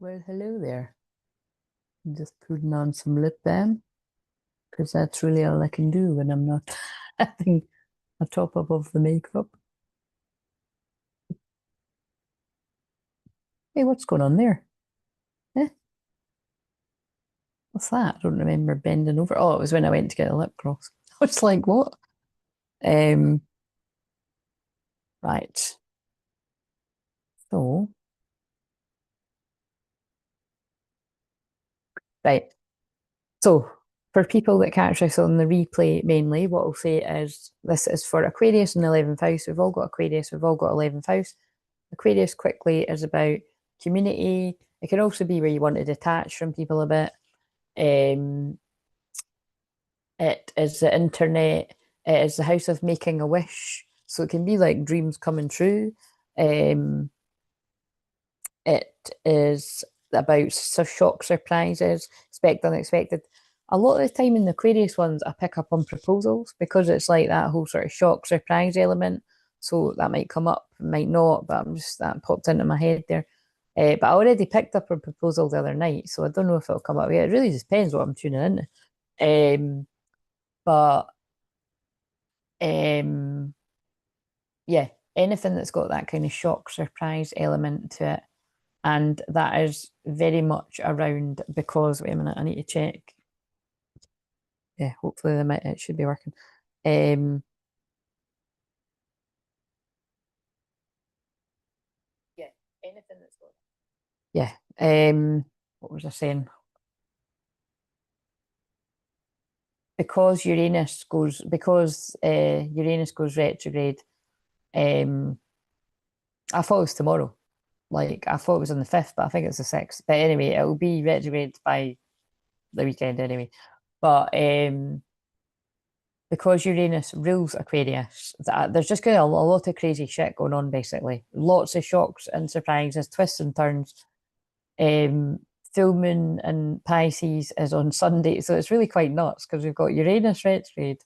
Well, hello there. I'm just putting on some lip balm because that's really all I can do when I'm not having a top up of the makeup. Hey, what's going on there? Eh, what's that? I don't remember bending over. Oh, it was when I went to get a lip gloss. I was like, what? Um, right. So, right. So, for people that catch this on the replay mainly, what I'll say is this is for Aquarius in the 11th house. We've all got Aquarius, we've all got 11th house. Aquarius quickly is about community. It can also be where you want to detach from people a bit. It is the internet. It is the house of making a wish. So it can be like dreams coming true. Um, it is about shock surprises, expect unexpected. A lot of the time in the Aquarius ones, I pick up on proposals because it's like that whole sort of shock surprise element. So that might come up, might not, but that popped into my head there. But I already picked up a proposal the other night, so I don't know if it'll come up yet. It really depends what I'm tuning into. But yeah, anything that's got that kind of shock surprise element to it. And that is very much around because, wait a minute, I need to check. Yeah, hopefully it should be working. Yeah, anything that's got. Yeah. What was I saying? Because Uranus goes retrograde. I thought it was tomorrow. Like I thought it was on the 5th, but I think it's the 6th. But anyway, it will be retrograde by the weekend anyway. But because Uranus rules Aquarius, there's just going to be a lot of crazy shit going on, basically. Lots of shocks and surprises, twists and turns. Full moon and Pisces is on Sunday, so it's really quite nuts because we've got Uranus retrograde.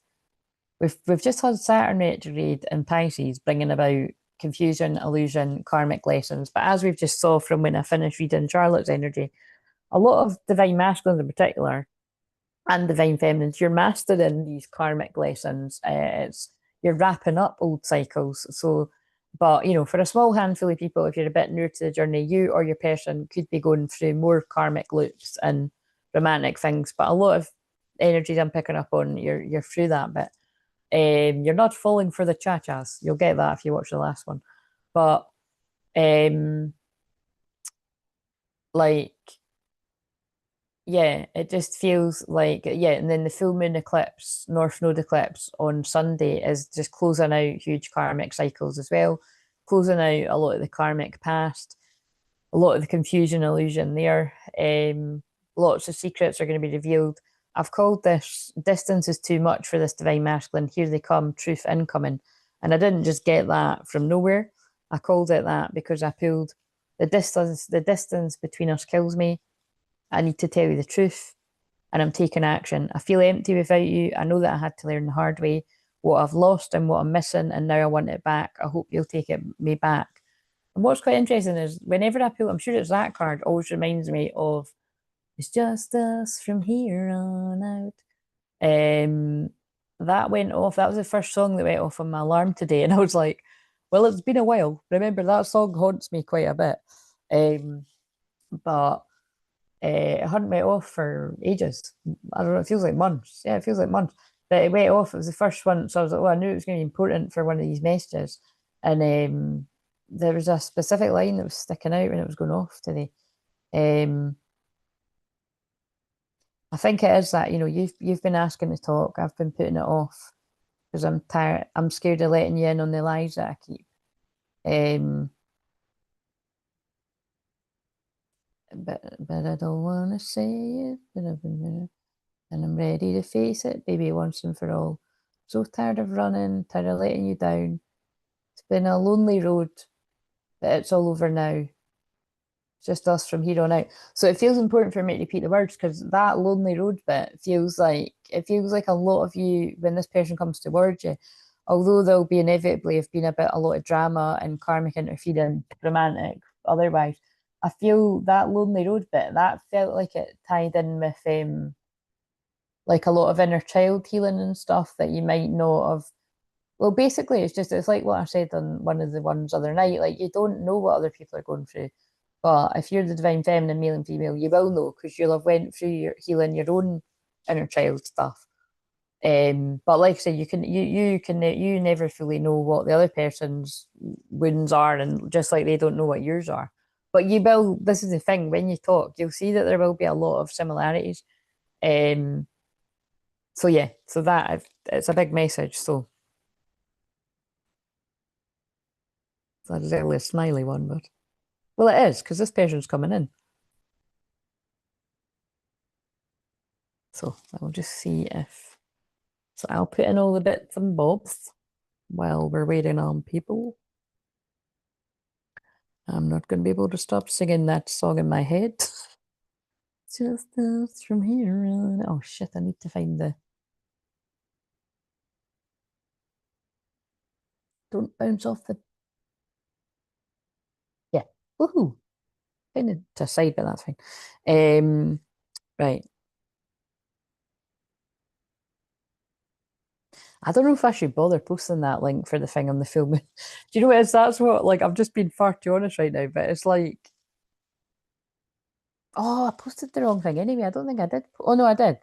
We've just had Saturn retrograde and Pisces bringing about confusion, illusion, karmic lessons. But as we've just saw from when I finished reading Charlotte's energy, a lot of divine masculines in particular and divine feminines, you're mastering these karmic lessons. You're wrapping up old cycles. So, but for a small handful of people, if you're a bit newer to the journey, you or your person could be going through more karmic loops and romantic things. But a lot of energies I'm picking up on, you're through that bit. You're not falling for the cha-chas. You'll get that if you watch the last one. But like yeah, it just feels like, yeah, and then the full moon eclipse, North Node eclipse on Sunday is just closing out huge karmic cycles as well, closing out a lot of the karmic past, a lot of the confusion, illusion there. Lots of secrets are going to be revealed. I've called this distance is too much for this divine masculine. Here they come, truth incoming. And I didn't just get that from nowhere. I called it that because I pulled the distance between us kills me. I need to tell you the truth and I'm taking action. I feel empty without you. I know that I had to learn the hard way what I've lost and what I'm missing, and now I want it back. I hope you'll take me back. And what's quite interesting is whenever I pull, I'm sure it's that card, always reminds me of it's just us from here on out. That went off. That was the first song that went off on my alarm today, and I was like, well, it's been a while. Remember that song haunts me quite a bit. But it hadn't went off for ages. I don't know, it feels like months. Yeah, it feels like months. But it went off. It was the first one. So I was like, well, I knew it was going to be important for one of these messages. And there was a specific line that was sticking out when it was going off today. I think it is that, you've been asking to talk. I've been putting it off because I'm tired. I'm scared of letting you in on the lies that I keep. But I don't want to say it. And I'm ready to face it, baby, once and for all. So tired of running, tired of letting you down. It's been a lonely road, but it's all over now. It's just us from here on out. So it feels important for me to repeat the words because that lonely road bit feels like a lot of you when this person comes towards you, although there'll be inevitably have been a lot of drama and karmic interference, romantic, otherwise. I feel that Lonely Road bit, that felt like it tied in with like a lot of inner child healing and stuff that you might know of. Well, basically, it's like what I said on one of the ones other night. Like you don't know what other people are going through, but if you're the divine feminine, male and female, you will know because you'll have went through your healing your own inner child stuff. But like I said, you never fully know what the other person's wounds are, and just like they don't know what yours are. But you will. This is the thing. When you talk, you'll see that there will be a lot of similarities. Um, so yeah, so that it's a big message. So it's not exactly a smiley one, but well, it is because this person's coming in. So I'll just see if. So I'll put in all the bits and bobs while we're waiting on people. I'm not going to be able to stop singing that song in my head. Just us from here on. Oh shit, I need to find the. Don't bounce off the. Yeah. Woohoo. Kind of to side, but that's fine. Right. I don't know if I should bother posting that link for the thing on the filming. Do you know what it is? That's what, like, I'm just being far too honest right now, but it's like, oh, I posted the wrong thing anyway. I don't think I did. Oh, no, I did.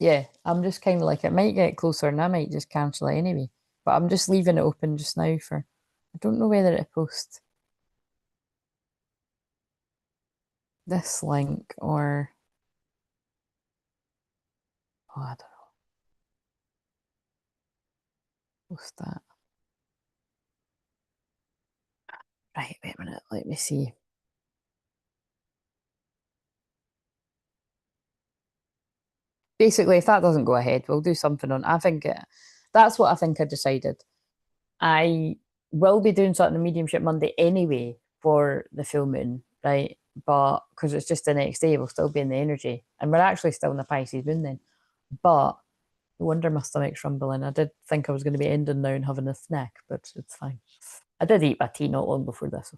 Yeah, I'm just kind of like, it might get closer and I might just cancel it anyway. But I'm just leaving it open just now for, I don't know whether to post this link or, oh, I don't know, post that. Right, wait a minute, let me see. Basically, if that doesn't go ahead, we'll do something on, that's what I think I decided. I will be doing something on Mediumship Monday anyway for the full moon, right? But because it's just the next day, we'll still be in the energy. And we're actually still in the Pisces moon then. But no wonder my stomach's rumbling. I did think I was going to be ending now and having a snack, but it's fine. I did eat my tea not long before this.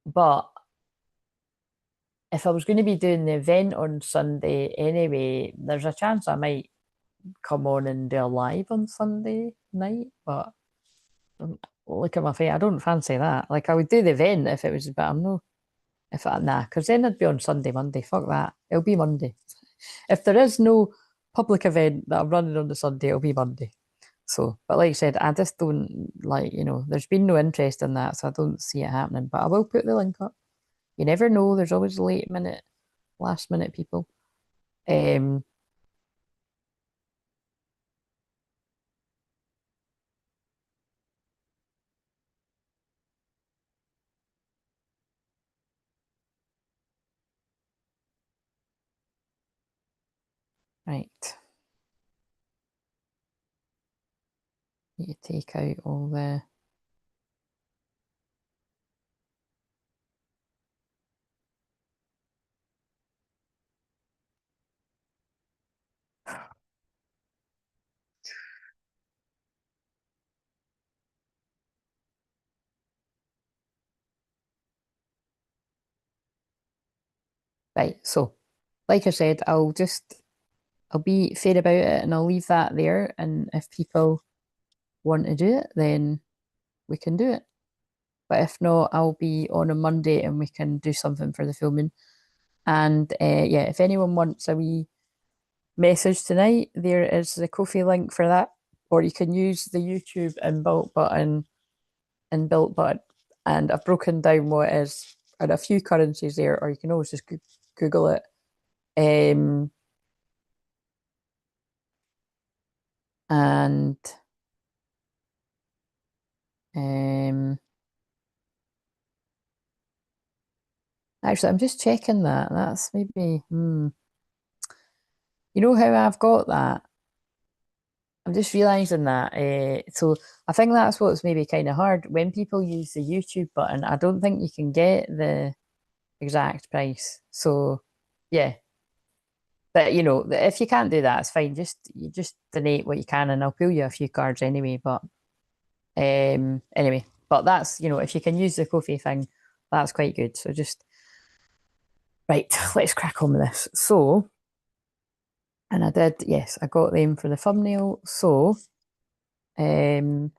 But if I was going to be doing the event on Sunday anyway, there's a chance I might come on and do a live on Sunday night, but look at my face. I don't fancy that. Like I would do the event if it was, but I'm no, if I, nah, because then it'd be on Sunday, Monday. Fuck that. It'll be Monday. If there is no public event that I'm running on the Sunday, it'll be Monday. So, but like I said, I just don't like, there's been no interest in that, so I don't see it happening. But I will put the link up. You never know. There's always late minute, last minute people. Um, right. You take out all the. Right. So, like I said, I'll be fair about it and I'll leave that there. And if people want to do it, then we can do it. But if not, I'll be on a Monday and we can do something for the filming. And yeah, if anyone wants a wee message tonight, there is the Ko-fi link for that. Or you can use the YouTube inbuilt button. And I've broken down what it is and a few currencies there, or you can always just Google it. Um, and um, actually, I'm just checking that. That's maybe, you know how I've got that? I'm just realizing that. So I think that's what's maybe kind of hard. When people use the YouTube button, I don't think you can get the exact price. So yeah. But if you can't do that, it's fine. You just donate what you can and I'll pull you a few cards anyway. But Anyway, but that's, if you can use the Ko-fi thing, that's quite good. So just, right, let's crack on with this. So, and I did, yes, I got them for the thumbnail. So, um,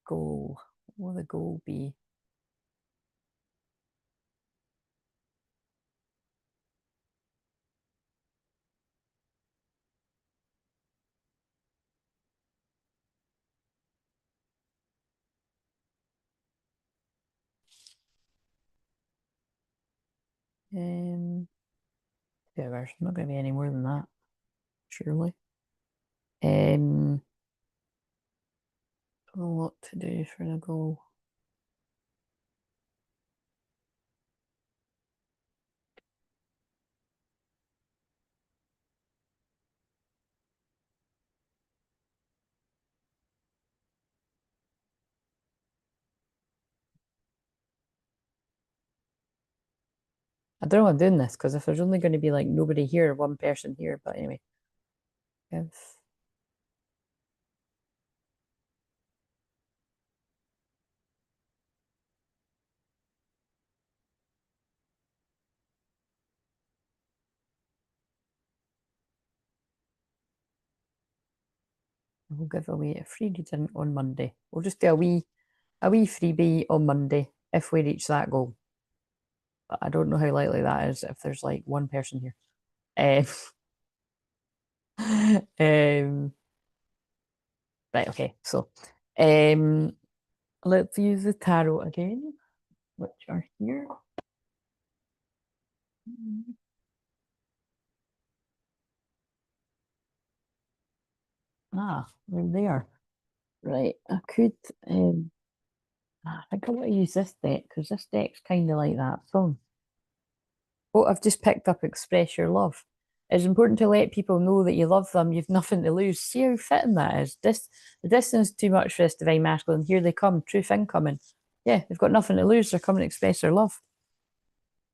goal, what will the goal be? Um, 2 hours. Not going to be any more than that, surely. Um, a lot to do for the goal. I don't know why I'm doing this because if there's only going to be like nobody here, one person here, but anyway. If we'll give away a free reading on Monday. We'll just do a wee freebie on Monday if we reach that goal. But I don't know how likely that is if there's like one person here. Um, right, okay. So let's use the tarot again, which are here. There they are. Right, I could I think I want to use this deck because this deck's kind of like that song. Oh, I've just picked up Express Your Love. It's important to let people know that you love them. You've nothing to lose. See how fitting that is. The distance is too much for this divine masculine. Here they come, truth incoming. Yeah, they've got nothing to lose. They're coming to express their love.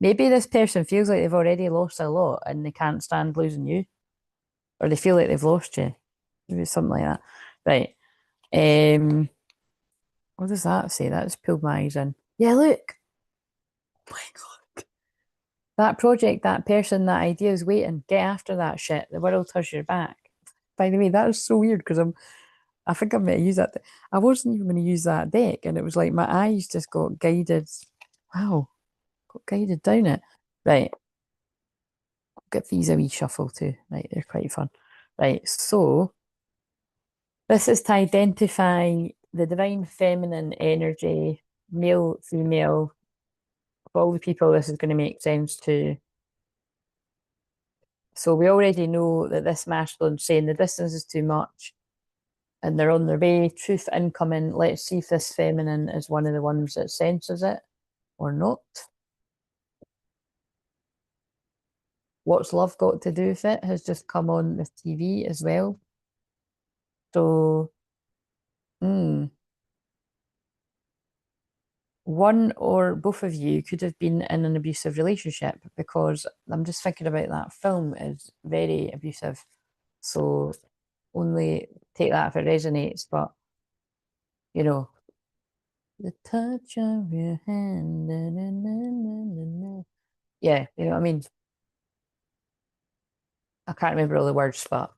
Maybe this person feels like they've already lost a lot and they can't stand losing you, or they feel like they've lost you. Maybe something like that. Right. What does that say? That just pulled my eyes in. Yeah, look. Oh my God. That project, that person, that idea is waiting. Get after that shit. The world has your back. By the way, that is so weird because I think I'm going to use that. I wasn't even going to use that deck, and it was like my eyes just got guided. Wow, got guided down it. Right, give these a wee shuffle too. Right, they're quite fun. Right, so this is to identify the divine feminine energy, male, female, of all the people this is going to make sense to. So we already know that this masculine saying the distance is too much and they're on their way, truth incoming. Let's see if this feminine is one of the ones that senses it or not. What's love got to do with it has just come on the TV as well. So, one or both of you could have been in an abusive relationship because I'm just thinking about that film is very abusive. So only take that if it resonates, but you know, the touch of your hand. Na, na, na, na, na. Yeah, you know what I mean? I can't remember all the words, but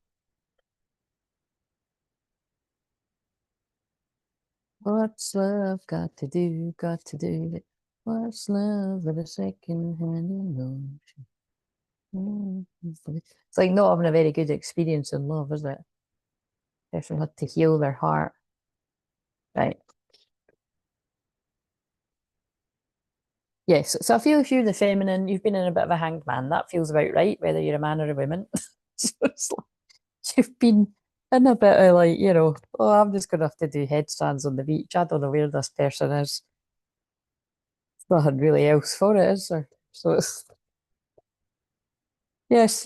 what's love got to do? Got to do. What's love with a second hand emotion? It's like not having a very good experience in love, is it? Person had to heal their heart. Right. Yes. So I feel if you're the feminine, you've been in a bit of a hanged man. That feels about right, whether you're a man or a woman. So it's like you've been in a bit of like, oh, I'm just gonna have to do headstands on the beach. I don't know where this person is. There's nothing really else for it, is there? So it's yes,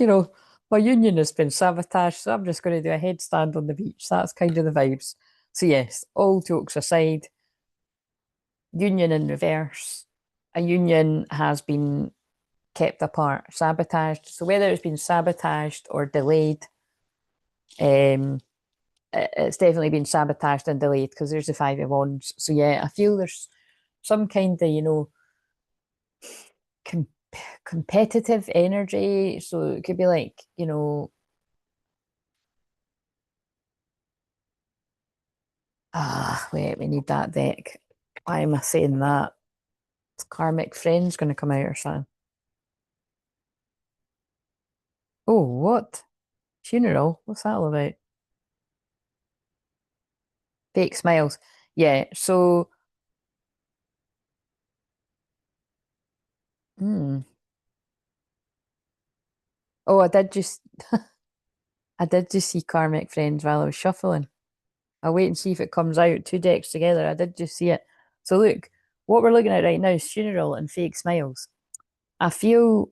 my union has been sabotaged, so I'm just going to do a headstand on the beach. That's kind of the vibes. So yes, all jokes aside, union in reverse. A union has been kept apart, sabotaged. So whether it's been sabotaged or delayed, it's definitely been sabotaged and delayed because there's the Five of Wands. So yeah, I feel there's some kind of, com competitive energy. So it could be like, wait, we need that deck. Why am I saying that? It's Karmic Friend's going to come out or something. Oh, what? Funeral? What's that all about? Fake smiles. Yeah, so, hmm. Oh, I did just see Karmic Friends while I was shuffling. I'll wait and see if it comes out. Two decks together. I did just see it. So look, what we're looking at right now is funeral and fake smiles. I feel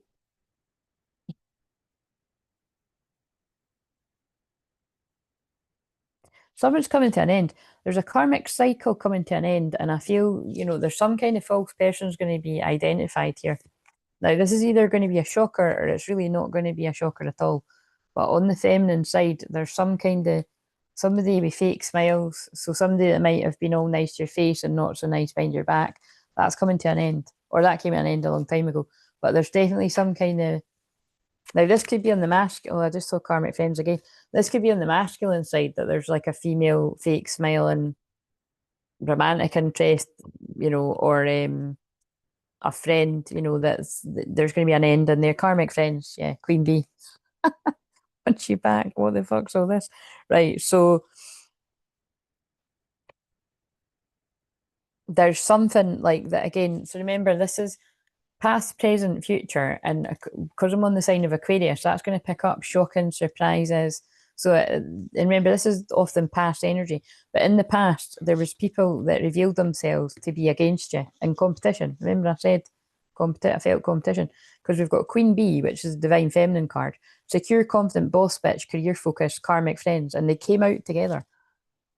something's coming to an end. There's a karmic cycle coming to an end, and I feel, there's some kind of false person's going to be identified here. Now, this is either going to be a shocker or it's really not going to be a shocker at all. But on the feminine side, there's some kind of somebody with fake smiles. So somebody that might have been all nice to your face and not so nice behind your back. That's coming to an end, or that came to an end a long time ago. But there's definitely some kind of now this could be on the masculine. Oh, I just saw karmic friends again. This could be on the masculine side that there's like a female fake smile and romantic interest, or a friend, that's there's going to be an end in their karmic friends. Yeah, Queen Bee. What's she back? What the fuck's all this? Right. So there's something like that again. So remember, this is past, present, future, and because I'm on the sign of Aquarius, that's going to pick up shocking surprises. So, and remember, this is often past energy, but in the past, there was people that revealed themselves to be against you in competition. Remember, I said I felt competition because we've got Queen Bee, which is the Divine Feminine card, secure, confident, boss bitch, career focused, karmic friends, and they came out together.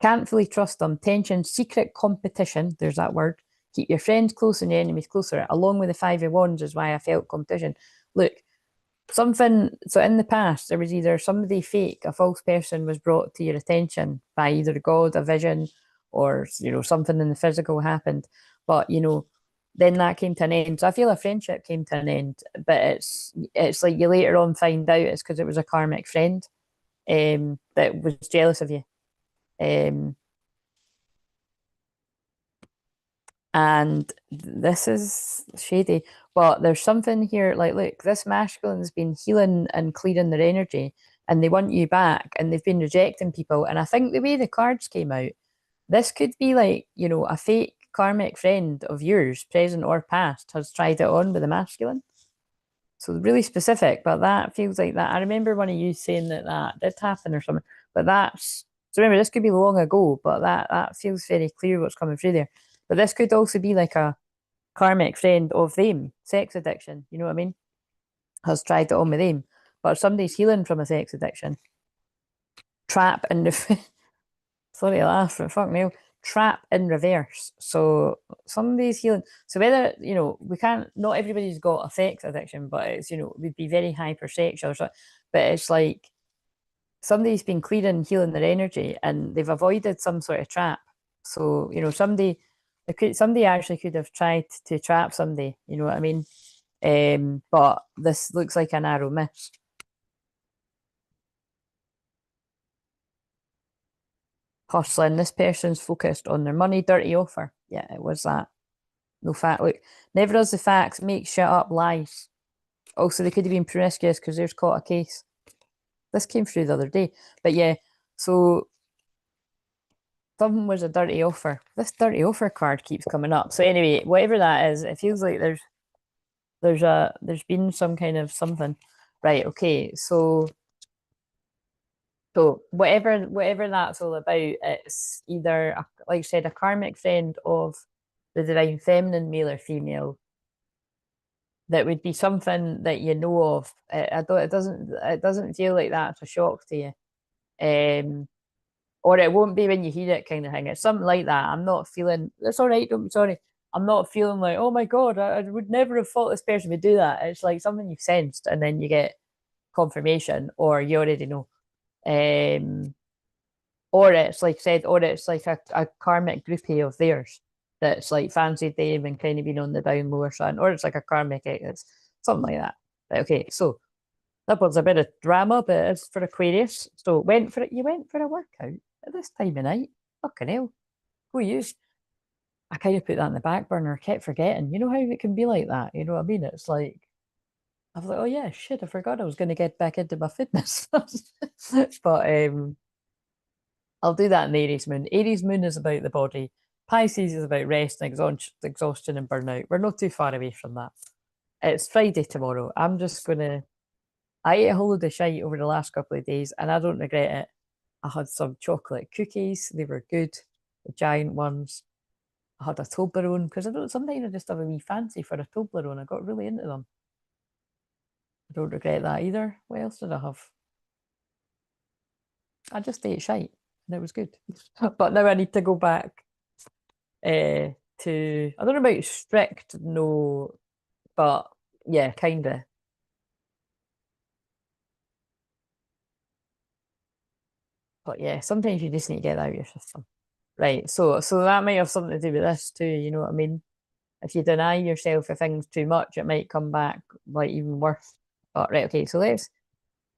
Can't fully trust them. Tension, secret competition. There's that word. Keep your friends close and your enemies closer. Along with the Five of Wands is why I felt competition. Look, something. So in the past, there was either somebody fake, a false person was brought to your attention by either God, a vision, or something in the physical happened. But then that came to an end. So I feel a friendship came to an end. But it's like you later on find out it's because it was a karmic friend that was jealous of you. Um, and this is shady, but there's something here like, look, this masculine's been healing and clearing their energy, and they want you back, and they've been rejecting people. And I think the way the cards came out, this could be like, a fake karmic friend of yours, present or past, has tried it on with a masculine. So really specific, but that feels like that. I remember one of you saying that that did happen or something, but that's so. Remember, this could be long ago, but that feels very clear what's coming through there. But this could also be like a karmic friend of them, sex addiction. You know what I mean? Has tried it on with them, but somebody's healing from a sex addiction. Trap in the sorry, I laugh, but fuck me. Trap in reverse. So somebody's healing. So whether, we can't, not everybody's got a sex addiction, but it's, we'd be very hypersexual or something. But it's like somebody's been clearing, healing their energy and they've avoided some sort of trap. So, somebody actually could have tried to trap somebody, you know what I mean? But this looks like a narrow miss. Hustling. This person's focused on their money. Dirty offer. Yeah, it was that. No fact. Look, never does the facts. Make shit up lies. Also, they could have been promiscuous because there's caught a case. This came through the other day. But yeah, so something was a dirty offer. This dirty offer card keeps coming up. So anyway, whatever that is, it feels like there's been some kind of something. Right, okay. So whatever that's all about, it's either like I said, a karmic friend of the divine feminine, male or female, that would be something that you know of. I don't. It doesn't feel like that's a shock to you, or it won't be when you hear it, kind of thing. It's something like that. I'm not feeling. It's all right. Don't be sorry. I'm not feeling like, oh my God, I would never have thought this person would do that. It's like something you've sensed and then you get confirmation or you already know. Or it's like said, or it's like a karmic groupie of theirs that's like fancied them and kind of been on the down low or something, or it's like a karmic ex, something like that. But okay, so that was a bit of drama, but it's for Aquarius. So went for it. You went for a workout at this time of night. Fucking hell, who you? I kind of put that in the back burner. Kept forgetting. You know how it can be like that. You know what I mean? It's like I was like, oh yeah, shit, I forgot I was going to get back into my fitness. But I'll do that in Aries moon. Aries moon is about the body. Pisces is about rest and exhaustion and burnout. We're not too far away from that. It's Friday tomorrow. I'm just gonna. I ate a whole load of shite over the last couple of days, and I don't regret it. I had some chocolate cookies. They were good, the giant ones. I had a Toblerone because I don't. Sometimes I just have a wee fancy for a Toblerone. I got really into them. I don't regret that either. What else did I have? I just ate shite and it was good. But now I need to go back to, I don't know about strict, no, but yeah, kind of. But yeah, sometimes you just need to get that out of your system. Right. So that might have something to do with this too, you know what I mean? If you deny yourself of things too much, it might come back like even worse. But right, okay, so let's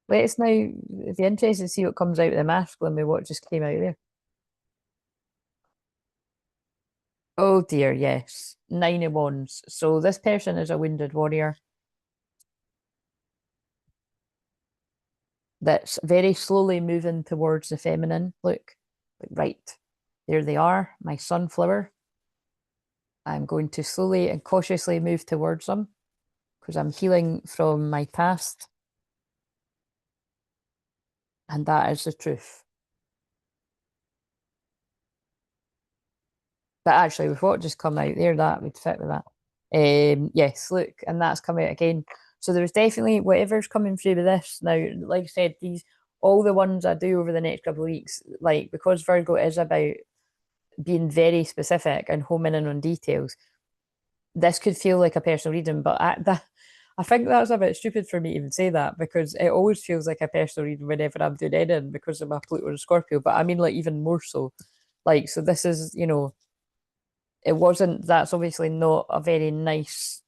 now, if you're interested to see what comes out of the masculine with what just came out there. Oh dear, yes. Nine of Wands. So this person is a wounded warrior that's very slowly moving towards the feminine. Look, right, there they are, my sunflower. I'm going to slowly and cautiously move towards them because I'm healing from my past, and that is the truth. But actually, with what just come out there, that would fit with that. Yes, look, and that's come out again. So there's definitely whatever's coming through with this. Now, like I said, these all the ones I do over the next couple of weeks, like because Virgo is about being very specific and homing in on details, this could feel like a personal reading, but I think that's a bit stupid for me to even say that because it always feels like a personal reading whenever I'm doing anything because of my Pluto and Scorpio. But I mean, like, even more so. Like, so this is, it wasn't, that's obviously not a very nice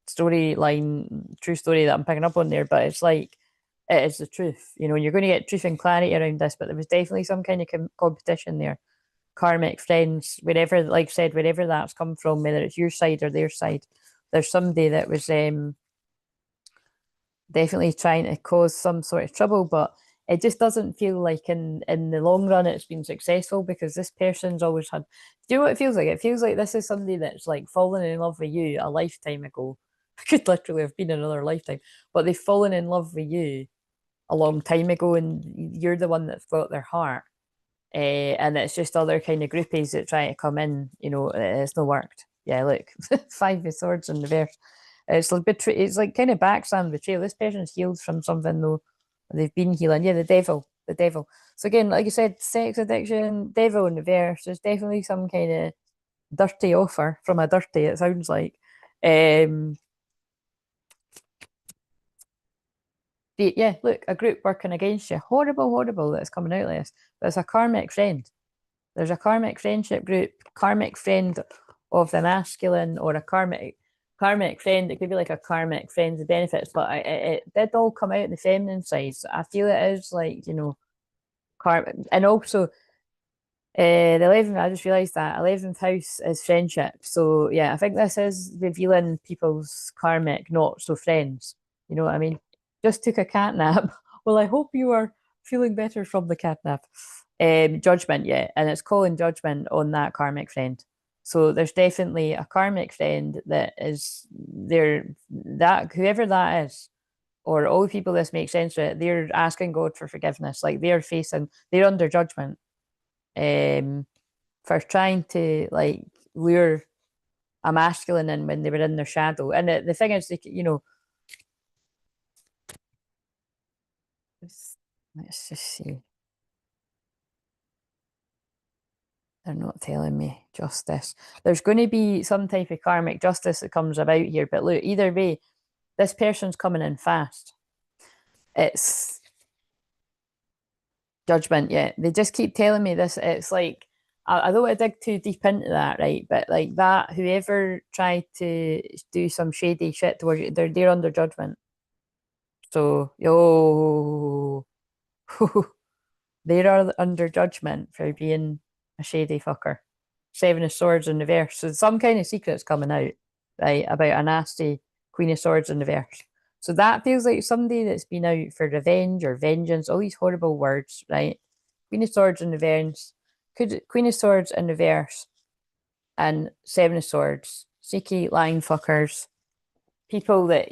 storyline, true story that I'm picking up on there, but it's like, it is the truth, and you're going to get truth and clarity around this, but there was definitely some kind of competition there. Karmic friends, wherever, like I said, wherever that's come from, whether it's your side or their side, there's somebody that was definitely trying to cause some sort of trouble, but it just doesn't feel like in the long run it's been successful because this person's always had. Do you know what it feels like? It feels like this is somebody that's like fallen in love with you a lifetime ago. It could literally have been another lifetime, but they've fallen in love with you a long time ago, and you're the one that's got their heart. And it's just other kind of groupies that try to come in. It's not worked. Yeah, look, five of swords in reverse. It's like it's like kind of backstand betrayal. This person's healed from something though. They've been healing. Yeah, the devil, the devil. So again, like you said, sex addiction, devil in reverse. There's definitely some kind of dirty offer from a dirty. It sounds like. Um, yeah, look, a group working against you. Horrible, horrible that's coming out like this. But it's a karmic friend. There's a karmic friendship group, karmic friend of the masculine, or a karmic friend. It could be like a karmic friends of benefits, but it did all come out in the feminine side. So I feel it is like karmic, and also the 11th. I just realised that 11th house is friendship. So yeah, I think this is revealing people's karmic, not so friends. You know what I mean? Just took a cat nap. Well, I hope you are feeling better from the cat nap. Judgment, yeah, and it's calling judgment on that karmic friend. So there's definitely a karmic friend that is there, that whoever that is, or all the people this makes sense to it, they're asking God for forgiveness. Like they're under judgment for trying to like lure a masculine in when they were in their shadow. And the thing is, let's just see. They're not telling me justice. There's going to be some type of karmic justice that comes about here. But look, either way, this person's coming in fast. It's judgment. Yeah, they just keep telling me this. It's like I don't want to dig too deep into that, right? But like that, whoever tried to do some shady shit towards you, they're under judgment. So yo, they are under judgment for being a shady fucker. Seven of Swords in reverse. So some kind of secret's coming out, right, about a nasty Queen of Swords in reverse. So that feels like somebody that's been out for revenge or vengeance, all these horrible words, right? Queen of Swords in reverse, Queen of Swords in reverse, and Seven of Swords. Sneaky lying fuckers. People that,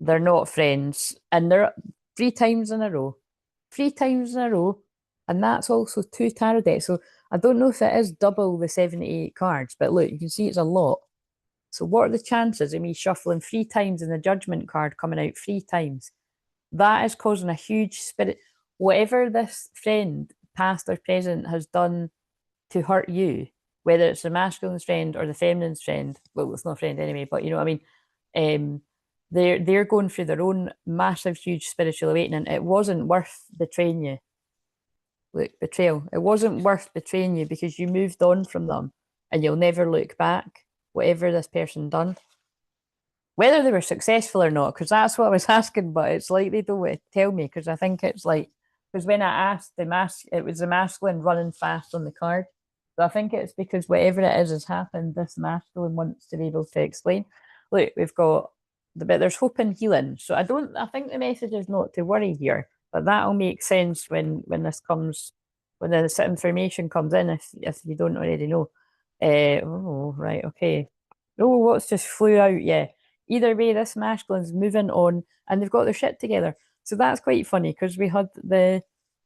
they're not friends. And they're 3 times in a row. 3 times in a row. And that's also 2 tarot decks. So I don't know if it is double the 78 cards, but look, you can see it's a lot. So what are the chances of me shuffling 3 times and the judgment card coming out 3 times? That is causing a huge spirit. Whatever this friend, past or present, has done to hurt you, whether it's the masculine's friend or the feminine's friend, well, it's not a friend anyway, but you know what I mean? They're going through their own massive, huge spiritual awakening. It wasn't worth betraying you. Look, betrayal. It wasn't worth betraying you because you moved on from them and you'll never look back, whatever this person done. Whether they were successful or not, because that's what I was asking, but it's like they don't want to tell me because I think it's like, because when I asked it was the masculine running fast on the card. So I think it's because whatever it is has happened, this masculine wants to be able to explain. Look, we've got but there's hope and healing. So I think the message is not to worry here, but that'll make sense when this information comes in, if you don't already know. Oh, right, okay. Oh, what's just flew out? Yeah. Either way, this masculine's moving on and they've got their shit together. So that's quite funny because we had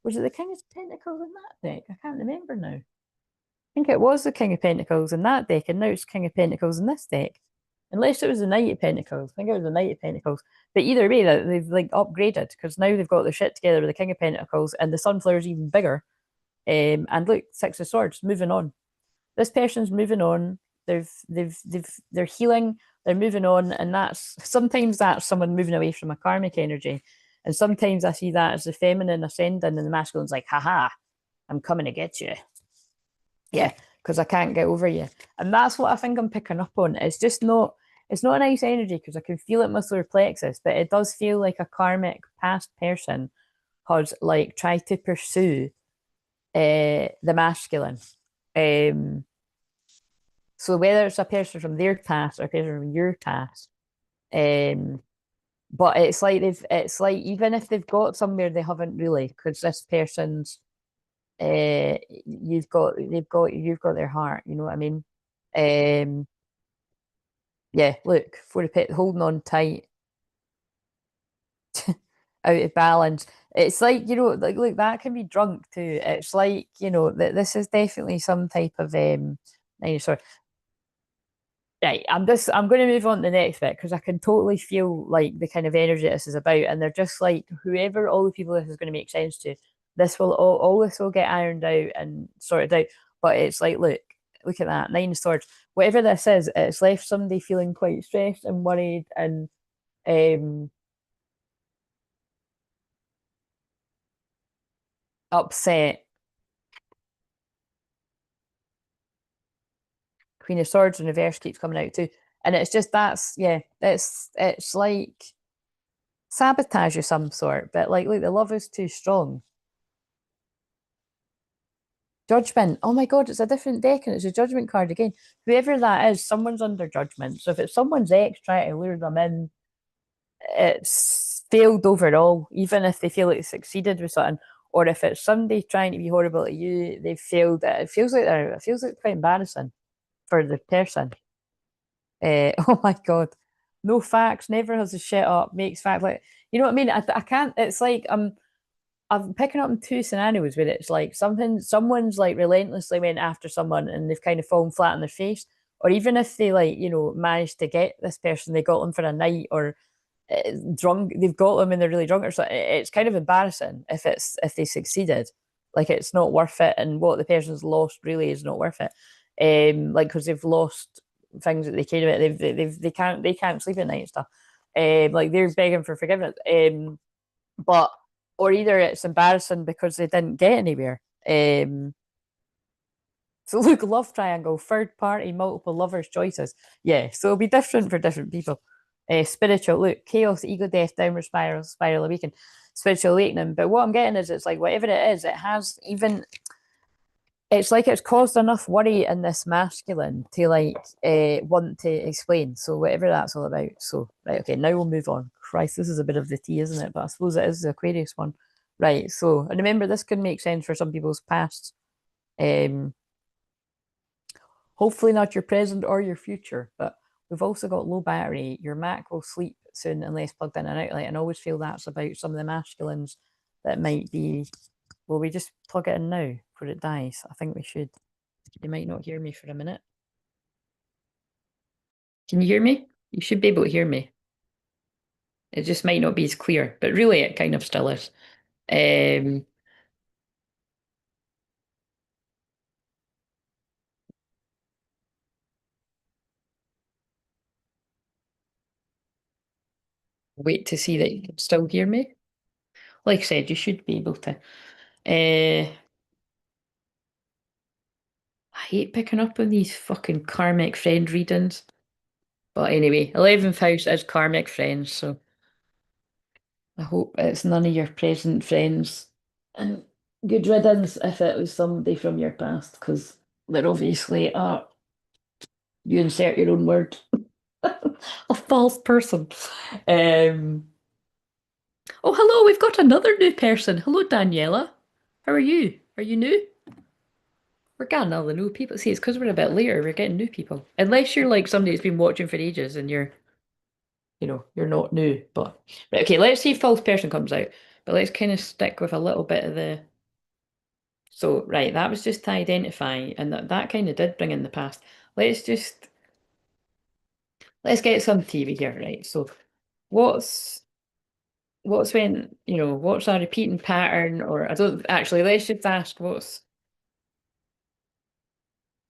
was it the King of Pentacles in that deck? I can't remember now. I think it was the King of Pentacles in that deck, and now it's King of Pentacles in this deck. Unless it was the Knight of Pentacles. I think it was the Knight of Pentacles. But either way, that they've like upgraded because now they've got their shit together with the King of Pentacles and the Sunflower's even bigger. And look, Six of Swords, moving on. This person's moving on. They're healing, they're moving on, and sometimes that's someone moving away from a karmic energy. And sometimes I see that as the feminine ascending and the masculine's like, haha, I'm coming to get you. Yeah, because I can't get over you. And that's what I think I'm picking up on. It's not a nice energy because I can feel it in my solar plexus, but it does feel like a karmic past person has like tried to pursue the masculine. So whether it's a person from their past or a person from your past, but it's like even if they've got somewhere they haven't really, because this person's you've got their heart, you know what I mean? Yeah, look, for holding on tight, out of balance. It's like, like look, that can be drunk too. It's like, that this is definitely some type of sorry. Right, I'm going to move on to the next bit because I can totally feel like the kind of energy this is about, and they're just like whoever all the people this is going to make sense to, this will all this will get ironed out and sorted out. But it's like, look at that, 9 of Swords. Whatever this is, it's left somebody feeling quite stressed and worried and upset. Queen of Swords in reverse keeps coming out too, and it's just it's like sabotage of some sort. But like, look, the love is too strong. Judgment. Oh my God, it's a different deck and it's a judgment card again. Whoever that is, someone's under judgment. So if it's someone's ex trying to lure them in, it's failed overall, even if they feel like they succeeded with something. Or if it's somebody trying to be horrible to you, they've failed. It feels like quite embarrassing for the person. Oh my God. No facts, never has a shit up, makes facts like, you know what I mean? I can't, it's like, I'm picking up in 2 scenarios where it's like someone's like relentlessly went after someone and they've kind of fallen flat on their face, or even if they like managed to get this person, they got them for a night or drunk, they've got them and they're really drunk or so. It's kind of embarrassing if they succeeded, like it's not worth it, and what the person's lost really is not worth it. Like because they've lost things that they care about, they can't sleep at night and stuff. Like they're begging for forgiveness. But or either it's embarrassing because they didn't get anywhere. So look, love triangle, third party, multiple lovers choices. Yeah, so it'll be different for different people. Spiritual, look, chaos, ego, death, downward spiral, spiral awakening, spiritual awakening. But what I'm getting is it's like whatever it is, it has even it's like it's caused enough worry in this masculine to like want to explain. So whatever that's all about. So right, okay, now we'll move on. Christ, this is a bit of the tea, isn't it? But I suppose it is the Aquarius one. Right. So and remember this could make sense for some people's past. Um Hopefully not your present or your future, but we've also got low battery. Your Mac will sleep soon unless plugged in and out. Like, and I always feel that's about some of the masculines that might be. Will we just plug it in now before it dies? I think we should. You might not hear me for a minute. Can you hear me? You should be able to hear me. It just might not be as clear, but really it kind of still is. Um, Wait to see that you can still hear me. Like I said, you should be able to. I hate picking up on these fucking karmic friend readings. But anyway, 11th house is karmic friends, so I hope it's none of your present friends. And good riddance if it was somebody from your past, because they're obviously you insert your own word, a false person. Um, oh, hello, we've got another new person. Hello, Daniela. How are you? Are you new? We're getting all the new people. See, it's because we're a bit later, we're getting new people. Unless you're like somebody who's been watching for ages and you're not new. But right, okay, let's see if false person comes out. But let's kind of stick with a little bit of the. So right, that was just to identify, and that kind of did bring in the past. Let's just let's get some TV here, right? So what's what's when what's a repeating pattern, or I don't actually. Let's just ask what's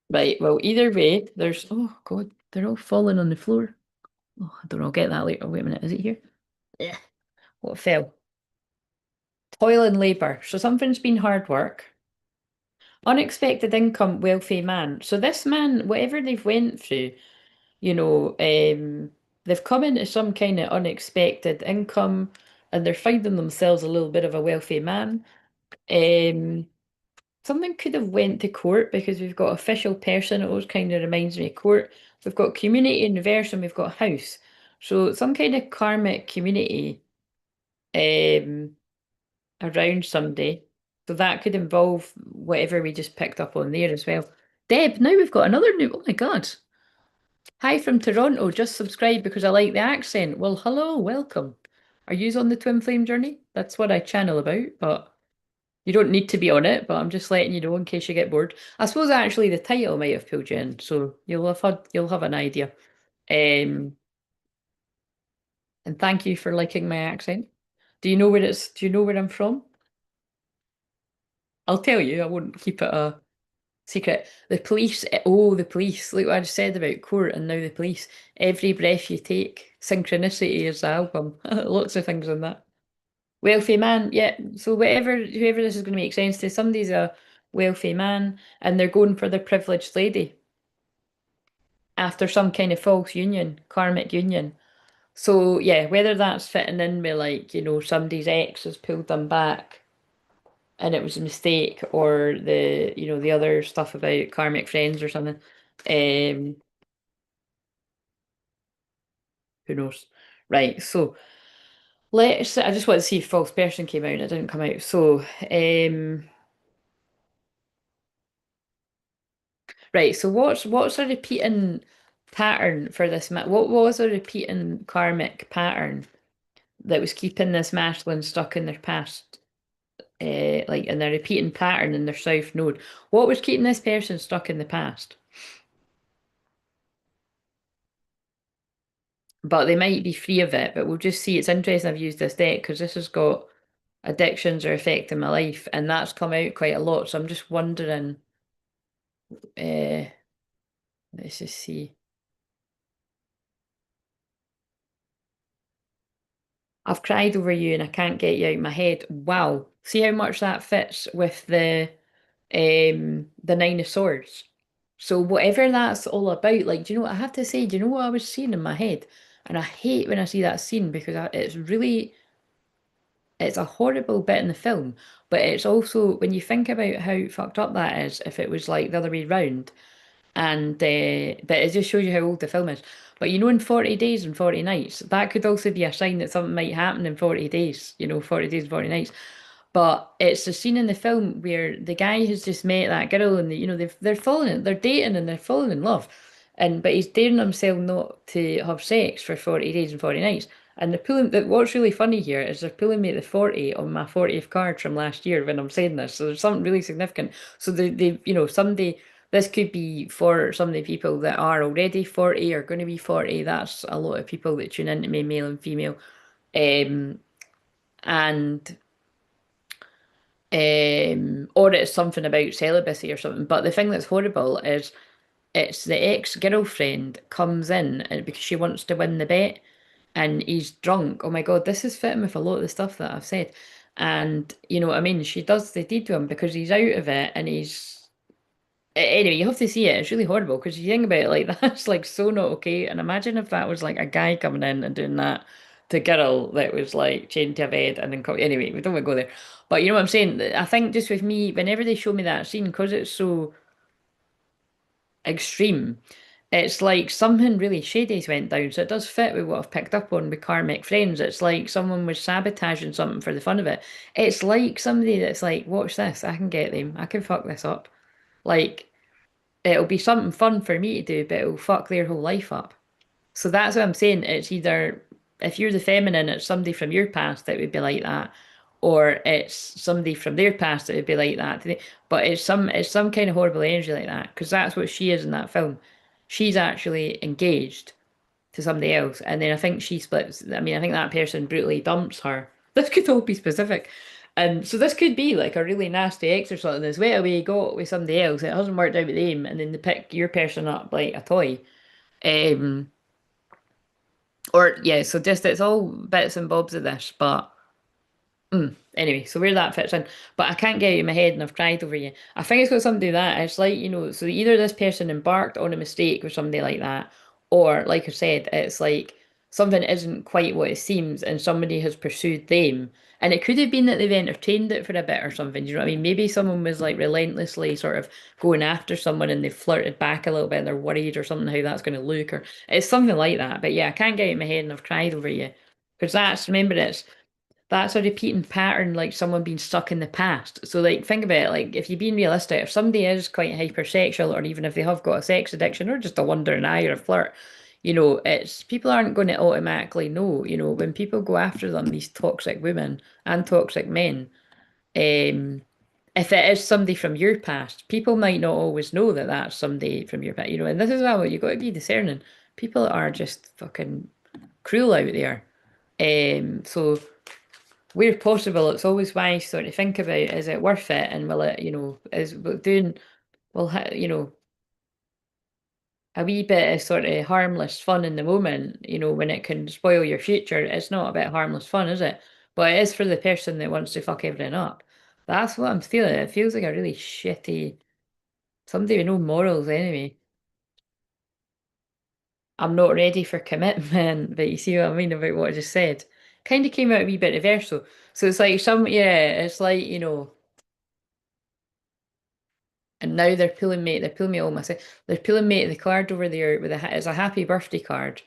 right. Well, either way, there's oh god, they're all falling on the floor. Oh, I don't know. I'll get that later. Wait a minute, is it here? Yeah. What fell? Toil and labour. So something's been hard work. Unexpected income, wealthy man. So this man, whatever they've went through, you know, they've come into some kind of unexpected income and they're finding themselves a little bit of a wealthy man. Um, Something could have went to court because we've got official person. It always kind of reminds me of court. We've got community universe and we've got house. So some kind of karmic community um, around somebody. So that could involve whatever we just picked up on there as well. Deb, now we've got another new. Oh my God. Hi from Toronto. Just subscribed because I like the accent. Well, hello, welcome. Are you on the Twinflame journey? That's what I channel about, but you don't need to be on it, but I'm just letting you know in case you get bored. I suppose actually the title might have pulled you in, so you'll have an idea. Um, and thank you for liking my accent. Do you know where I'm from? I'll tell you, I won't keep it a secret. The police, oh, the police. Look what I just said about court and now the police. Every breath you take. Synchronicity is the album. Lots of things on that. Wealthy man, yeah. So whoever this is going to make sense to, somebody's a wealthy man and they're going for their privileged lady after some kind of false union, karmic union. So yeah, whether that's fitting in with like, somebody's ex has pulled them back and it was a mistake, or the other stuff about karmic friends or something. Um, who knows? Right, so I just want to see if false person came out and it didn't come out. So, right, so what's a repeating pattern for this what was a repeating karmic pattern that was keeping this masculine stuck in their past? Like in their repeating pattern in their south node. What was keeping this person stuck in the past? But they might be free of it. But we'll just see. It's interesting I've used this deck because this has got addictions are affecting my life, and that's come out quite a lot. So I'm just wondering, uh, let's just see. I've cried over you and I can't get you out of my head. Wow. See how much that fits with the Nine of Swords. So whatever that's all about, like, do you know what I have to say? Do you know what I was seeing in my head? And I hate when I see that scene because it's really, it's a horrible bit in the film, but it's also when you think about how fucked up that is, if it was like the other way round, and but it just shows you how old the film is. But you know, in 40 days and 40 nights, that could also be a sign that something might happen in 40 days, 40 days and 40 nights. But it's a scene in the film where the guy has just met that girl and they're falling they're dating and they're falling in love. And but he's daring himself not to have sex for 40 days and 40 nights. And they're pulling that what's really funny here is they're pulling me at the 40 on my 40th card from last year when I'm saying this. So there's something really significant. So somebody this could be for some of the people that are already 40 or going to be 40. That's a lot of people that tune into me, male and female. Um, and or it's something about celibacy or something. But the thing that's horrible is it's the ex-girlfriend comes in and because she wants to win the bet and he's drunk. Oh my God, this is fitting with a lot of the stuff that I've said. And you know what I mean? She does the deed to him because he's out of it and he's anyway, you have to see it. It's really horrible because you think about it like that's like so not okay. And imagine if that was like a guy coming in and doing that to a girl that was like chained to a bed and then anyway, we don't want to go there. But you know what I'm saying? I think just with me, whenever they show me that scene, because it's so extreme, it's like something really shady's went down. So it does fit with what I've picked up on with karmic friends. It's like someone was sabotaging something for the fun of it. It's like somebody that's like, watch this, I can get them, I can fuck this up. Like it'll be something fun for me to do, but it'll fuck their whole life up. So that's what I'm saying. It's either if you're the feminine, it's somebody from your past that would be like that, or it's somebody from their past that would be like that. But it's some kind of horrible energy like that because that's what she is in that film. She's actually engaged to somebody else, and then I think she splits. I mean, I think that person brutally dumps her. This could all be specific. And so this could be like a really nasty ex or something that's went away, got with somebody else, it hasn't worked out with them, and then they pick your person up like a toy. Um, or yeah, so just it's all bits and bobs of this, but anyway, so where that fits in. But I can't get it in my head and I've cried over you. I think it's got something to do with that. It's like, so either this person embarked on a mistake with somebody like that, or like I said, it's like something isn't quite what it seems and somebody has pursued them. And it could have been that they've entertained it for a bit or something. Do you know what I mean? Maybe someone was like relentlessly sort of going after someone and they flirted back a little bit and they're worried or something how that's going to look or it's something like that. But yeah, I can't get it in my head and I've cried over you. Because remember, that's a repeating pattern, like someone being stuck in the past. So, like, think about it. Like, if you're being realistic, if somebody is quite hypersexual, or even if they have got a sex addiction, or just a wandering eye or a flirt, it's people aren't going to automatically know. When people go after them, these toxic women and toxic men, um, if it is somebody from your past, people might not always know that that's somebody from your past. And this is how you got to be discerning. People are just fucking cruel out there. So where possible, it's always wise sort of think about is it worth it and will it, is doing, will, a wee bit of sort of harmless fun in the moment, when it can spoil your future. It's not a bit harmless fun, is it? But it is for the person that wants to fuck everything up. That's what I'm feeling. It feels like a really shitty, somebody with no morals anyway. I'm not ready for commitment, but you see what I mean about what I just said. Kind of came out a wee bit reversal. So it's like yeah, it's like, and now they're pulling me all myself. They're pulling me to the card over there with it's a happy birthday card,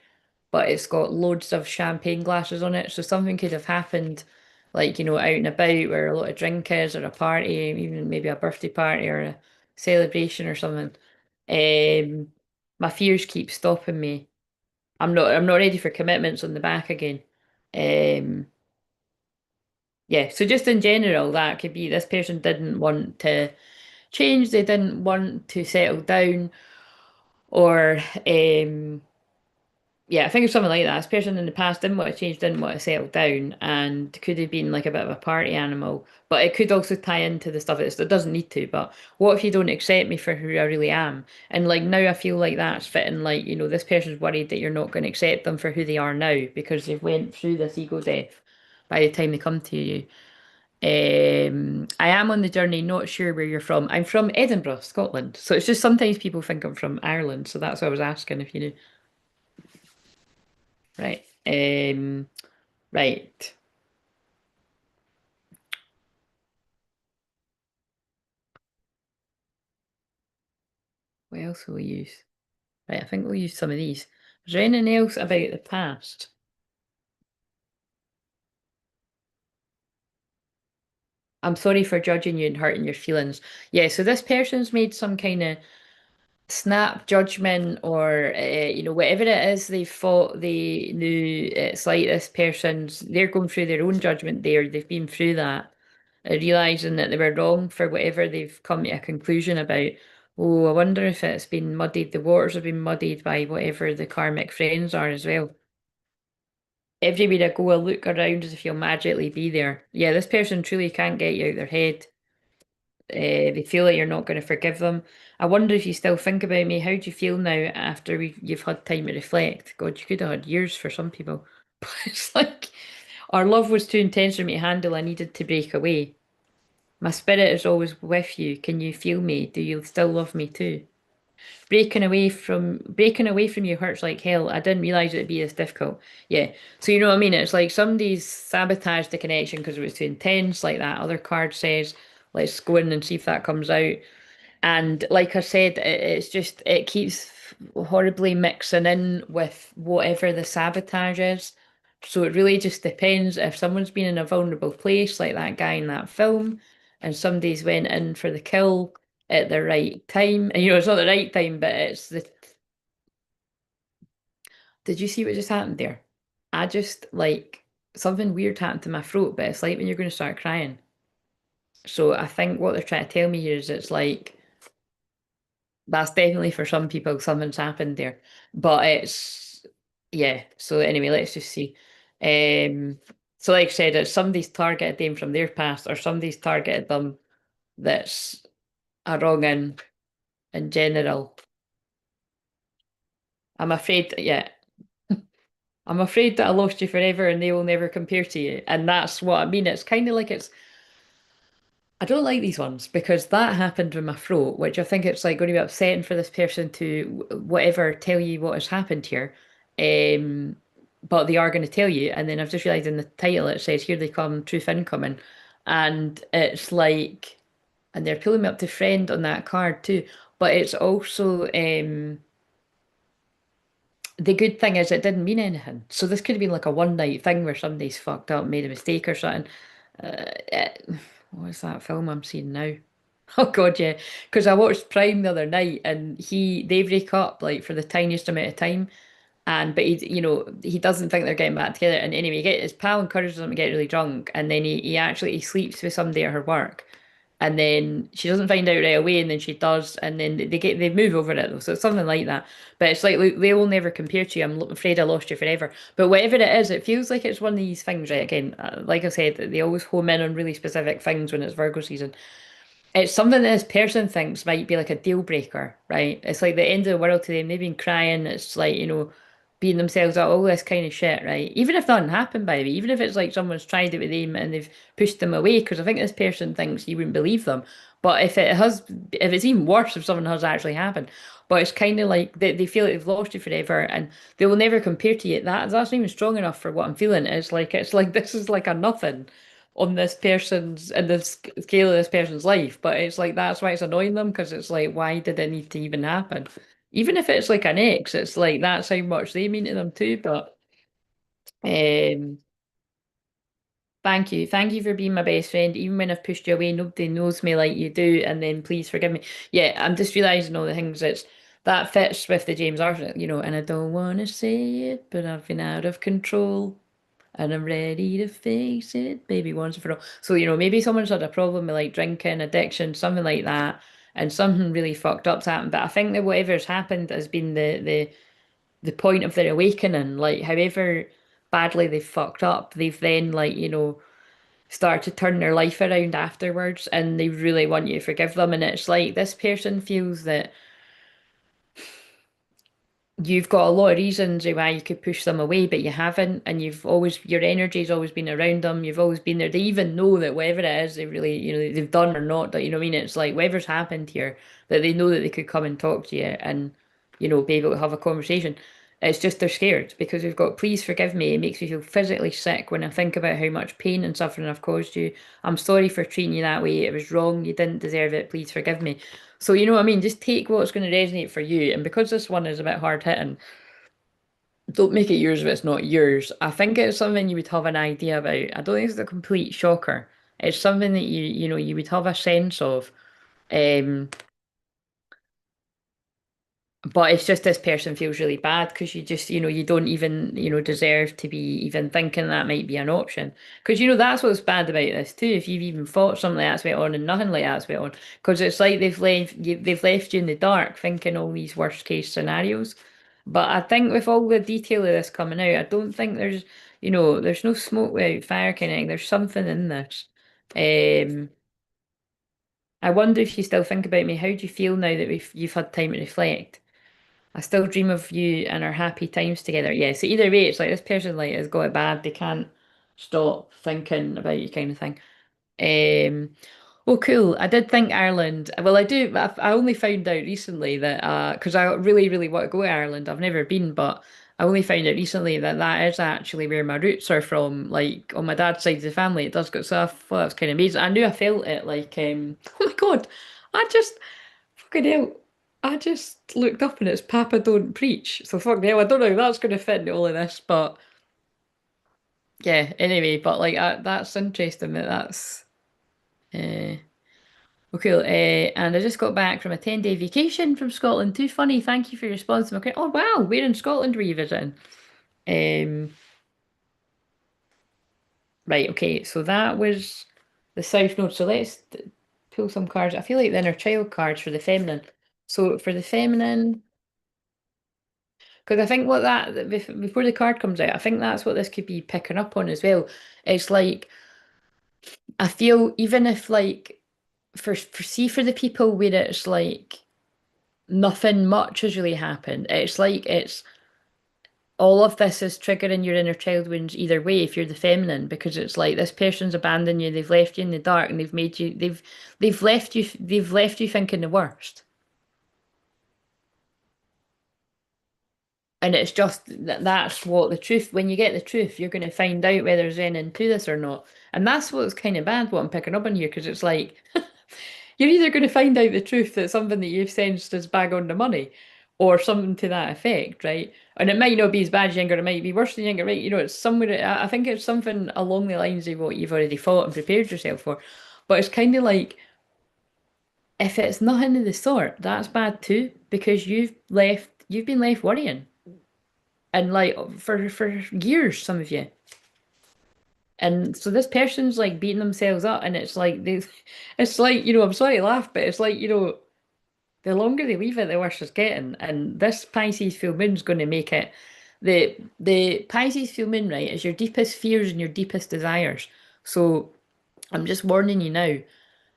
but it's got loads of champagne glasses on it. So something could have happened, like, out and about where a lot of drink is, or a party, even maybe a birthday party or a celebration or something. Um, my fears keep stopping me. I'm not ready for commitments on the back again. Um, yeah, so just in general, that could be this person didn't want to change, they didn't want to settle down, or Yeah, I think it's something like that. This person in the past didn't want to change, didn't want to settle down, and could have been like a bit of a party animal. But it could also tie into the stuff it doesn't need to. But what if you don't accept me for who I really am? And like now I feel like that's fitting, like, this person's worried that you're not going to accept them for who they are now because they've went through this ego death by the time they come to you. I am on the journey, not sure where you're from. I'm from Edinburgh, Scotland. So it's just sometimes people think I'm from Ireland. So that's what I was asking if you knew. Right. Right. What else will we use? Right, I think we'll use some of these. Is there anything else about the past? I'm sorry for judging you and hurting your feelings. Yeah, so this person's made some kind of snap judgment or whatever it is they thought they knew. It's like this person's they're going through their own judgment there. They've been through that, realizing that they were wrong for whatever they've come to a conclusion about. Oh, I wonder if it's been muddied, the waters have been muddied by whatever the karmic friends are as well. Everywhere I go, I look around as if you'll magically be there. Yeah, this person truly can't get you out their head. They feel like you're not going to forgive them. I wonder if you still think about me. How do you feel now after you've had time to reflect? God, you could have had years for some people. But it's like, our love was too intense for me to handle. I needed to break away. My spirit is always with you. Can you feel me? Do you still love me too? Breaking away from you hurts like hell. I didn't realize it'd be this difficult. Yeah. So you know what I mean? It's like somebody's sabotaged the connection because it was too intense, like that other card says. Let's go in and see if that comes out. And like I said, it's just it keeps horribly mixing in with whatever the sabotage is. So it really just depends if someone's been in a vulnerable place, like that guy in that film, and somebody's went in for the kill at the right time. And it's not the right time, but it's the. Did you see what just happened there? I just like something weird happened to my throat, but it's like when you're going to start crying. So I think what they're trying to tell me here is it's like that's definitely for some people something's happened there. But it's yeah. So anyway, let's just see. Um so like I said, it's somebody's targeted them from their past or somebody's targeted them that's a wrong in general. I'm afraid yeah. I'm afraid that I lost you forever and they will never compare to you. And that's what I mean. It's kind of like it's I don't like these ones because that happened with my throat, which I think it's like going to be upsetting for this person to whatever tell you what has happened here. Um, but they are going to tell you, and then I've just realised in the title it says here they come, truth incoming, and it's like, and they're pulling me up to friend on that card too. But it's also the good thing is it didn't mean anything. So this could have been like a one night thing where somebody's fucked up, made a mistake or something. What is that film I'm seeing now? Oh God, yeah. Because I watched Prime the other night, and they break up like for the tiniest amount of time, and but he doesn't think they're getting back together. And anyway, his pal encourages him to get really drunk, and then he sleeps with somebody at her work, and then she doesn't find out right away, and then she does, and then they move over it though, so it's something like that. But it's like they will never compare to you. I'm afraid I lost you forever. But whatever it is, it feels like it's one of these things, right? Again, like I said, they always home in on really specific things when it's Virgo season. It's something that this person thinks might be like a deal breaker, right? It's like the end of the world to them. They've been crying. It's like, beating themselves up, all this kind of shit, right? Even if nothing happened, by the way, even if it's like someone's tried it with them and they've pushed them away, because I think this person thinks you wouldn't believe them. But if it's even worse if something has actually happened. But it's kind of like they feel like they've lost you forever and they will never compare to you. That's not even strong enough for what I'm feeling. It's like this is like a nothing on this person's in the scale of this person's life. But it's like that's why it's annoying them because it's like why did it need to even happen? Even if it's like an ex, it's like that's how much they mean to them too. But um, thank you for being my best friend. Even when I've pushed you away, nobody knows me like you do. And then please forgive me. Yeah, I'm just realizing all the things that fits with the James Arthur, and I don't want to say it, but I've been out of control. And I'm ready to face it, baby, once and for all. So, maybe someone's had a problem with like drinking, addiction, something like that, and something really fucked up's happened. But I think that whatever's happened has been the the point of their awakening, like however badly they've fucked up, they've then like, start to turn their life around afterwards and they really want you to forgive them. And it's like this person feels that you've got a lot of reasons why you could push them away, but you haven't, and you've always your energy's always been around them. You've always been there. They even know that whatever it is they really, they've done or not, that you know what I mean. It's like whatever's happened here, that they know that they could come and talk to you and be able to have a conversation. It's just they're scared because we've got please forgive me. It makes me feel physically sick when I think about how much pain and suffering I've caused you. I'm sorry for treating you that way. It was wrong. You didn't deserve it. Please forgive me. So you know what I mean? Just take what's going to resonate for you. And because this one is a bit hard hitting, don't make it yours if it's not yours. I think it's something you would have an idea about. I don't think it's a complete shocker. It's something that you would have a sense of. Um, but it's just this person feels really bad because you just, you don't even, deserve to be even thinking that might be an option. Because, that's what's bad about this too. If you've even thought something like that's went on and nothing like that's went on. Because it's like they've left you in the dark thinking all these worst case scenarios. But I think with all the detail of this coming out, I don't think there's no smoke without fire kind of thing. There's something in this. Um, I wonder if you still think about me. How do you feel now that you've had time to reflect? I still dream of you and our happy times together. Yeah, so either way, it's like this person like has got it bad. They can't stop thinking about you kind of thing. Um, well, cool. I did think Ireland. Well, I do. I only found out recently that because I really, really want to go to Ireland. I've never been, but I only found out recently that that is actually where my roots are from. Like on my dad's side of the family, it does go. So I thought that was kind of amazing. I knew I felt it. Like, oh my God, I just fucking hell. I just looked up and it's Papa Don't Preach. So fuck hell, I don't know if that's going to fit into all of this, but yeah, anyway, but like that's interesting that that's uh okay. And I just got back from a 10-day vacation from Scotland. Too funny. Thank you for your response to my question. Oh wow, where in Scotland were you visiting? Um, right, okay, so that was the South Node. So let's pull some cards. I feel like the inner child cards for the feminine. So for the feminine. Because I think what before the card comes out, I think that's what this could be picking up on as well. It's like I feel even if like for the people where it's like nothing much has really happened, it's like it's all of this is triggering your inner child wounds either way if you're the feminine because it's like this person's abandoned you, they've left you in the dark and they've left you thinking the worst. And it's just that's what the truth, when you get the truth, you're going to find out whether there's anything to this or not. And that's what's kind of bad, what I'm picking up on here, because it's like you're either going to find out the truth that something that you've sensed is bag on the money or something to that effect, right? And it might not be as bad as you think, or it might be worse than you think, right? It's somewhere, I think it's something along the lines of what you've already thought and prepared yourself for. But it's kind of like, if it's nothing of the sort, that's bad too, because you've been left worrying and like for years, some of you. And so this person's like beating themselves up, and it's like it's like I'm sorry to laugh, but it's like the longer they leave it, the worse it's getting. And this Pisces full moon's going to make it. The Pisces full moon, right, is your deepest fears and your deepest desires. So I'm just warning you now.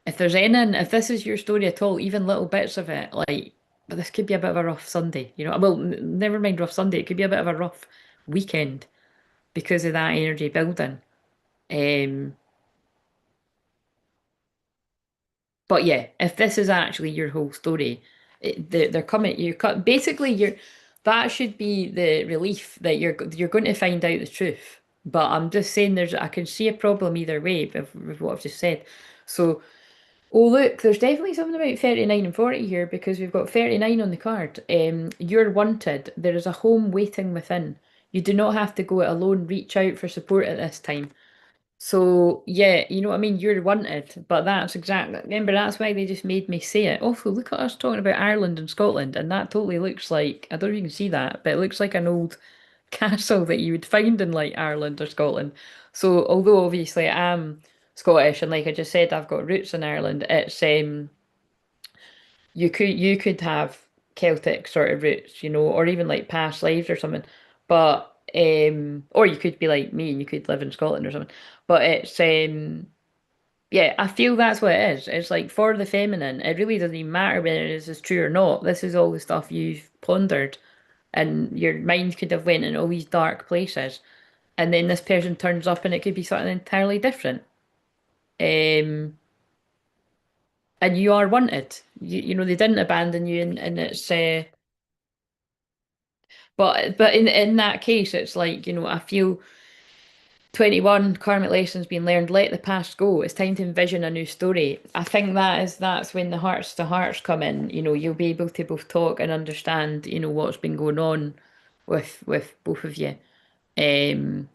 If this is your story at all, even little bits of it, like, but this could be a bit of a rough Sunday. Well, never mind rough Sunday. It could be a bit of a rough weekend because of that energy building. Um, but yeah, if this is actually your whole story, they're coming. You cut basically. That should be the relief that you're going to find out the truth. But I'm just saying, I can see a problem either way with what I've just said. So, oh look, there's definitely something about 39 and 40 here because we've got 39 on the card. You're wanted. There is a home waiting within. You do not have to go it alone. Reach out for support at this time. So yeah, you know what I mean? You're wanted, but that's exactly, remember that's why they just made me say it. Also, look at us talking about Ireland and Scotland, and that totally looks like, I don't know if you can see that, but it looks like an old castle that you would find in like Ireland or Scotland. So although obviously I'm Scottish and like I just said I've got roots in Ireland, it's you could have. Celtic sort of roots, or even like past lives or something. But or you could be like me and you could live in Scotland or something. But it's yeah, I feel that's what it is. It's like for the feminine, it really doesn't even matter whether this is true or not. This is all the stuff you've pondered, and your mind could have went in all these dark places, and then this person turns up and it could be something entirely different. Um, and you are wanted. They didn't abandon you, and it's but in that case, it's like, I feel 21 karmic lessons being learned, let the past go. It's time to envision a new story. I think that's when the hearts to hearts come in. You'll be able to both talk and understand, what's been going on with both of you. Um,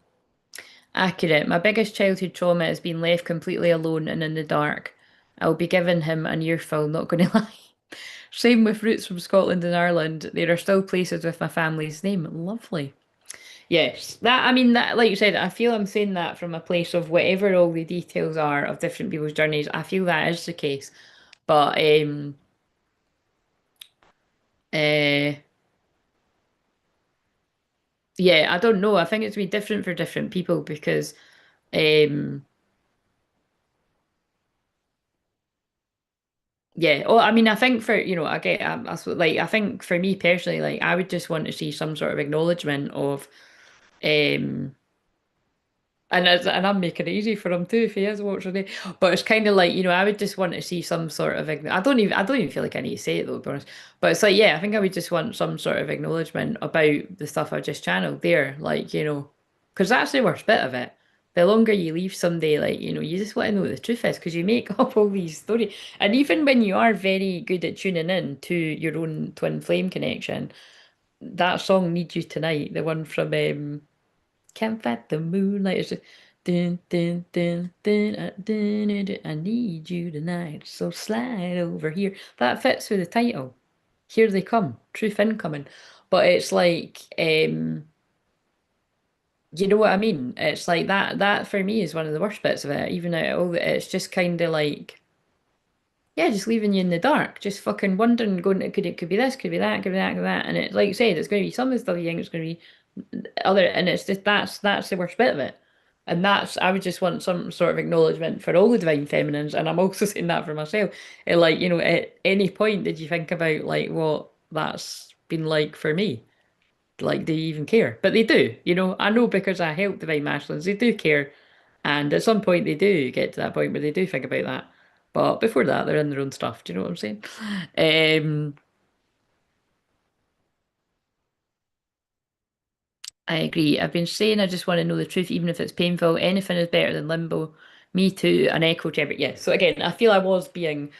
Accurate. My biggest childhood trauma is being left completely alone and in the dark. I'll be giving him an earful, not gonna lie. Same with roots from Scotland and Ireland. There are still places with my family's name. Lovely. Yes, I mean, that, like you said, I feel I'm saying that from a place of whatever all the details are of different people's journeys. I feel that is the case. But, uh, yeah, I don't know. I think it's been different for different people because, um, yeah. Oh, I mean, I think for, I get, like, I think for me personally, like, I would just want to see some sort of acknowledgement of, um, and I'm making it easy for him too if he is watching it. But it's kind of like, I would just want to see some sort of I don't even feel like I need to say it though, to be honest. But it's like, yeah, I think I would just want some sort of acknowledgement about the stuff I just channeled there. Like, because that's the worst bit of it. The longer you leave someday, like, you just want to know what the truth is because you make up all these stories. And even when you are very good at tuning in to your own twin flame connection, that song Need You Tonight, the one from can't fight the moonlight. It's just dun, dun, dun, dun, dun, dun, dun, I need you tonight. So slide over here. That fits with the title. Here they come. Truth incoming. But it's like, you know what I mean? It's like that for me is one of the worst bits of it. Even though it's just kind of like, yeah, just leaving you in the dark, just fucking wondering, going, it could be this, could be that, could be that, could be that, and it's like you said, it's going to be some of the stuff you think it's going to be other, and it's just that's the worst bit of it, and I would just want some sort of acknowledgement for all the divine feminines, and I'm also saying that for myself. Like, at any point did you think about like what that's been like for me? Like, do you even care? But they do, I know because I help divine masculines, they do care, and at some point they do get to that point where they do think about that. But before that, they're in their own stuff. Do you know what I'm saying? Um, I agree. I've been saying I just want to know the truth, even if it's painful. Anything is better than limbo. Me too, an echo chamber. Yeah. So again, I feel I was being.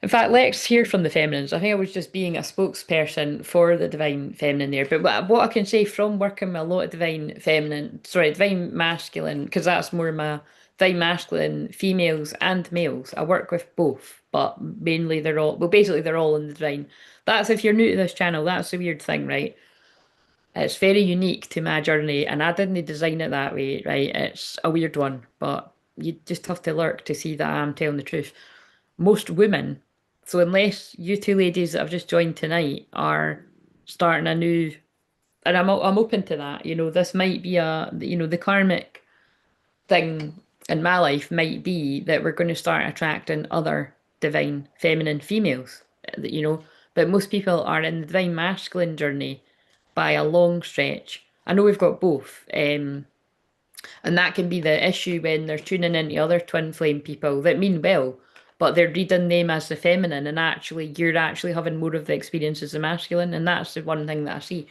In fact, let's hear from the feminines. I think I was just being a spokesperson for the divine feminine there. But what I can say from working with a lot of divine feminine, sorry, divine masculine, because that's more my divine masculine females and males. I work with both, but mainly well, basically they're all in the divine. That's if you're new to this channel, that's the weird thing, right? It's very unique to my journey, and I didn't design it that way, right? It's a weird one, but you just have to lurk to see that I'm telling the truth. Most women, so unless you two ladies that have just joined tonight are starting a new, and I'm open to that, this might be the karmic thing in my life might be that we're going to start attracting other divine feminine females, but most people are in the divine masculine journey by a long stretch. I know we've got both, and that can be the issue when they're tuning into other twin flame people that mean well, but they're reading them as the feminine, and actually you're actually having more of the experience as the masculine, and that's the one thing that I see.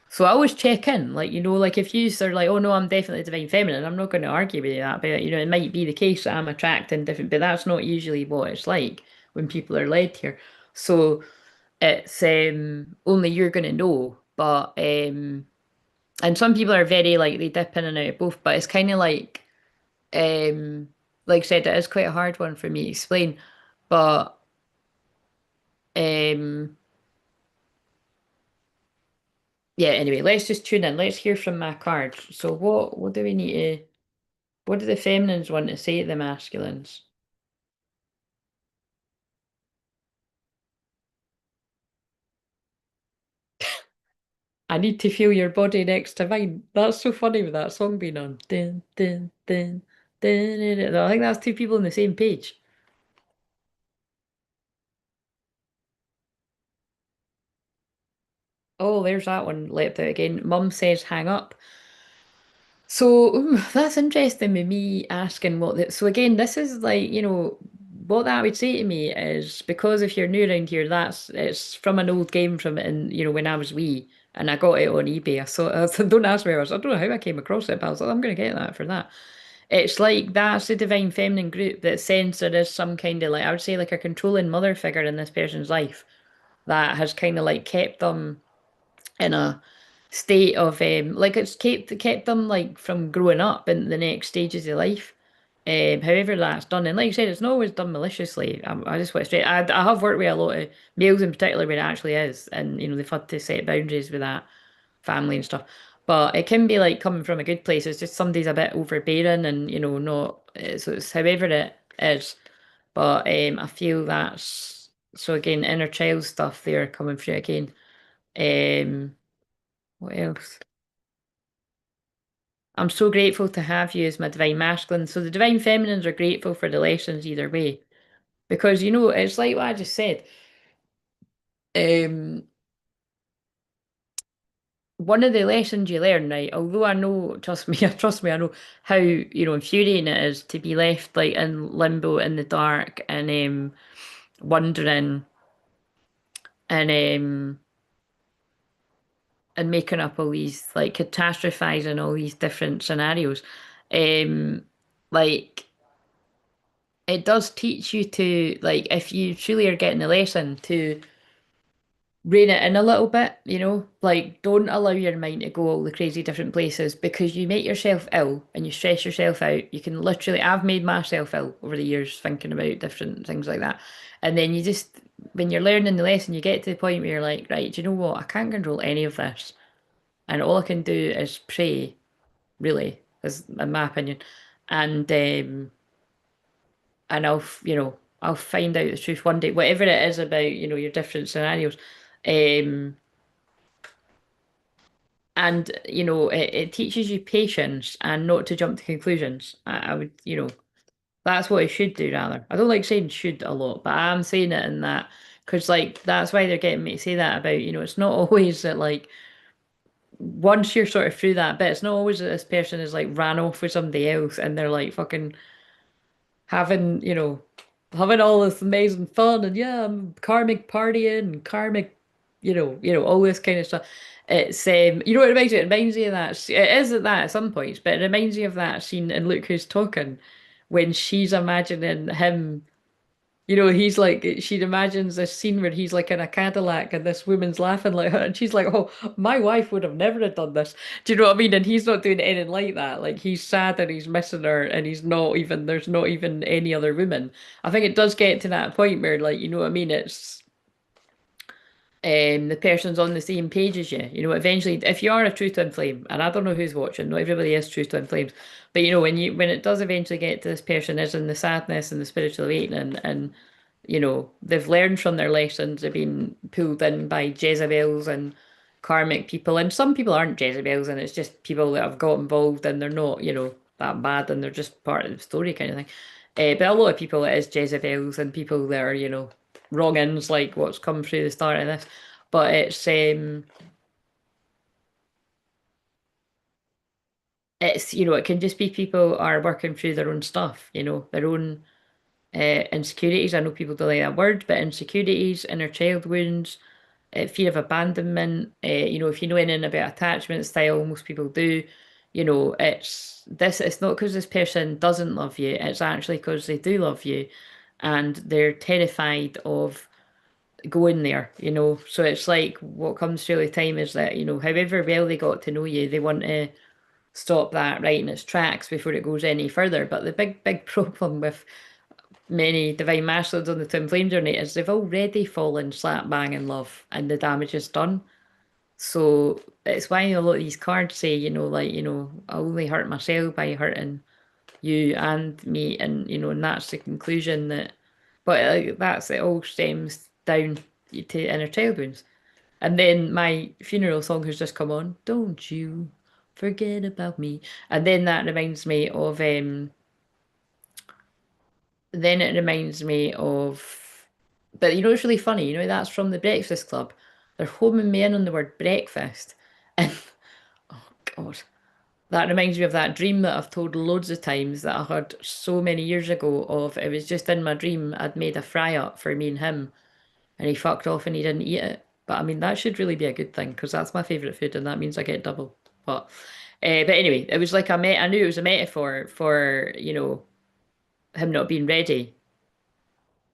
So I always check in, like, like if you are like, oh no, I'm definitely divine feminine, I'm not going to argue with you that, but it might be the case that I'm attracting different, but that's not usually what it's like when people are led here. So it's only you're going to know, but and some people are very like they dip in and out of both, but it's kind of um like I said, it is quite a hard one for me to explain, but um yeah, anyway, let's just tune in. Let's hear from my cards. So what do we need to what do the feminines want to say to the masculines? I need to feel your body next to mine. That's so funny with that song being on. Dun, dun, dun, dun, dun, dun. I think that's two people on the same page. Oh, there's that one leapt out again. Mum says hang up. So that's interesting with me asking what the, so again, this is like, what that would say to me is because if you're new around here, it's from an old game from in, when I was wee and I got it on eBay. Don't ask me, I don't know how I came across it, but I was like, I'm gonna get that for that. It's like that's the divine feminine group that sense there is some kind of like I would say like a controlling mother figure in this person's life that has kind of like kept them in a state of like it's kept them like from growing up in the next stages of life. However that's done, and like I said, it's not always done maliciously. I just went straight. I have worked with a lot of males in particular where it actually is, and they've had to set boundaries with that family and stuff. But it can be like coming from a good place. It's just somebody's a bit overbearing and not. So it's however it is. But I feel that's so again inner child stuff there coming through again. Um, what else? I'm so grateful to have you as my divine masculine. So the divine feminines are grateful for the lessons either way. Because it's like what I just said. Um, one of the lessons you learn, right? Although I know, trust me, trust me, I know how, infuriating it is to be left like in limbo in the dark and wondering and making up all these like catastrophizing all these different scenarios. Um, like it does teach you to like if you truly are getting the lesson to rein it in a little bit, like don't allow your mind to go all the crazy different places because you make yourself ill and you stress yourself out. You can literally, I've made myself ill over the years thinking about different things like that. And then you just, when you're learning the lesson, you get to the point where you're like, right, do you know what? I can't control any of this. And all I can do is pray, really, is in my opinion. And I'll find out the truth one day, whatever it is about, your different scenarios. Um, and it teaches you patience and not to jump to conclusions. I would, that's what I should do rather. I don't like saying should a lot, but I am saying it in that because like that's why they're getting me to say that about, it's not always that like once you're sort of through that bit, it's not always that this person is like ran off with somebody else and they're like fucking having, having all this amazing fun and yeah, I'm karmic partying and karmic, all this kind of stuff. It's what it reminds me? It reminds me of that. It is at that at some points, but it reminds me of that scene in Look Who's Talking when she's imagining him. He's like, she imagines this scene where he's like in a Cadillac and this woman's laughing like her, and she's like, oh, my wife would have never have done this. Do you know what I mean? And he's not doing anything like that. Like, he's sad and he's missing her, and there's not even any other woman. I think it does get to that point where, like, you know what I mean? It's, the person's on the same page as you. Eventually, if you are a true twin flame, and I don't know who's watching, not everybody is true twin flames, but when it does eventually get to this person is in the sadness and the spiritual awakening, and they've learned from their lessons, they've been pulled in by Jezebels and karmic people, and some people aren't Jezebels, and it's just people that have got involved, and they're not, that bad, and they're just part of the story kind of thing. But a lot of people it is Jezebels and people that are, wrong ends like what's come through the start of this. But it's it can just be people are working through their own stuff, their own insecurities. I know people don't like that word, but insecurities, inner child wounds, fear of abandonment. If you know anything about attachment style, most people do. It's this. It's not because this person doesn't love you. It's actually because they do love you, and they're terrified of going there. So it's like what comes through the time is that however well they got to know you, they want to stop that right in its tracks before it goes any further. But the big problem with many divine masculines on the twin flame journey is they've already fallen slap bang in love and the damage is done. So it's why a lot of these cards say, like, I only hurt myself by hurting you and me, and that's the conclusion that, but that's it all stems down to inner child wounds. And then my funeral song has just come on. Don't you forget about me. And then that reminds me of then it reminds me of but you know it's really funny, you know, that's from the Breakfast Club. They're homing me in on the word breakfast. And oh God. That reminds me of that dream that I've told loads of times that I had so many years ago of it was just in my dream I'd made a fry up for me and him and he fucked off and he didn't eat it. But I mean that should really be a good thing because that's my favourite food and that means I get double. But anyway, it was like I knew it was a metaphor for, you know, him not being ready.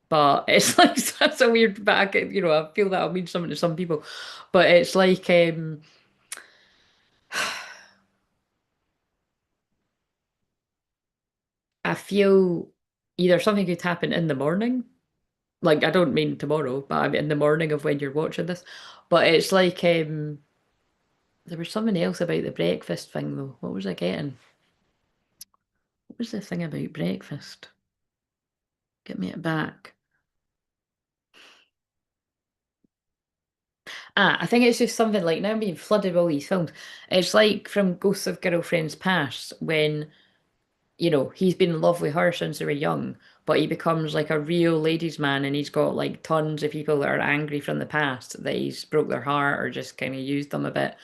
But it's like that's a weird back, you know, I feel that'll mean something to some people. But it's like I feel either something could happen in the morning. Like I don't mean tomorrow, but I mean in the morning of when you're watching this. But it's like there was something else about the breakfast thing though. What was I getting? What was the thing about breakfast? Get me it back. Ah, I think it's just something like now I'm being flooded with all these films. It's like from Ghosts of Girlfriends Past when, you know, he's been in love with her since they were young, but he becomes like a real ladies' man and he's got like tons of people that are angry from the past that he's broke their heart or just kind of used them a bit.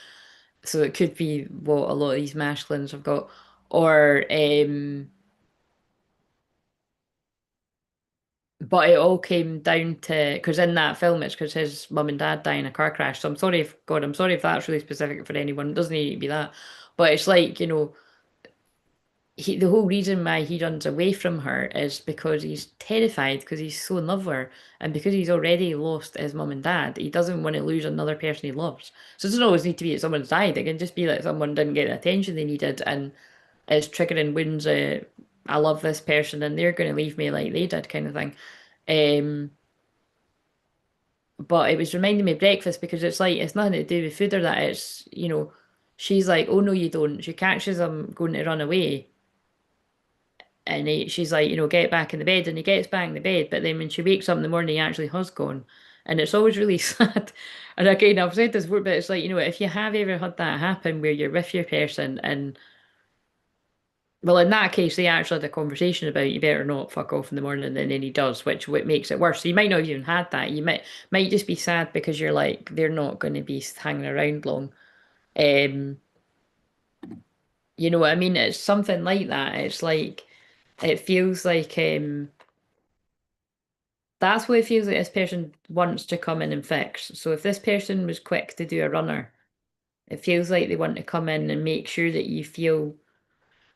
So it could be what a lot of these masculines have got. Or but it all came down to because in that film it's because his mum and dad die in a car crash. So I'm sorry if God, I'm sorry if that's really specific for anyone. It doesn't need to be that. But it's like, you know, the whole reason why he runs away from her is because he's terrified because he's so in love with her and because he's already lost his mum and dad, he doesn't want to lose another person he loves. So it doesn't always need to be that someone's died. It can just be that someone didn't get the attention they needed and is triggering wounds. I love this person and they're going to leave me like they did, kind of thing. Um, but it was reminding me of breakfast because it's like it's nothing to do with food or that. It's, you know, she's like, oh no, you don't. She catches him going to run away. And she's like, you know, get back in the bed. And he gets back in the bed. But then when she wakes up in the morning, he actually has gone. And it's always really sad. And again, I've said this before, but it's like, you know, if you have ever had that happen where you're with your person and, well, in that case, they actually had a conversation about you better not fuck off in the morning, and then he does, which what makes it worse. So you might not have even had that. You might just be sad because you're like, they're not going to be hanging around long. Um, you know what I mean? It's something like that. It's like, it feels like, that's what it feels like this person wants to come in and fix. So if this person was quick to do a runner, it feels like they want to come in and make sure that you feel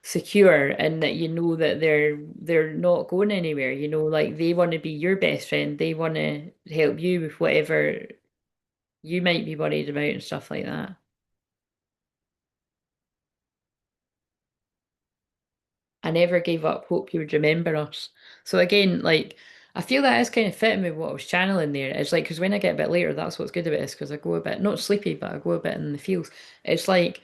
secure and that you know that they're not going anywhere. You know, like they want to be your best friend. They want to help you with whatever you might be worried about and stuff like that. I never gave up hope you would remember us. So again, like I feel that is kind of fitting with what I was channeling there. It's like because when I get a bit later, that's what's good about this because I go a bit not sleepy, but I go a bit in the feels. It's like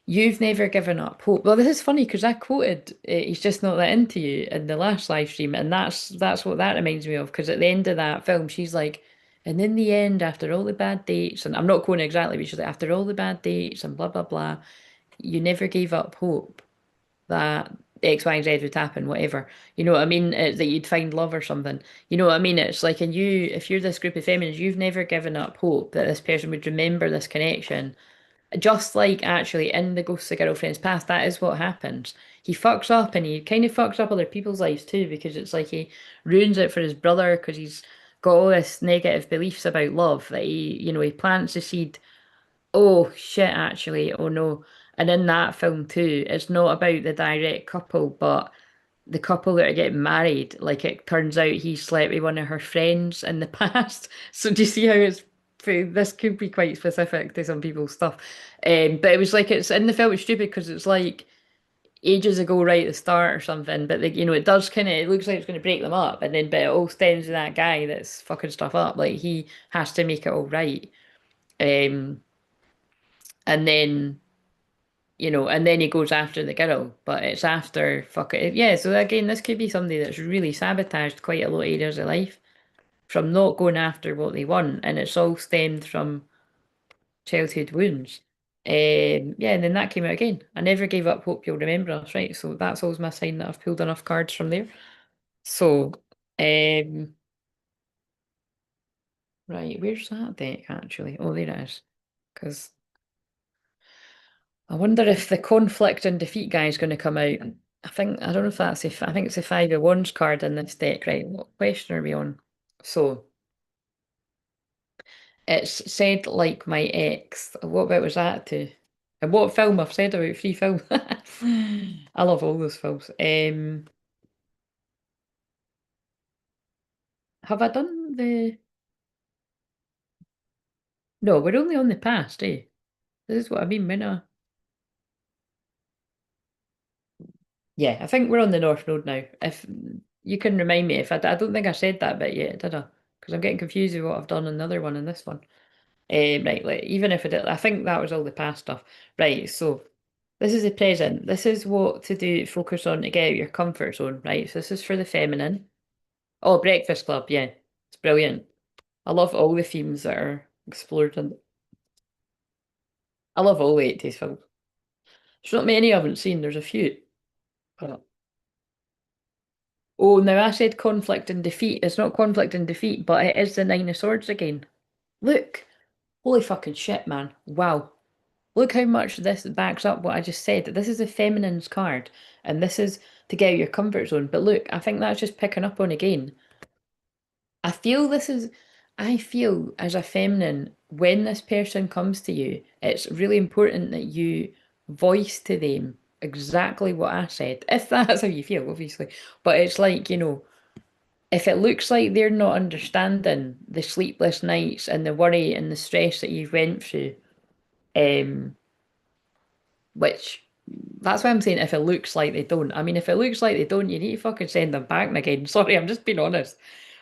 you've never given up hope. Well, this is funny because I quoted "He's just not that into you" in the last live stream, and that's what that reminds me of. Because at the end of that film, she's like, "And in the end, after all the bad dates," and I'm not quoting exactly, but she's like, "After all the bad dates and blah blah blah, you never gave up hope that X, Y, and Z would happen, whatever. You know what I mean? That you'd find love or something. You know what I mean? It's like, and you, if you're this group of feminists, you've never given up hope that this person would remember this connection just like actually in the Ghosts of Girlfriend's Past, that is what happens. He fucks up and he kind of fucks up other people's lives too because it's like he ruins it for his brother because he's got all this negative beliefs about love that he plants the seed. Oh shit, actually, oh no. And in that film too, it's not about the direct couple, but the couple that are getting married, like it turns out he slept with one of her friends in the past. So do you see how this could be quite specific to some people's stuff. But it was like it's in the film it's stupid because it's like ages ago right at the start or something. But like, it does kind of it looks like it's going to break them up, and then but it all stems to that guy that's fucking stuff up. Like he has to make it all right. Um, and then and then he goes after the girl, but it's after fuck it. Yeah, so again, this could be somebody that's really sabotaged quite a lot of areas of life from not going after what they want, and it's all stemmed from. childhood wounds. Yeah, and then that came out again. I never gave up hope you'll remember us, right? So that's always my sign that I've pulled enough cards from there. So, um, right, where's that deck actually? Oh, there it is. Because I wonder if the conflict and defeat guy is going to come out. I don't know if that's if I think it's a Five of Wands card in this deck, right? What question are we on? So it's said like my ex. What bit was that to? And what film I've said about free film? I love all those films. Have I done the? No, we're only on the past, eh? This is what I mean, when I. Yeah, I think we're on the North Road now. If you can remind me, if I don't think I said that bit yet, did I? Because I'm getting confused with what I've done in the other one and this one. Right, like, even if I did, I think that was all the past stuff. Right, so this is the present. This is what to do, focus on to get out your comfort zone, right? So this is for the feminine. Oh, Breakfast Club, yeah. It's brilliant. I love all the themes that are explored and I love all the 80s films. There's not many I haven't seen, there's a few. But- Oh, now I said conflict and defeat. It's not conflict and defeat, but it is the Nine of Swords again. Look. Holy fucking shit, man. Wow. Look how much this backs up what I just said. This is a feminine's card, and this is to get out your comfort zone. But look, I think that's just picking up on again. I feel this is, I feel as a feminine, when this person comes to you, it's really important that you voice to them exactly what I said, if that's how you feel, obviously. But it's like, if it looks like they're not understanding the sleepless nights and the worry and the stress that you've went through, um, which that's why I'm saying if it looks like they don't. I mean, if it looks like they don't, you need to fucking send them back again. Sorry, I'm just being honest.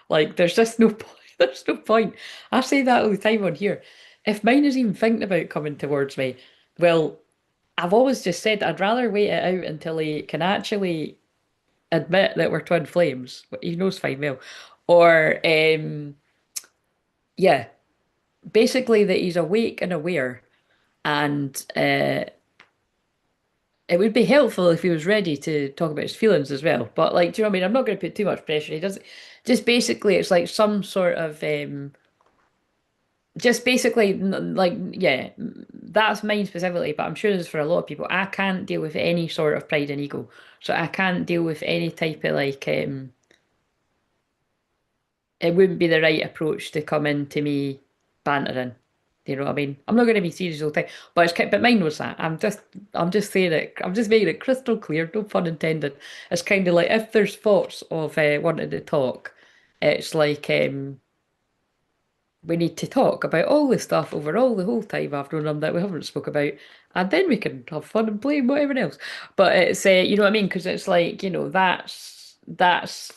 Like, there's just no point. There's no point. I say that all the time on here. If mine is even thinking about coming towards me, well, I've always just said I'd rather wait it out until he can actually admit that we're twin flames. He knows fine well. Or, yeah, basically that he's awake and aware and it would be helpful if he was ready to talk about his feelings as well. But like, do you know what I mean? I'm not going to put too much pressure. He does just basically it's like some sort of just basically like yeah, that's mine specifically, but I'm sure this is for a lot of people. I can't deal with any sort of pride and ego. So I can't deal with any type of like it wouldn't be the right approach to come into me bantering. Do you know what I mean? I'm not going to be serious all the time, but but mine was that. I'm just saying it. I'm just making it crystal clear. No pun intended. It's kind of like if there's thoughts of wanting to talk, it's like we need to talk about all the stuff over all the whole time I've known them that we haven't spoke about, and then we can have fun and play and whatever else. But it's you know what I mean? Because it's like that's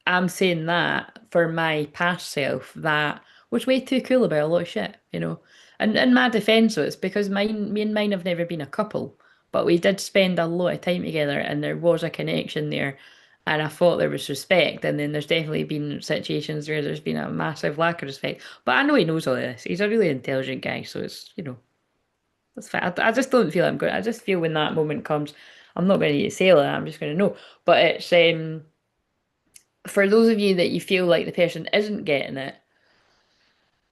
I'm saying that for my past self that was way too cool about a lot of shit, you know. And in my defence, it's because me and mine have never been a couple, but we did spend a lot of time together, and there was a connection there and I thought there was respect, and then there's definitely been situations where there's been a massive lack of respect. But I know he knows all this. He's a really intelligent guy, so it's, that's fine. I just don't feel I'm good. I just feel when that moment comes, I'm not going to need to say it, I'm just going to know. But it's for those of you that you feel like the person isn't getting it,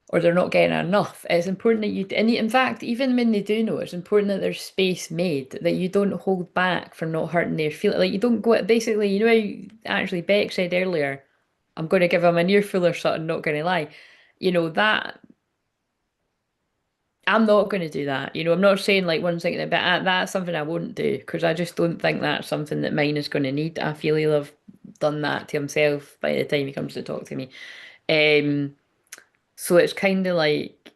or they're not getting enough, it's important that and in fact, even when they do know, it's important that there's space made, that you don't hold back for not hurting their feelings. Like you don't go, basically, you know how actually Beck said earlier, I'm going to give him an earful or something, not going to lie. That I'm not going to do that. I'm not saying like one thing, but that's something I won't do because I just don't think that's something that mine is going to need. I feel he'll have done that to himself by the time he comes to talk to me. Um, so it's kind of like,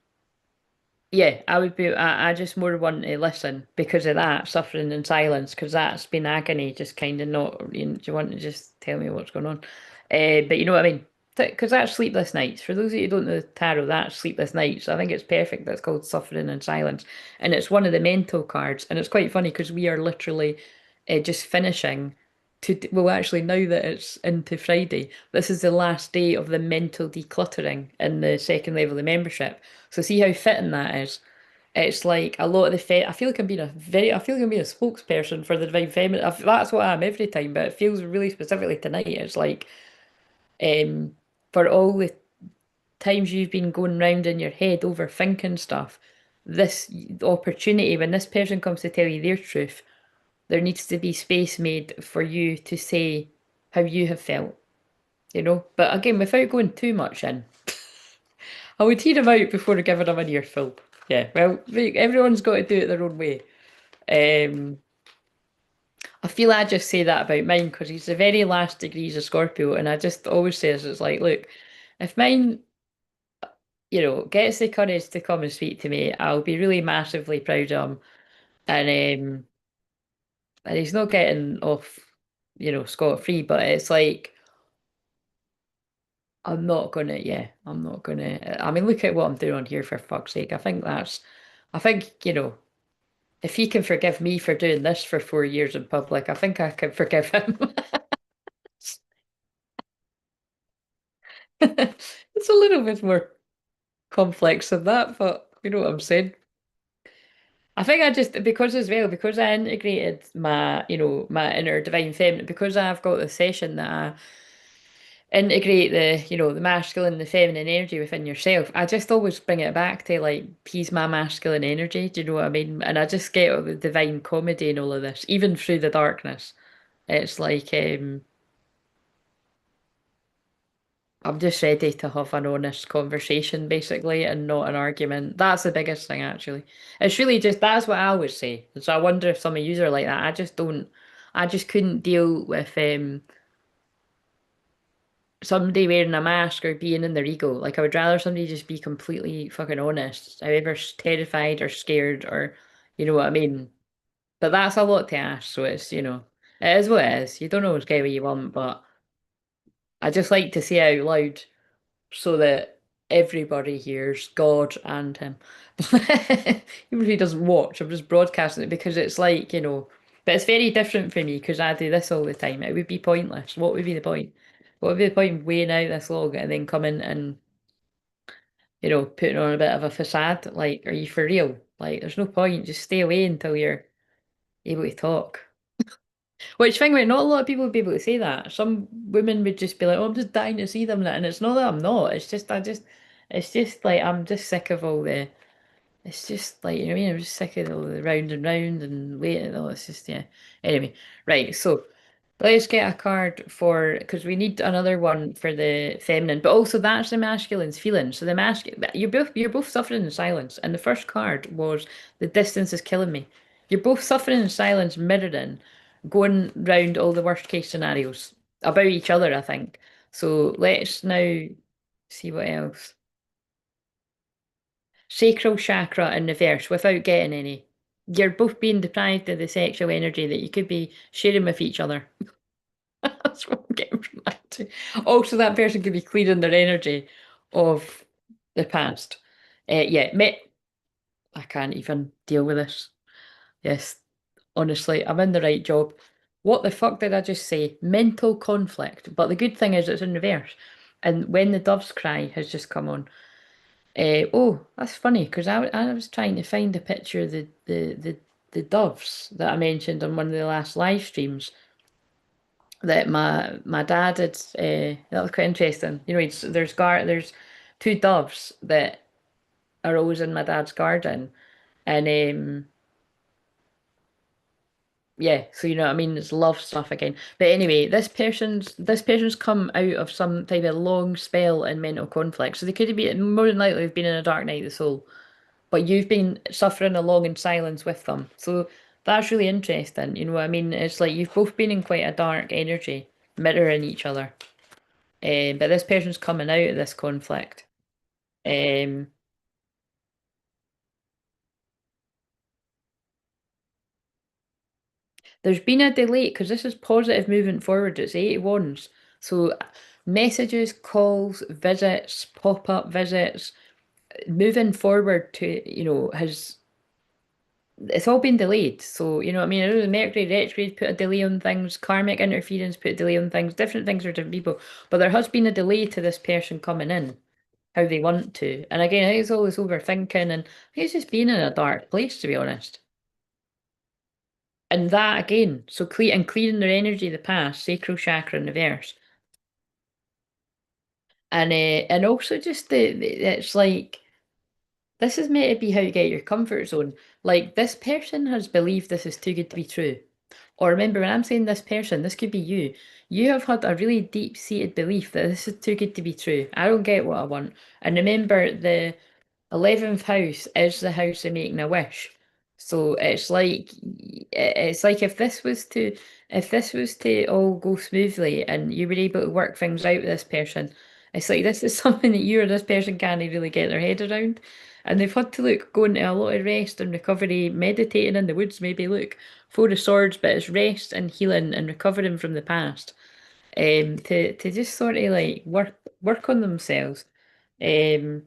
yeah, I just more want to listen because of that, suffering in silence, because that's been agony, just kind of not, do you want to just tell me what's going on? But you know what I mean? Because that's sleepless nights. For those of you who don't know the tarot, that's sleepless nights. I think it's perfect. That's called suffering in silence. And it's one of the mental cards. And it's quite funny because we are literally just finishing well, actually, now that it's into Friday, this is the last day of the mental decluttering in the second level of membership. So see how fitting that is. It's like a lot of the I feel like I'm being I feel like I'm being a spokesperson for the divine feminine. That's what I am every time, but it feels really specifically tonight. It's like um for all the times you've been going round in your head overthinking stuff, this opportunity when this person comes to tell you their truth, there needs to be space made for you to say how you have felt, you know. But again, without going too much in, I would hear them out before giving them an earful. Yeah, well, everyone's got to do it their own way. Um, I feel I just say that about mine because he's the very last degrees of Scorpio, and I just always says it's like, look, if mine, gets the courage to come and speak to me, I'll be really massively proud of him, and and he's not getting off, scot free, but it's like I'm not gonna. I mean, look at what I'm doing on here for fuck's sake. I think, if he can forgive me for doing this for 4 years in public, I think I can forgive him. It's a little bit more complex than that, but you know what I'm saying. I think I just because as well because I integrated my inner divine feminine because I've got the session that I integrate the masculine and the feminine energy within yourself. I just always bring it back to like he's my masculine energy. Do you know what I mean? And I just get all the divine comedy in all of this, even through the darkness. It's like I'm just ready to have an honest conversation, basically, and not an argument. That's the biggest thing, actually. It's really just that's what I would say. So I wonder if some of you are like that. I just don't. I just couldn't deal with somebody wearing a mask or being in their ego. Like I would rather somebody just be completely fucking honest, however terrified or scared or you know what I mean. But that's a lot to ask, so it is what it is. You don't always get what you want, but I just like to say out loud so that everybody hears God and him. Even if he doesn't watch, I'm just broadcasting it because it's like, but it's very different for me because I do this all the time. It would be pointless. What would be the point? What would be the point in weighing out this log and then coming and, putting on a bit of a facade? Like, are you for real? Like, there's no point. Just stay away until you're able to talk. Which thing, right? Not a lot of people would be able to say that. Some women would just be like, "Oh, I'm just dying to see them," and it's not that I'm not. It's just like I'm just sick of all the. It's just like you know what I mean. I'm just sick of all the round and round and waiting. Oh, it's just yeah. Anyway, right. So let's get a card for because we need another one for the feminine, but also that's the masculine's feeling. So the masculine, you're both suffering in silence, and the first card was the distance is killing me. You're both suffering in silence, mirroring, going round all the worst case scenarios about each other, I think. So let's now see what else. Sacral chakra in reverse without getting any. You're both being deprived of the sexual energy that you could be sharing with each other. That's what I'm getting from that too. Also, that person could be clearing their energy of the past. Yeah, I can't even deal with this. Yes, honestly, I'm in the right job. What the fuck did I just say? Mental conflict. But the good thing is it's in reverse. And when the doves cry has just come on. Oh, that's funny because I was trying to find a picture of the doves that I mentioned on one of the last live streams that my dad had. That was quite interesting. There's two doves that are always in my dad's garden, and yeah, so you know what I mean. It's love stuff again. But anyway, this person's come out of some type of long spell in mental conflict. So they could have been more than likely have been in a dark night of the soul. But you've been suffering along in silence with them. So that's really interesting. You know what I mean? It's like you've both been in quite a dark energy, mirroring each other. But this person's coming out of this conflict. Um, there's been a delay because this is positive moving forward. It's 81s. So messages, calls, visits, pop-up visits, moving forward to, has it's all been delayed. So, you know what I mean? I know the Mercury retrograde put a delay on things, karmic interference put a delay on things, different things for different people. But there has been a delay to this person coming in. how they want to. And again, I think it's always overthinking and I think it's just being in a dark place, to be honest. And that again, so clearing their energy of the past, sacral chakra in reverse. And also just it's like this is meant to be how you get your comfort zone. Like this person has believed this is too good to be true. Or remember, when I'm saying this person, this could be you. You have had a really deep-seated belief that this is too good to be true. I don't get what I want. And remember, the 11th house is the house of making a wish. So it's like if this was to all go smoothly and you were able to work things out with this person, it's like this is something that you or this person can't really get their head around. And they've had to look go into a lot of rest and recovery, meditating in the woods, maybe look, Four of Swords, but it's rest and healing and recovering from the past. To just sort of like work on themselves. Um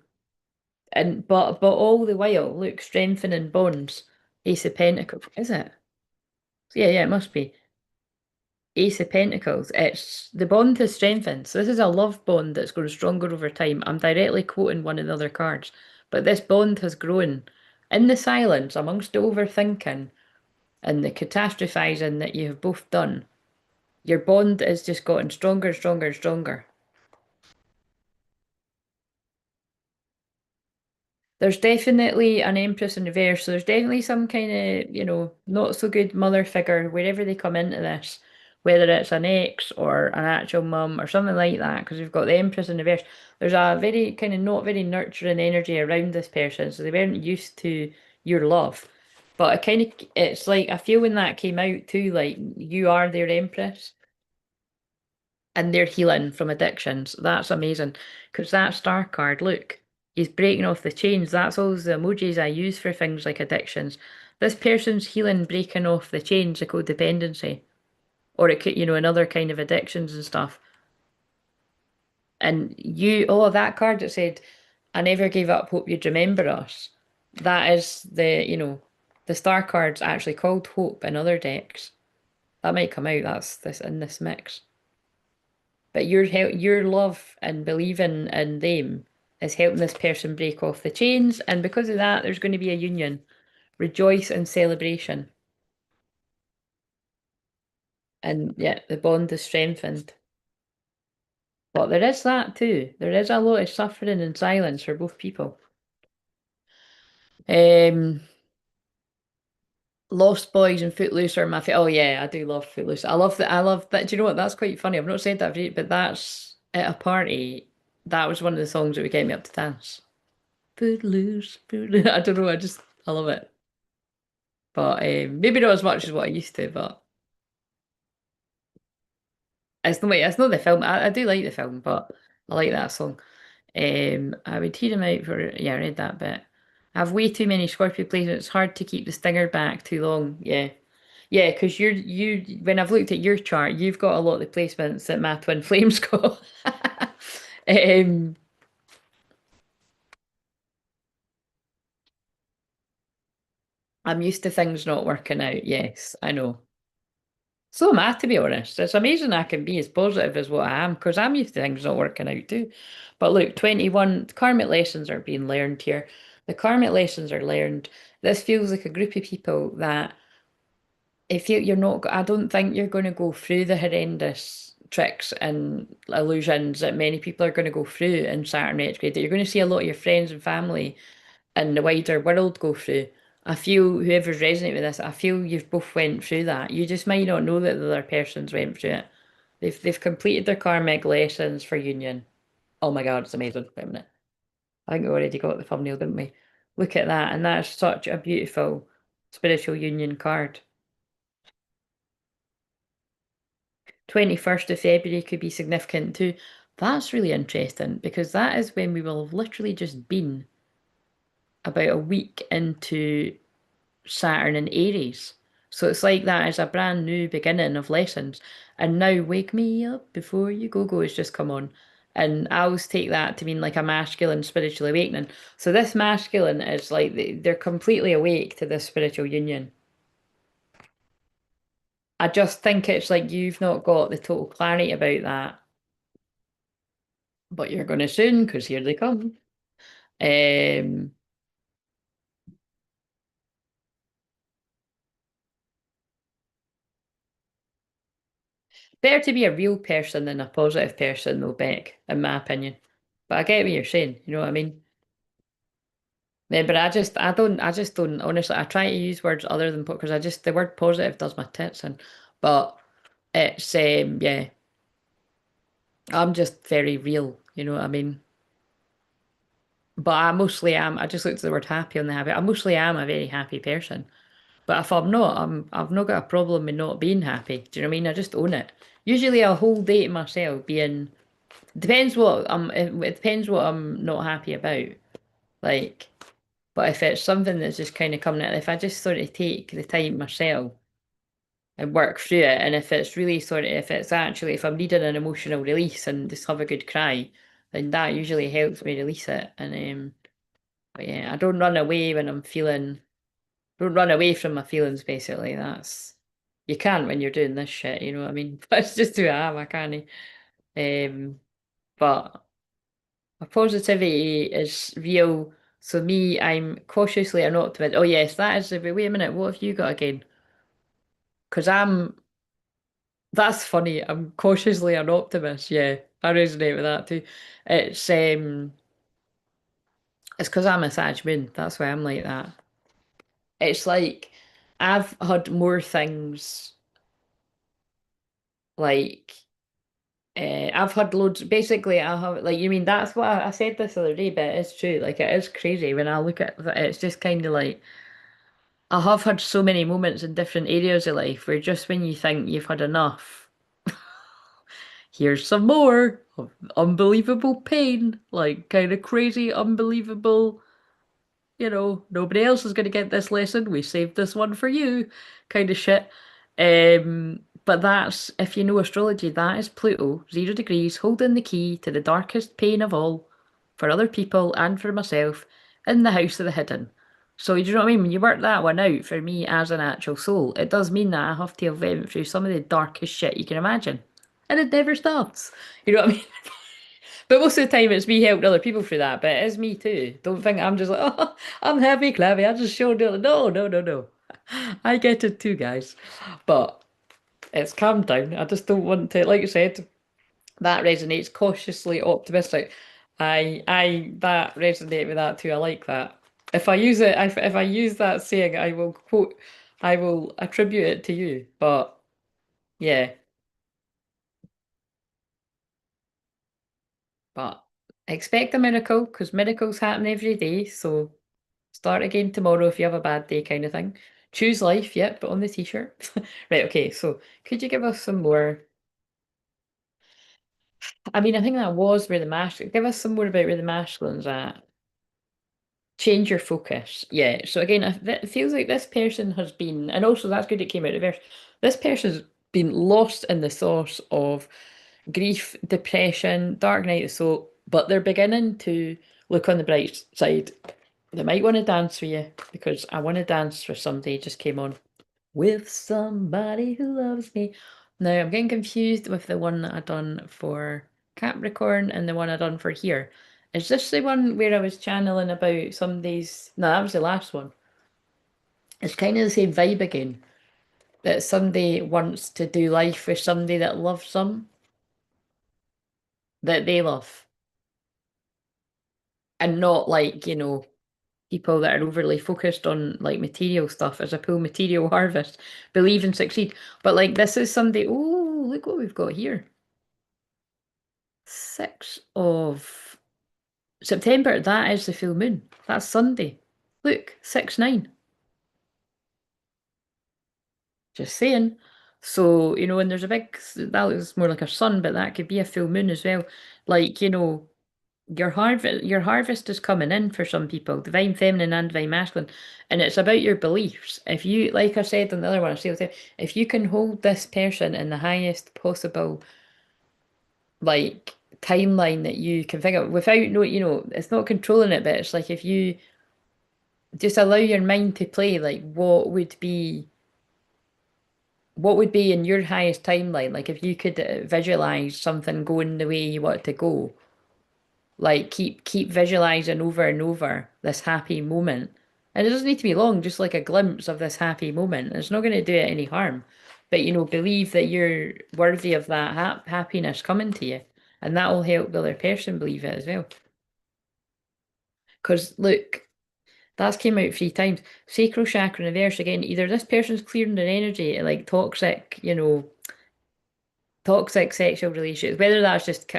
but all the while, look, strengthening bonds. Ace of Pentacles, is it? Yeah, yeah, it must be. Ace of Pentacles. It's the bond has strengthened. So this is a love bond that's grown stronger over time. I'm directly quoting one of the other cards, but this bond has grown in the silence amongst the overthinking and the catastrophizing that you have both done. Your bond has just gotten stronger, stronger, stronger. There's definitely an Empress in reverse, so there's definitely some kind of, not so good mother figure wherever they come into this, whether it's an ex or an actual mum or something like that, because we've got the Empress in reverse. There's a very kind of not very nurturing energy around this person, so they weren't used to your love. But it's like I feel when that came out too, like you are their Empress and they're healing from addictions. That's amazing. Because that star card, look, he's breaking off the chains. That's all the emojis I use for things like addictions. This person's healing, breaking off the chains of codependency. Or it could, another kind of addictions and stuff. And that card that said, I never gave up, hope you'd remember us. That is the star card's actually called Hope in other decks. That might come out, that's this in this mix. But your love and believing in them is helping this person break off the chains, and because of that, there's going to be a union. Rejoice and celebration. And yeah, the bond is strengthened. But there is that too. There is a lot of suffering and silence for both people. Um, Lost Boys and Footloose are my favorite. Oh yeah, I do love Footloose. I love that. I love that. Do you know what? That's quite funny. I've not said that, but that's at a party. That was one of the songs that would get me up to dance. Footloose, Footloose. I don't know. I love it. But maybe not as much as what I used to. But it's not the film. I do like the film, but I like that song. I would hear him out for yeah. I read that bit. I have way too many Scorpio placements. It's hard to keep the stinger back too long. Yeah, yeah. Because you when I've looked at your chart, you've got a lot of the placements that my twin flames got. um, I'm used to things not working out. Yes, I know. So am I, to be honest. It's amazing I can be as positive as what I am because I'm used to things not working out too. But look, 21 karmic lessons are being learned here. The karmic lessons are learned. This feels like a group of people that if you're not, I don't think you're going to go through the horrendous tricks and illusions that many people are going to go through in Saturn retrograde. That you're going to see a lot of your friends and family and the wider world go through. I feel whoever's resonating with this, I feel you've both went through that. You just might not know that the other person's went through it. They've completed their karmic lessons for union. Oh my God, it's amazing. Wait a minute. I think we already got the thumbnail, didn't we? Look at that, and that's such a beautiful spiritual union card. 21st of February could be significant too. That's really interesting because that is when we will have literally just been about a week into Saturn and Aries. So it's like that is a brand new beginning of lessons. And now Wake Me Up Before You Go has just come on. And I always take that to mean like a masculine spiritual awakening. So this masculine is like they're completely awake to this spiritual union. I just think it's like you've not got the total clarity about that. but you're going to soon because here they come. Um, Better to be a real person than a positive person, though, Beck, in my opinion. But I get what you're saying, you know what I mean? Yeah, but I just don't, honestly, I try to use words other than, because the word positive does my tits in. But it's, yeah, I'm just very real, you know what I mean? But I mostly am, I just looked at the word happy on the habit. I mostly am a very happy person. But if I'm not, I've not got a problem with not being happy. Do you know what I mean? I just own it. Usually I'll hold day to myself being, depends what it depends what I'm not happy about. Like, but if it's something that's just kind of coming out, if I just sort of take the time myself and work through it, and if it's really sort of, if it's actually, if I'm needing an emotional release and just have a good cry, then that usually helps me release it. And but yeah, I don't run away when I'm feeling, don't run away from my feelings, basically. That's, you can't when you're doing this shit, you know what I mean? But it's just who I am, I can't. But my positivity is real. So me, I'm cautiously an optimist. Oh yes, that is the, wait a minute, what have you got again? Because that's funny. I'm cautiously an optimist. Yeah, I resonate with that too. It's it's because I'm a Sag moon. That's why I'm like that. It's like I've had more things like I've had loads. Basically, I have like you mean that's what I said this the other day, but it's true. Like it is crazy when I look at it. It's just kind of like I have had so many moments in different areas of life where just when you think you've had enough, here's some more of unbelievable pain, like kind of crazy, unbelievable, nobody else is going to get this lesson. We saved this one for you, kind of shit. But that's, if you know astrology, that is Pluto, 0 degrees, holding the key to the darkest pain of all, for other people and for myself, in the house of the hidden. So, do you know what I mean? When you work that one out for me as an actual soul, it does mean that I have to have went through some of the darkest shit you can imagine. And it never stops. You know what I mean? But most of the time it's me helping other people through that, but it is me too. Don't think I'm just like, oh, I'm happy, Clavy. I just showed it. No, no, no, no. I get it too, guys. But it's calmed down. I just don't want to, like you said, that resonates cautiously optimistic. That resonate with that too. I like that. If I use it, if I use that saying, I will attribute it to you. But yeah, but expect a miracle because miracles happen every day. So start again tomorrow if you have a bad day, kind of thing. Choose life, yep, but on the t-shirt. Right, okay, so could you give us some more? I mean, I think that was where the masculine, give us some more about where the masculine's at. Change your focus. Yeah. So again, it feels like this person has been, and also that's good it came out reverse. This person's been lost in the sauce of grief, depression, dark night of soul, but they're beginning to look on the bright side. They might want to dance for you because I want to dance for somebody just came on with somebody who loves me. Now I'm getting confused with the one that I done for Capricorn and the one I done for here. Is this the one where I was channeling about somebody's? No, that was the last one. It's kind of the same vibe again. That somebody wants to do life with somebody that loves them, that they love, and not like, people that are overly focused on like material stuff as a pull material harvest, believe and succeed. But like this is somebody, oh, look what we've got here. 6th of September, that is the full moon. That's Sunday. Look, 6-9. Just saying. So, and there's a big, that looks more like a sun, but that could be a full moon as well. Like, your harvest is coming in for some people, divine feminine and divine masculine, and it's about your beliefs. If you, like I said on the other one, I say all the time, if you can hold this person in the highest possible like timeline that you can think of without no, it's not controlling it, but it's like if you just allow your mind to play, like what would be in your highest timeline, like if you could visualize something going the way you want it to go, Like keep visualizing over and over this happy moment. And it doesn't need to be long, just like a glimpse of this happy moment. It's not going to do it any harm. But believe that you're worthy of that happiness coming to you. And that will help the other person believe it as well. Because look, that's came out 3 times. Sacral chakra in reverse again. Either this person's clearing their energy, like toxic, toxic sexual relationships, whether that's just,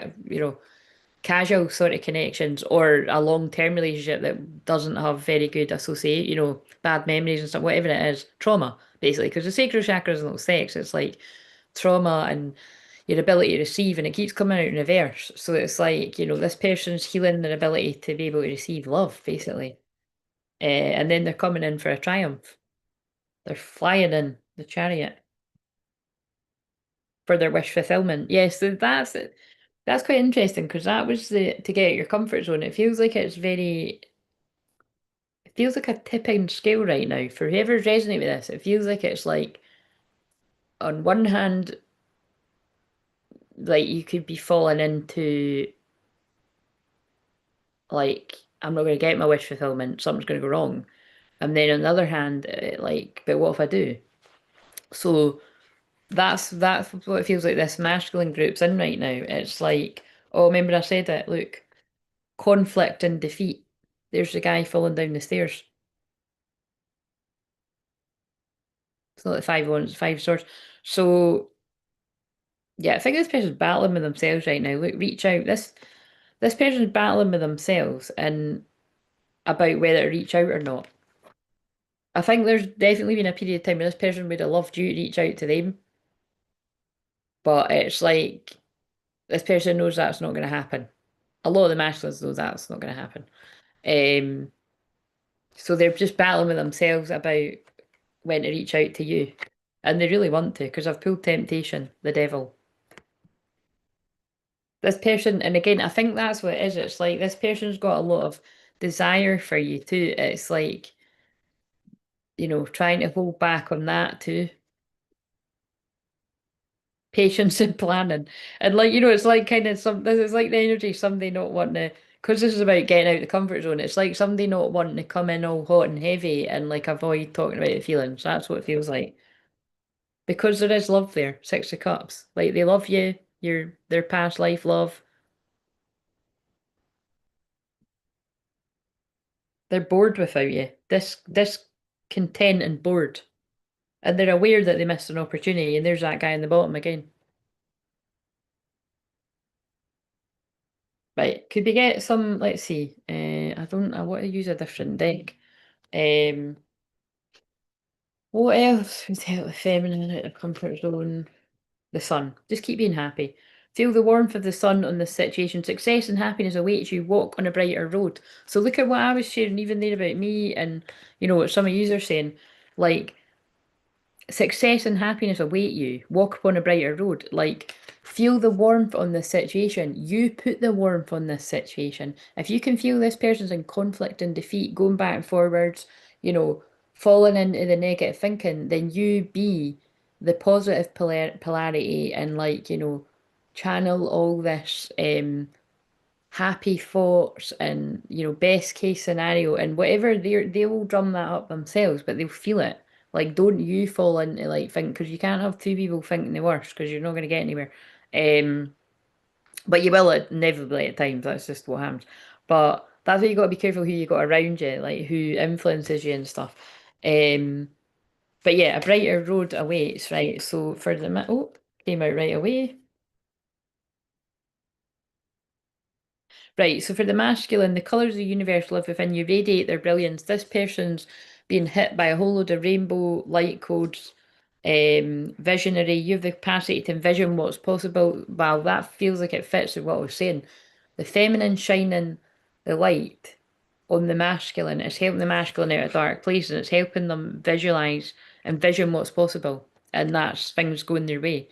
casual sort of connections or a long-term relationship that doesn't have very good associate, bad memories and stuff, whatever it is, trauma, basically. Because the sacral chakra is not sex, it's like trauma and your ability to receive, and it keeps coming out in reverse. So it's like, this person's healing their ability to be able to receive love, basically. And then they're coming in for a triumph. They're flying in the chariot for their wish fulfillment. Yes, so that's it. That's quite interesting because that was the to get out your comfort zone. It feels like a tipping scale right now for whoever's resonating with this. It feels like it's like on one hand, like you could be falling into like I'm not going to get my wish fulfillment, something's going to go wrong. And then on the other hand, like, but what if I do? So that's what it feels like this masculine group's in right now. It's like, oh, remember I said it. Look, conflict and defeat. There's the guy falling down the stairs. It's not the 5 of Wands, it's 5 of Swords. So yeah, I think this person's battling with themselves right now. Look, reach out. This person's battling with themselves and about whether to reach out or not. I think there's definitely been a period of time where this person would have loved you to reach out to them, but it's like this person knows that's not going to happen. A lot of the masculines know that's not going to happen. Um, so they're just battling with themselves about when to reach out to you. And they really want to, because I've pulled temptation, the devil. This person, and again, I think that's what it is. It's like this person's got a lot of desire for you too. It's like, trying to hold back on that too. Patience and planning. And like, it's like kind of this is like the energy of somebody not wanting to, because this is about getting out the comfort zone. It's like somebody not wanting to come in all hot and heavy and like avoid talking about the feelings. That's what it feels like. Because there is love there, 6 of Cups. Like they love you, their past life love. They're bored without you. Discontent and bored. And they're aware that they missed an opportunity, and there's that guy in the bottom again. Right, could we get some, let's see, I want to use a different deck. Um, what else would help the feminine out of comfort zone? The sun. Just keep being happy. Feel the warmth of the sun on this situation. Success and happiness awaits you. Walk on a brighter road. So look at what I was sharing even there about me and, what some of you are saying. Like, success and happiness await you. Walk upon a brighter road. Like, feel the warmth on this situation. You put the warmth on this situation. If you can feel this person's in conflict and defeat, going back and forwards, falling into the negative thinking, then you be the positive polarity and like, channel all this happy thoughts and best case scenario and whatever they will drum that up themselves, but they'll feel it. Like, don't you fall into like think because you can't have 2 people thinking the worst because you're not going to get anywhere. Um, but you will inevitably at times. That's just what happens. But that's why you got to be careful who you got around you, like who influences you and stuff. Um, but yeah, a brighter road awaits, right? So for the oh, came out right away. Right, so for the masculine, the colours of the universe live within you, radiate their brilliance. This person's being hit by a whole load of rainbow light codes, visionary. You have the capacity to envision what's possible. Wow, that feels like it fits with what I was saying. The feminine shining the light on the masculine is helping the masculine out of dark places, and it's helping them visualize and vision what's possible. And that's things going their way.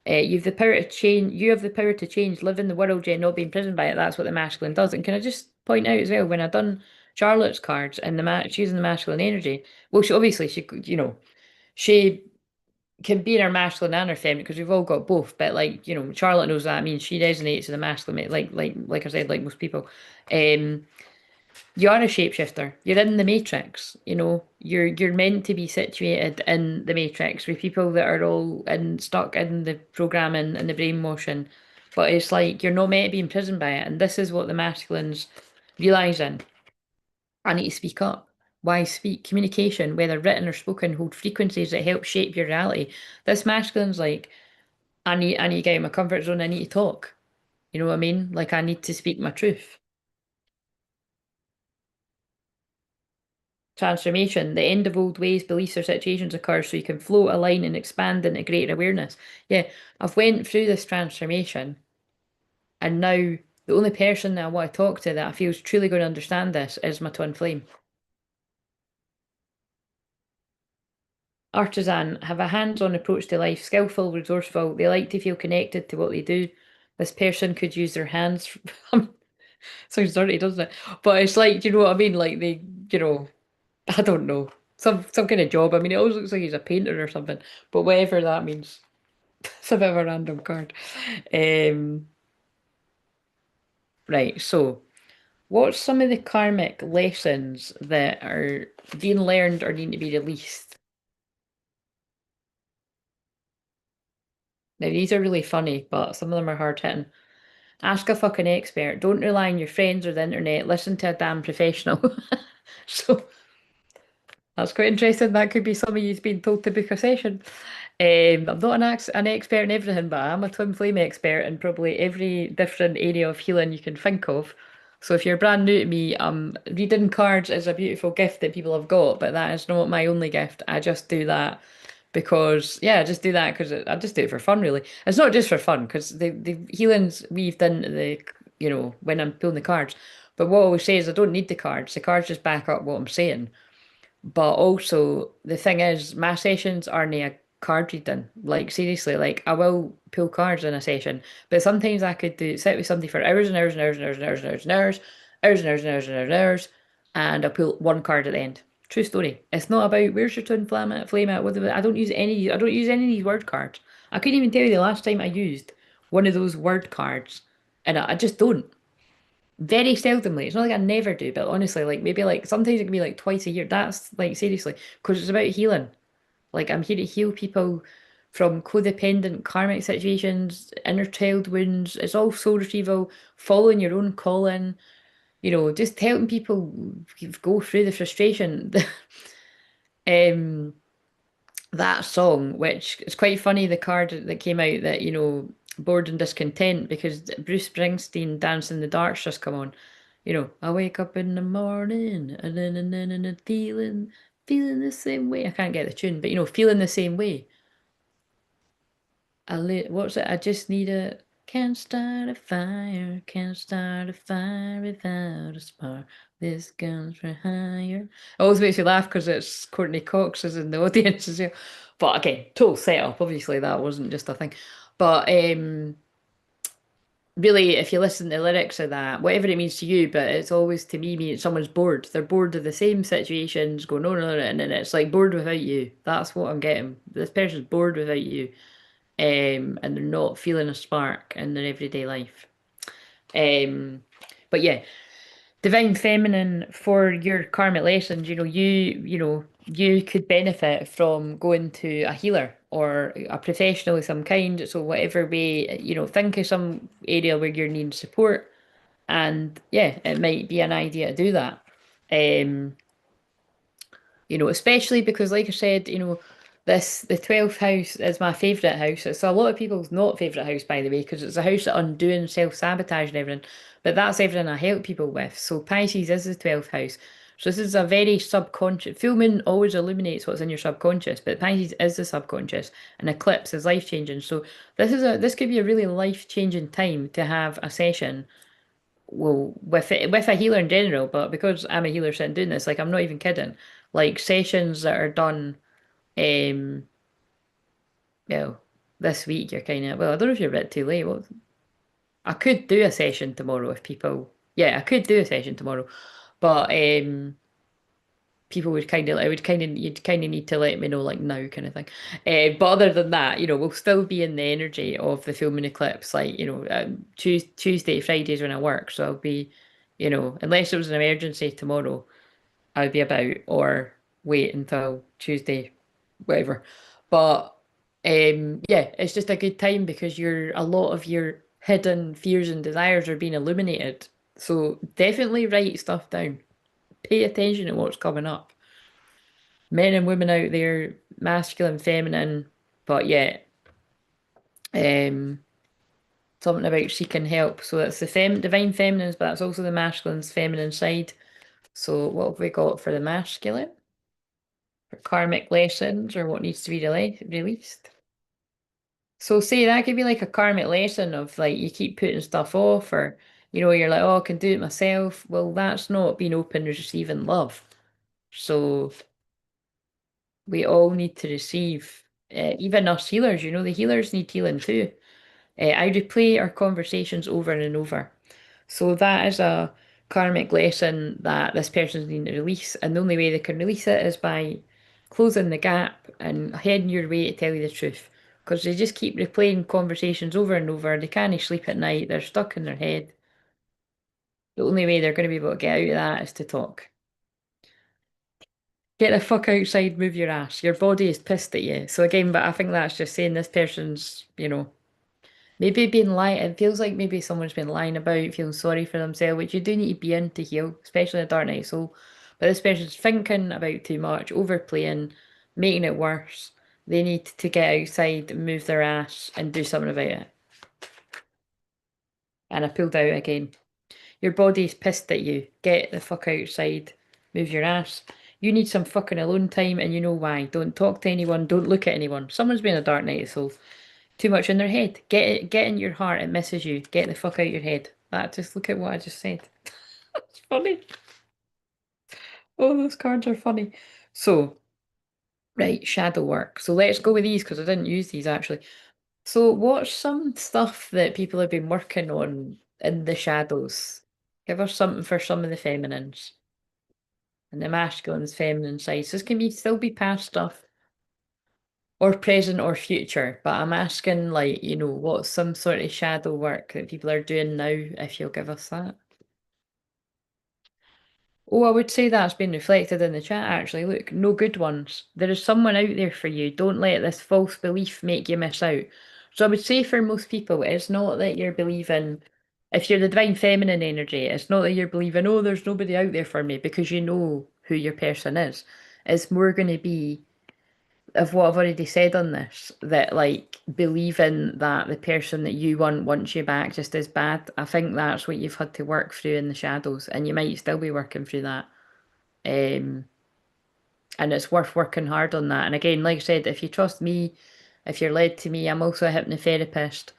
You have the power to change. You have the power to change. Live in the world, yeah, not be imprisoned by it. That's what the masculine does. And can I just point out as well, when I done Charlotte's cards and she's in the masculine energy. Well, she obviously she can be in her masculine and her feminine because we've all got both. But like, Charlotte knows that. I mean, she resonates with the masculine, like I said, like most people. Um, you are a shapeshifter. You're in the matrix. You're meant to be situated in the matrix with people that are all stuck in the programming and the brainwashing. But it's like you're not meant to be imprisoned by it. And this is what the masculines realizing. I need to speak up. Why speak? Communication, whether written or spoken, hold frequencies that help shape your reality. This masculine's like, I need to get out of my comfort zone. I need to talk. You know what I mean? Like I need to speak my truth. Transformation, the end of old ways, beliefs, or situations occurs so you can float, align, and expand into greater awareness. Yeah, I've went through this transformation, and now the only person that I want to talk to that I feel is truly going to understand this is my twin flame. Artisan have a hands-on approach to life, skillful, resourceful. They like to feel connected to what they do. This person could use their hands. Sounds dirty, doesn't it? But it's like, do you know what I mean? Like you know, I don't know. Some kind of job. I mean, it always looks like he's a painter or something, but whatever that means. It's a bit of a random card. Um, right, so what's some of the karmic lessons that are being learned or need to be released? Now, these are really funny, but some of them are hard hitting. Ask a fucking expert. Don't rely on your friends or the internet. Listen to a damn professional. So that's quite interesting. That could be some of you's been told to book a session. I'm not an expert in everything, but I'm a twin flame expert in probably every different area of healing you can think of. So if you're brand new to me, reading cards is a beautiful gift that people have got, but that is not my only gift. I just do that because, yeah, I just do that because I just do it for fun, really. It's not just for fun because the healings weaved into when I'm pulling the cards. But what I always say is I don't need the cards. The cards just back up what I'm saying. But also, the thing is, my sessions aren't a card reading. Like, seriously, like, I will pull cards in a session, but sometimes I could sit with somebody for hours and hours and hours and hours and hours and hours and hours, hours and hours and hours and hours and hours, and I'll pull one card at the end. True story. It's not about where's your twin flame at. I don't use any of these word cards. I couldn't even tell you the last time I used one of those word cards, and I just don't. Very seldomly. It's not like I never do, but honestly, like maybe like sometimes it can be like twice a year. That's like seriously, because it's about healing. Like I'm here to heal people from codependent karmic situations, inner child wounds. It's all soul retrieval, following your own calling, just helping people go through the frustration. Um, that song, which is quite funny, the card that came out that, bored and discontent because Bruce Springsteen Dance in the Dark's just come on. I wake up in the morning and feeling the same way. I can't get the tune, but feeling the same way. What's it? I just need a can't start a fire, can't start a fire without a spark. This gun's for hire. It always makes you laugh because it's Courtney Cox is in the audience as well. But again, total setup. Obviously, that wasn't just a thing. But really, if you listen to the lyrics of that, whatever it means to you, but it's always to me means someone's bored. They're bored of the same situations going on and then it's like bored without you. That's what I'm getting. This person's bored without you and they're not feeling a spark in their everyday life. Um, but yeah, divine feminine for your karmic lessons, you could benefit from going to a healer or a professional of some kind. So whatever way, think of some area where you're needing support, and yeah, it might be an idea to do that. Um, especially because, like I said, the 12th house is my favourite house. It's a lot of people's not favourite house, by the way, because it's a house that undoing self-sabotage and everything. But that's everything I help people with. So Pisces is the 12th house. So this is a very subconscious. Full moon always illuminates what's in your subconscious, but Pisces is the subconscious, and eclipse is life changing. So this could be a really life changing time to have a session. Well, with a healer in general, but because I'm a healer sitting doing this, like I'm not even kidding. Like sessions that are done um, well, this week you're kind of, well, I don't know if you're a bit too late. Well, I could do a session tomorrow if people, yeah, I could do a session tomorrow, but people would kind of, I would kind of, you'd kind of need to let me know like now kind of thing. But other than that, we'll still be in the energy of the full moon eclipse. Like, Tuesday, Fridays when I work. So I'll be, unless it was an emergency tomorrow, I'd be about or wait until Tuesday, whatever. But yeah, it's just a good time because a lot of your hidden fears and desires are being illuminated. So definitely write stuff down. Pay attention to what's coming up. Men and women out there, masculine, feminine, but yet um, something about seeking help. So that's the divine feminines, but that's also the masculine's feminine side. So what have we got for the masculine? For karmic lessons or what needs to be released? So say that could be like a karmic lesson of like you keep putting stuff off or you're like, oh, I can do it myself. Well, that's not being open to receiving love. So we all need to receive, even us healers, the healers need healing too. I replay our conversations over and over. So that is a karmic lesson that this person's needing to release, and the only way they can release it is by closing the gap and heading your way to tell you the truth. Because they just keep replaying conversations over and over. They can't sleep at night. They're stuck in their head. The only way they're going to be able to get out of that is to talk. Get the fuck outside, move your ass. Your body is pissed at you. So again, but I think that's just saying this person's, maybe being lying. It feels like maybe someone's been lying about, feeling sorry for themselves, which you do need to be in to heal, especially in a dark night soul. But this person's thinking about too much, overplaying, making it worse. They need to get outside, move their ass, and do something about it. And I pulled out again. Your body's pissed at you. Get the fuck outside. Move your ass. You need some fucking alone time and you know why. Don't talk to anyone. Don't look at anyone. Someone's been a dark night soul. Too much in their head. Get in your heart. It misses you. Get the fuck out your head. Just look at what I just said. It's funny. Oh, those cards are funny. So, right, shadow work. So let's go with these because I didn't use these actually. So what's some stuff that people have been working on in the shadows? Give us something for some of the feminines and the masculine's feminine sides. This can still be past stuff or present or future, but I'm asking like, what's some sort of shadow work that people are doing now, if you'll give us that. Oh, I would say that's been reflected in the chat actually. Look, no good ones. There is someone out there for you. Don't let this false belief make you miss out. So I would say for most people, it's not that you're believing, if you're the divine feminine energy, it's not that you're believing, oh, there's nobody out there for me because you know who your person is. It's more going to be of what I've already said on this, that like believing that the person that you want wants you back just as bad. I think that's what you've had to work through in the shadows, and you might still be working through that. Um, and it's worth working hard on that. And again, like I said, if you trust me, if you're led to me, I'm also a hypnotherapist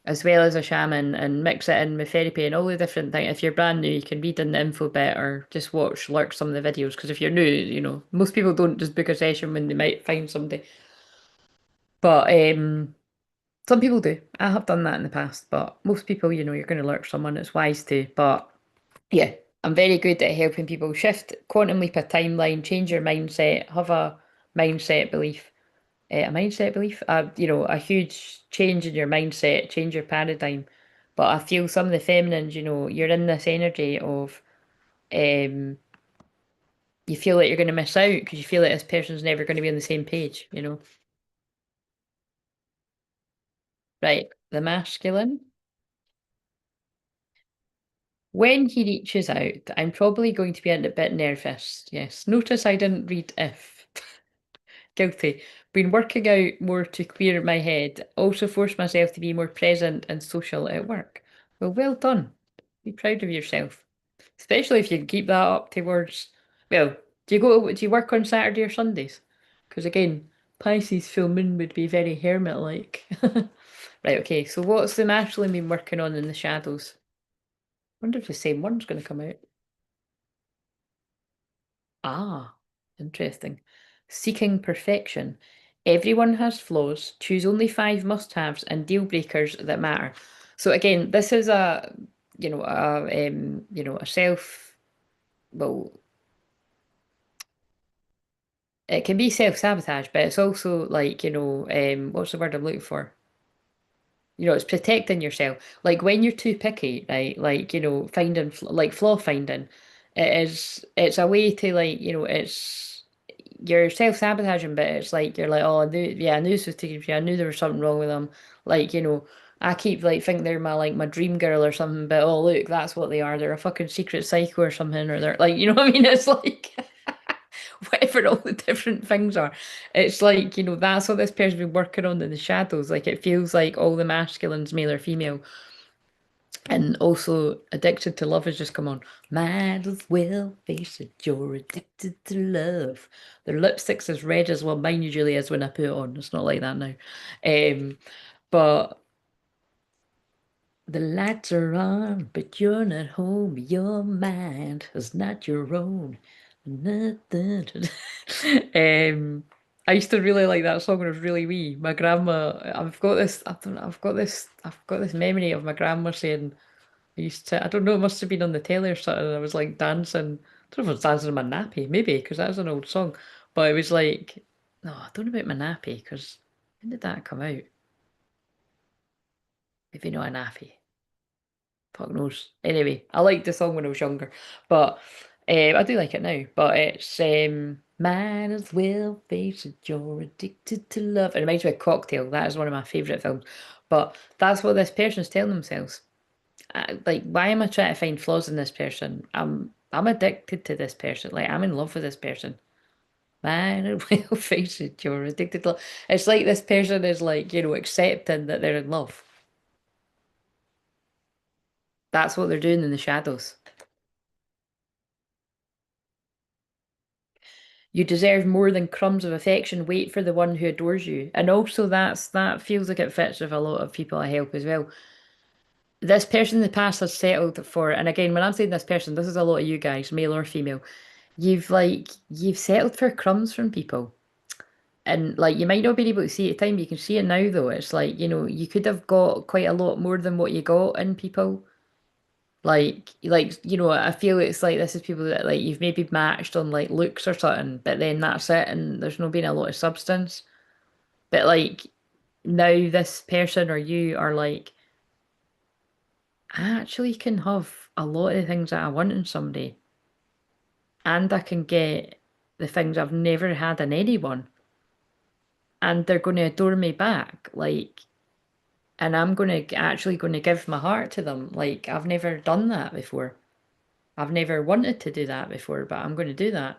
as well as a shaman and mix it in with therapy and all the different things. If you're brand new, you can read in the info bit or just lurk some of the videos. Because if you're new, most people don't just book a session when they might find somebody. But some people do. I have done that in the past, but most people, you're going to lurk someone. It's wise to. But yeah, I'm very good at helping people shift, quantum leap a timeline, change your mindset, have mindset belief, a mindset belief, a huge change in your mindset, change your paradigm. But I feel some of the feminines, you're in this energy of, um, you feel like you're going to miss out because you feel like this person's never going to be on the same page. Right, the masculine. When he reaches out, I'm probably going to be a bit nervous. Yes. Notice I didn't read if. Guilty. Been working out more to clear my head. Also forced myself to be more present and social at work. Well done. Be proud of yourself. Especially if you can keep that up towards, well, do you work on Saturday or Sundays? Because again, Pisces full moon would be very hermit-like. Right, okay, so what's the masculine been working on in the shadows? Wonder if the same one's going to come out. Ah, interesting. Seeking perfection. Everyone has flaws. Choose only 5 must-haves and deal breakers that matter. So again, this is a self, well, it can be self-sabotage, but it's also like, what's the word I'm looking for? It's protecting yourself. Like when you're too picky, right? Like, finding like flaw finding, it's a way to like, it's you're self-sabotaging, but it's like you're like, oh, I knew this was taking me. I knew there was something wrong with them. Like, I keep like thinking they're my dream girl or something, but oh look, that's what they are. They're a fucking secret psycho or something, or they're like, you know what I mean? It's like whatever all the different things are. It's like, that's what this person's been working on in the shadows. Like it feels like all the masculines, male or female, and also addicted to love has just come on. Might as well face it, you're addicted to love. Their lipstick's as red as well mine usually is when I put it on. It's not like that now. But the lights are on, but you're not home. Your mind is not your own. Nothing. I used to really like that song when I was really wee. My grandma, I've got this, I don't know, I've got this memory of my grandma saying, I don't know, it must have been on the telly or something. And I was like dancing. I don't know if I was dancing in my nappy, maybe, because that's an old song. But it was like, no, I don't know about my nappy, because when did that come out? If you know a nappy. Fuck knows. Anyway, I liked the song when I was younger, but I do like it now. But it's might as well face it, you're addicted to love. It reminds me of Cocktail. That is one of my favourite films. But that's what this person's telling themselves. Like, why am I trying to find flaws in this person? I'm addicted to this person. Like, I'm in love with this person. Might as well face it, you're addicted to love. It's like this person is like, accepting that they're in love. That's what they're doing in the shadows. You deserve more than crumbs of affection. Wait for the one who adores you. And also that feels like it fits with a lot of people I help as well. This person in the past has settled for, and again, when I'm saying this person, this is a lot of you guys, male or female. You've settled for crumbs from people. And like you might not be able to see it at the time, you can see it now though. It's like, you could have got quite a lot more than what you got in people. I feel it's like this is people that like you've maybe matched on like looks or something, but then that's it, and there's no been a lot of substance. But like now, this person or you are like, I actually can have a lot of the things that I want in somebody, and I can get the things I've never had in anyone, and they're going to adore me back, like, and I'm going to give my heart to them. Like I've never done that before. I've never wanted to do that before, but I'm going to do that.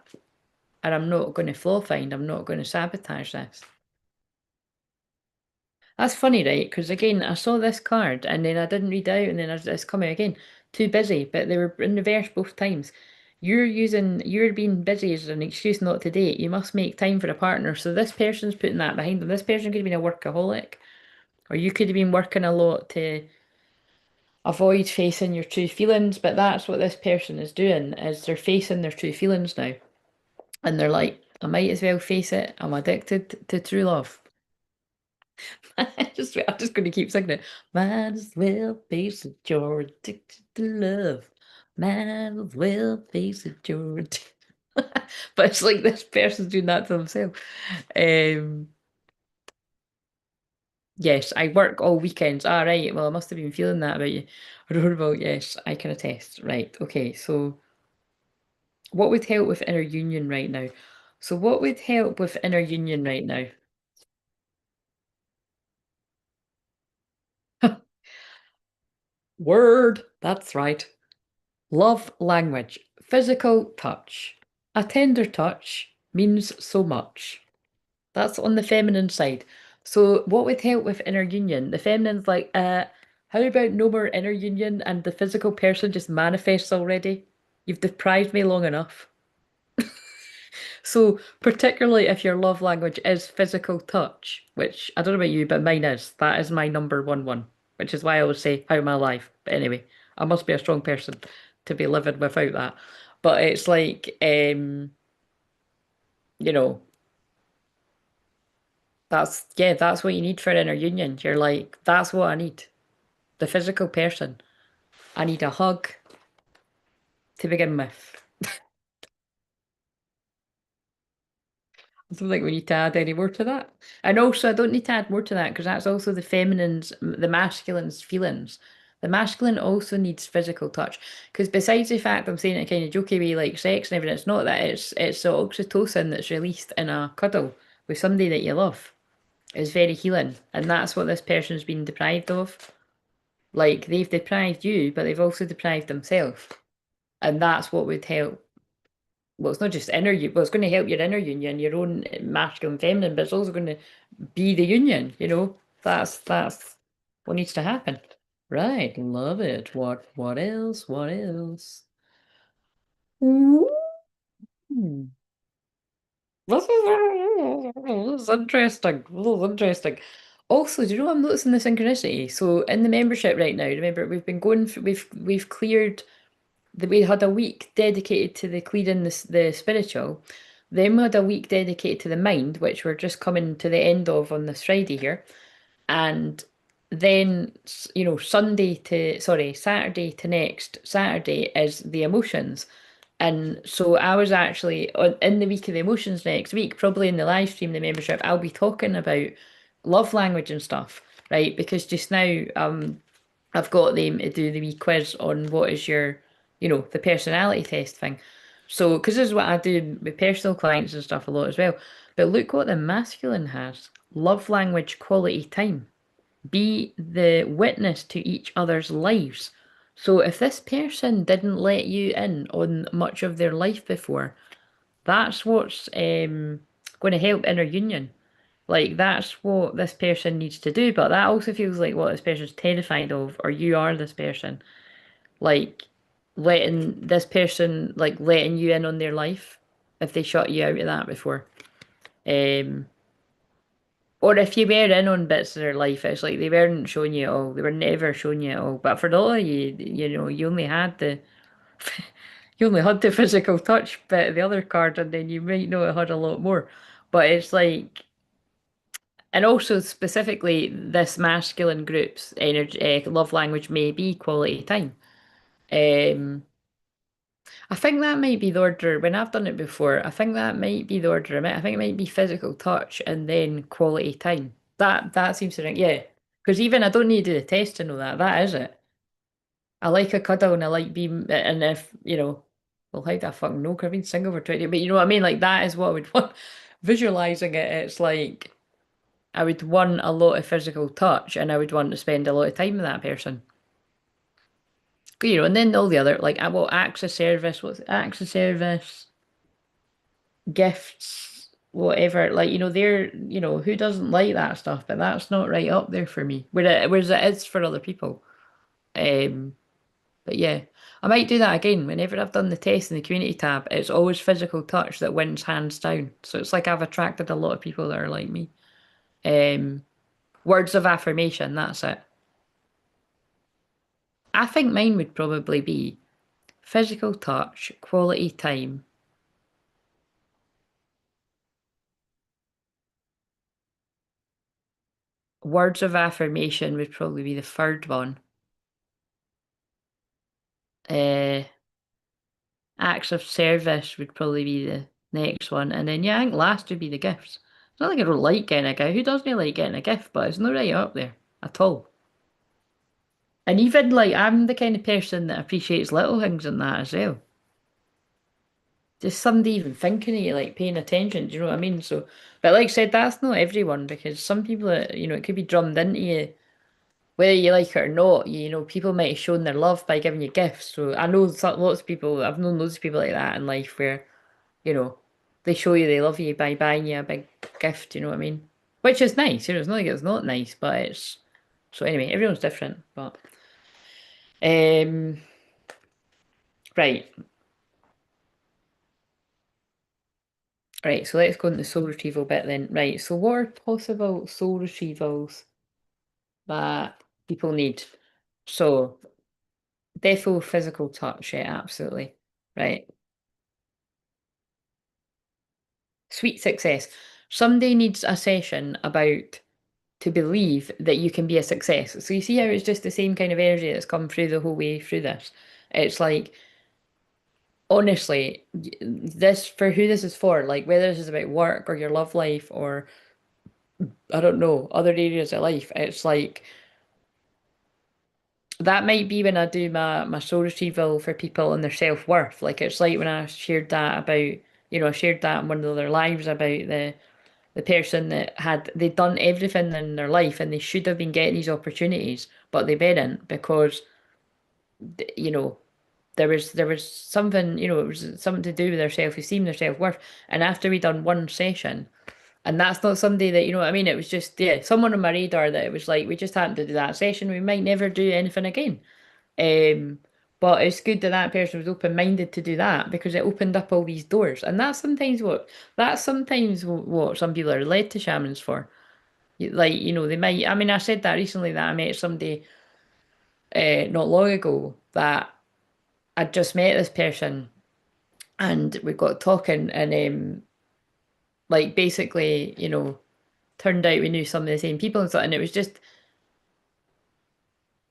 And I'm not going to flaw find, I'm not going to sabotage this. That's funny, right? Because again, I saw this card and then I didn't read out and then it's coming again. Too busy, but they were in reverse both times. You're being busy as an excuse not to date. You must make time for a partner. So this person's putting that behind them. This person could have been a workaholic, or you could have been working a lot to avoid facing your true feelings. But that's what this person is doing, is they're facing their true feelings now. And they're like, I might as well face it. I'm addicted to true love. I'm just going to keep singing it. Might as well face it, you're addicted to love. Might as well face it, you're addicted. But it's like this person's doing that to themselves. Um, yes, I work all weekends. Ah, right. Well, I must have been feeling that about you. Adorable. Yes, I can attest. Right. Okay. So, what would help with inner union right now? So, what would help with inner union right now? Word. That's right. Love language, physical touch. A tender touch means so much. That's on the feminine side. So what would help with inner union? The feminine's like, how about no more inner union and the physical person just manifests already? You've deprived me long enough. So particularly if your love language is physical touch, which I don't know about you, but mine is. That is my number one, which is why I would say, how am I alive? But anyway, I must be a strong person to be living without that. But it's like, you know, that's what you need for inner union. You're like, that's what I need. The physical person. I need a hug to begin with. I don't think we need to add any more to that. And also, I don't need to add more to that because that's also the feminine's, the masculine's feelings. The masculine also needs physical touch. Because besides the fact I'm saying it kind of jokey way like sex and everything, it's not that. It's the oxytocin that's released in a cuddle with somebody that you love. It's very healing. And that's what this person's been deprived of. Like they've deprived you, but they've also deprived themselves. And that's what would help. Well, it's not just inner you. Well, it's going to help your inner union, your own masculine, feminine, but it's also going to be the union. That's what needs to happen. Right, love it. What else? What else? Ooh. This is interesting. This is interesting. Also, do you know what I'm noticing the synchronicity? So in the membership right now, remember we've been going. We've cleared. We had a week dedicated to the clearing the spiritual. Then we had a week dedicated to the mind, which we're just coming to the end of on this Friday here. And then, Saturday to next Saturday is the emotions. And so I was actually in the week of the emotions next week, probably in the live stream, the membership, I'll be talking about love language and stuff, right? Because just now, I've got them to do the wee quiz on what is your, the personality test thing. So, because this is what I do with personal clients and stuff a lot as well. But look what the masculine has. Love language, quality time. Be the witness to each other's lives. So if this person didn't let you in on much of their life before, that's what's going to help inner union. Like that's what this person needs to do, but that also feels like what this person's terrified of, or you are this person. Like letting this person like letting you in on their life if they shut you out of that before. Um or if you were in on bits of their life, it's like they weren't showing you it all. They were never showing you it all. But for a lot of you, you only had the physical touch bit of the other card, and then you might know it had a lot more. But it's like, and also specifically, this masculine group's energy, love language may be quality time. Um, I think that might be the order. When I've done it before, I think that might be the order. I think it might be physical touch and then quality time. That seems to ring. Yeah, because even I don't need to do the test to know that. That is it. I like a cuddle and I like being. And if well, how do I fucking know? 'Cause I've been single for 20. But you know what I mean? Like that is what I would want. Visualizing it, it's like I would want a lot of physical touch and I would want to spend a lot of time with that person. And then all the other like what acts of service, what's acts of service, gifts, whatever. Like, who doesn't like that stuff? But that's not right up there for me. Whereas it is for other people. Um, but yeah, I might do that again. Whenever I've done the test in the community tab, it's always physical touch that wins hands down. So it's like I've attracted a lot of people that are like me. Um, Words of affirmation, that's it. I think mine would probably be physical touch, quality time. Words of affirmation would probably be the third one. Uh, Acts of service would probably be the next one. And then, yeah, I think last would be the gifts. It's not like I don't like getting a gift. Who doesn't like getting a gift? But it's not right up there at all. And even like, I'm the kind of person that appreciates little things in that as well. Just somebody even thinking of you, like paying attention. Do you know what I mean? So, but like I said, that's not everyone because some people, it could be drummed into you whether you like it or not, people might have shown their love by giving you gifts. So I know lots of people, I've known loads of people like that in life where, you know, they show you they love you by buying you a big gift, you know what I mean? Which is nice, it's not like it's not nice, but it's, so anyway, everyone's different, but, um, right, right, so let's go into the soul retrieval bit then. Right, so what are possible soul retrievals that people need? So, defo physical touch, yeah, absolutely. Right. Sweet success. Somebody needs a session about to believe that you can be a success. So you see how it's just the same kind of energy that's come through the whole way through this. It's like honestly, this for who this is for, like whether this is about work or your love life or I don't know, other areas of life, it's like that might be when I do my soul retrieval for people and their self-worth. Like it's like when I shared that about, I shared that in one of their lives about the person that they'd done everything in their life and they should have been getting these opportunities, but they didn't because, you know, there was something, it was something to do with their self-esteem, their self-worth. And after we done one session, and that's not somebody that, you know what I mean? It was just, yeah, someone on my radar that it was like, we just happened to do that session. We might never do anything again. Um, but it's good that that person was open-minded to do that because it opened up all these doors. And that's sometimes what some people are led to shamans for. Like, they might, I mean, I said that recently that I met somebody not long ago that I'd just met this person and we got talking and like basically, turned out we knew some of the same people and stuff, and it was just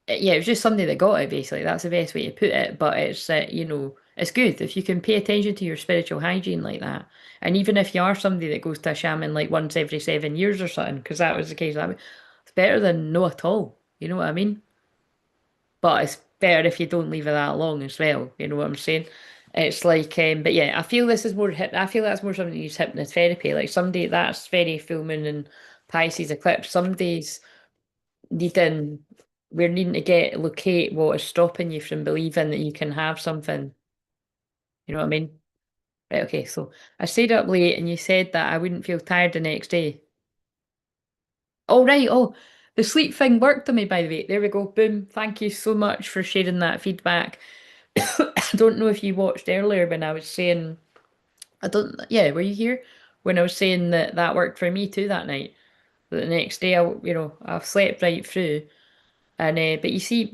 yeah, it was just somebody that got it basically. That's the best way to put it. But it's it's good if you can pay attention to your spiritual hygiene like that. And even if you are somebody that goes to a shaman like once every 7 years or something, because that was the case, it's better than no at all. You know what I mean? But it's better if you don't leave it that long as well. You know what I'm saying? It's like, but yeah, I feel this is more I feel that's more something that needs hypnotherapy. Like somebody that's very full moon and Pisces eclipse. Somebody's needing we're needing to get locate what is stopping you from believing that you can have something. You know what I mean? Right, okay, so I stayed up late and you said that I wouldn't feel tired the next day. Oh right, oh, the sleep thing worked on me by the way. There we go. Boom. Thank you so much for sharing that feedback. I don't know if you watched earlier when I was saying I don't yeah, were you here? When I was saying that that worked for me too that night. That the next day I've slept right through. And but you see,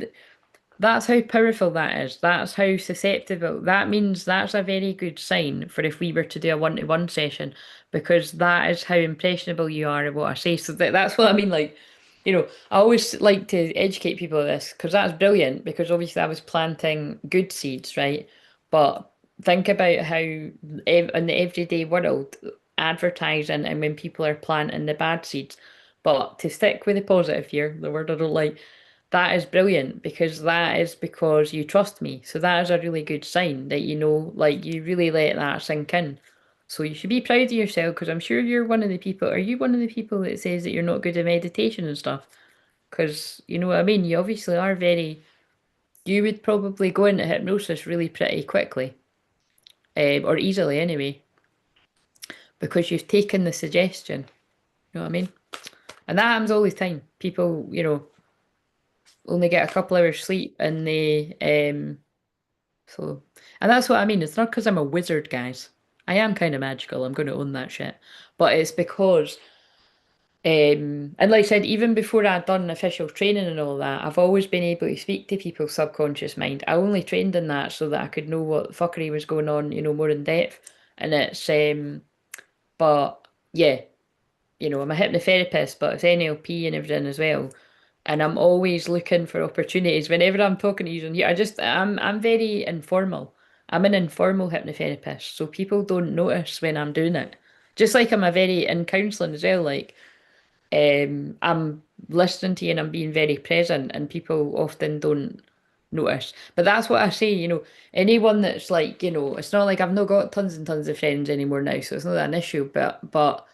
that's how powerful that is. That's how susceptible. That means that's a very good sign for if we were to do a one-to-one session, because that is how impressionable you are at what I say. So that's what I mean. Like, I always like to educate people of this because that's brilliant. Because obviously I was planting good seeds, right? But think about how in the everyday world, advertising and when people are planting the bad seeds. But to stick with the positive here, the word I don't like, that is brilliant because that is because you trust me. So that is a really good sign that like you really let that sink in. So you should be proud of yourself because I'm sure you're one of the people. Are you one of the people that says that you're not good at meditation and stuff? Because you know what I mean? You obviously are you would probably go into hypnosis really pretty quickly, or easily anyway, because you've taken the suggestion. You know what I mean? And that happens all the time. People, only get a couple hours sleep and so, and that's what I mean. It's not because I'm a wizard, guys. I am kind of magical. I'm going to own that shit. But it's because, and like I said, even before I'd done official training and all that, I've always been able to speak to people's subconscious mind. I only trained in that so that I could know what fuckery was going on, more in depth. And but yeah, I'm a hypnotherapist, but it's NLP and everything as well. And I'm always looking for opportunities. Whenever I'm talking to you on here, I'm very informal. I'm an informal hypnotherapist, so people don't notice when I'm doing it. Just like I'm a very in counselling as well, like I'm listening to you and I'm being very present, and people often don't notice. But that's what I say, anyone that's like, it's not like I've not got tons and tons of friends anymore now, so it's not an issue. But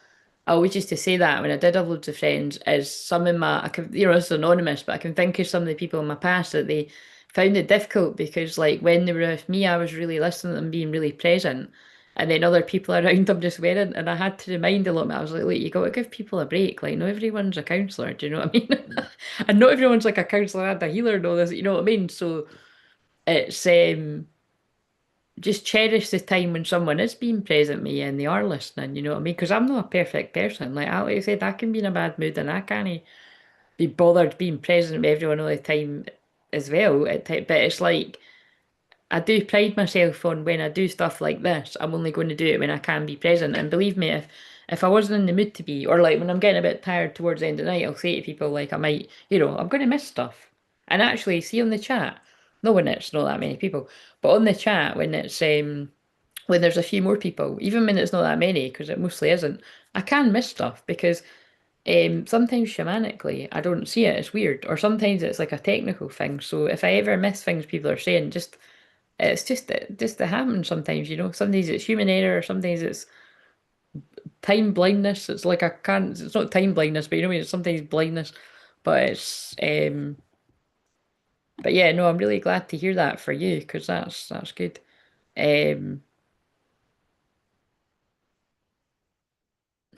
I always used to say that when I did have loads of friends, is some of I can, it's anonymous, but I can think of some of the people in my past that they found it difficult because, like, when they were with me, I was really listening to them, being really present, and then other people around them just weren't. And I had to remind a lot of them, I was like, look, you got to give people a break. Like, not everyone's a counsellor, do you know what I mean? And not everyone's like a counsellor and a healer and all this, you know what I mean? So it's just cherish the time when someone is being present with you and they are listening, you know what I mean? Because I'm not a perfect person. Like I said, I can be in a bad mood and I can't be bothered being present with everyone all the time as well. But it's like I do pride myself on when I do stuff like this, I'm only going to do it when I can be present. And believe me, if I wasn't in the mood to be, or like when I'm getting a bit tired towards the end of the night, I'll say to people like I might, I'm going to miss stuff. And actually, see on the chat. No, when it's not that many people, but on the chat when there's a few more people, even when it's not that many, because it mostly isn't, I can miss stuff because sometimes shamanically I don't see it. It's weird, or sometimes it's like a technical thing. So if I ever miss things people are saying, just it happens sometimes. Sometimes it's human error, sometimes it's time blindness. It's like I can't. It's not time blindness, but you know what I mean. It's sometimes blindness, but it's But yeah, no, I'm really glad to hear that for you because that's good. Um,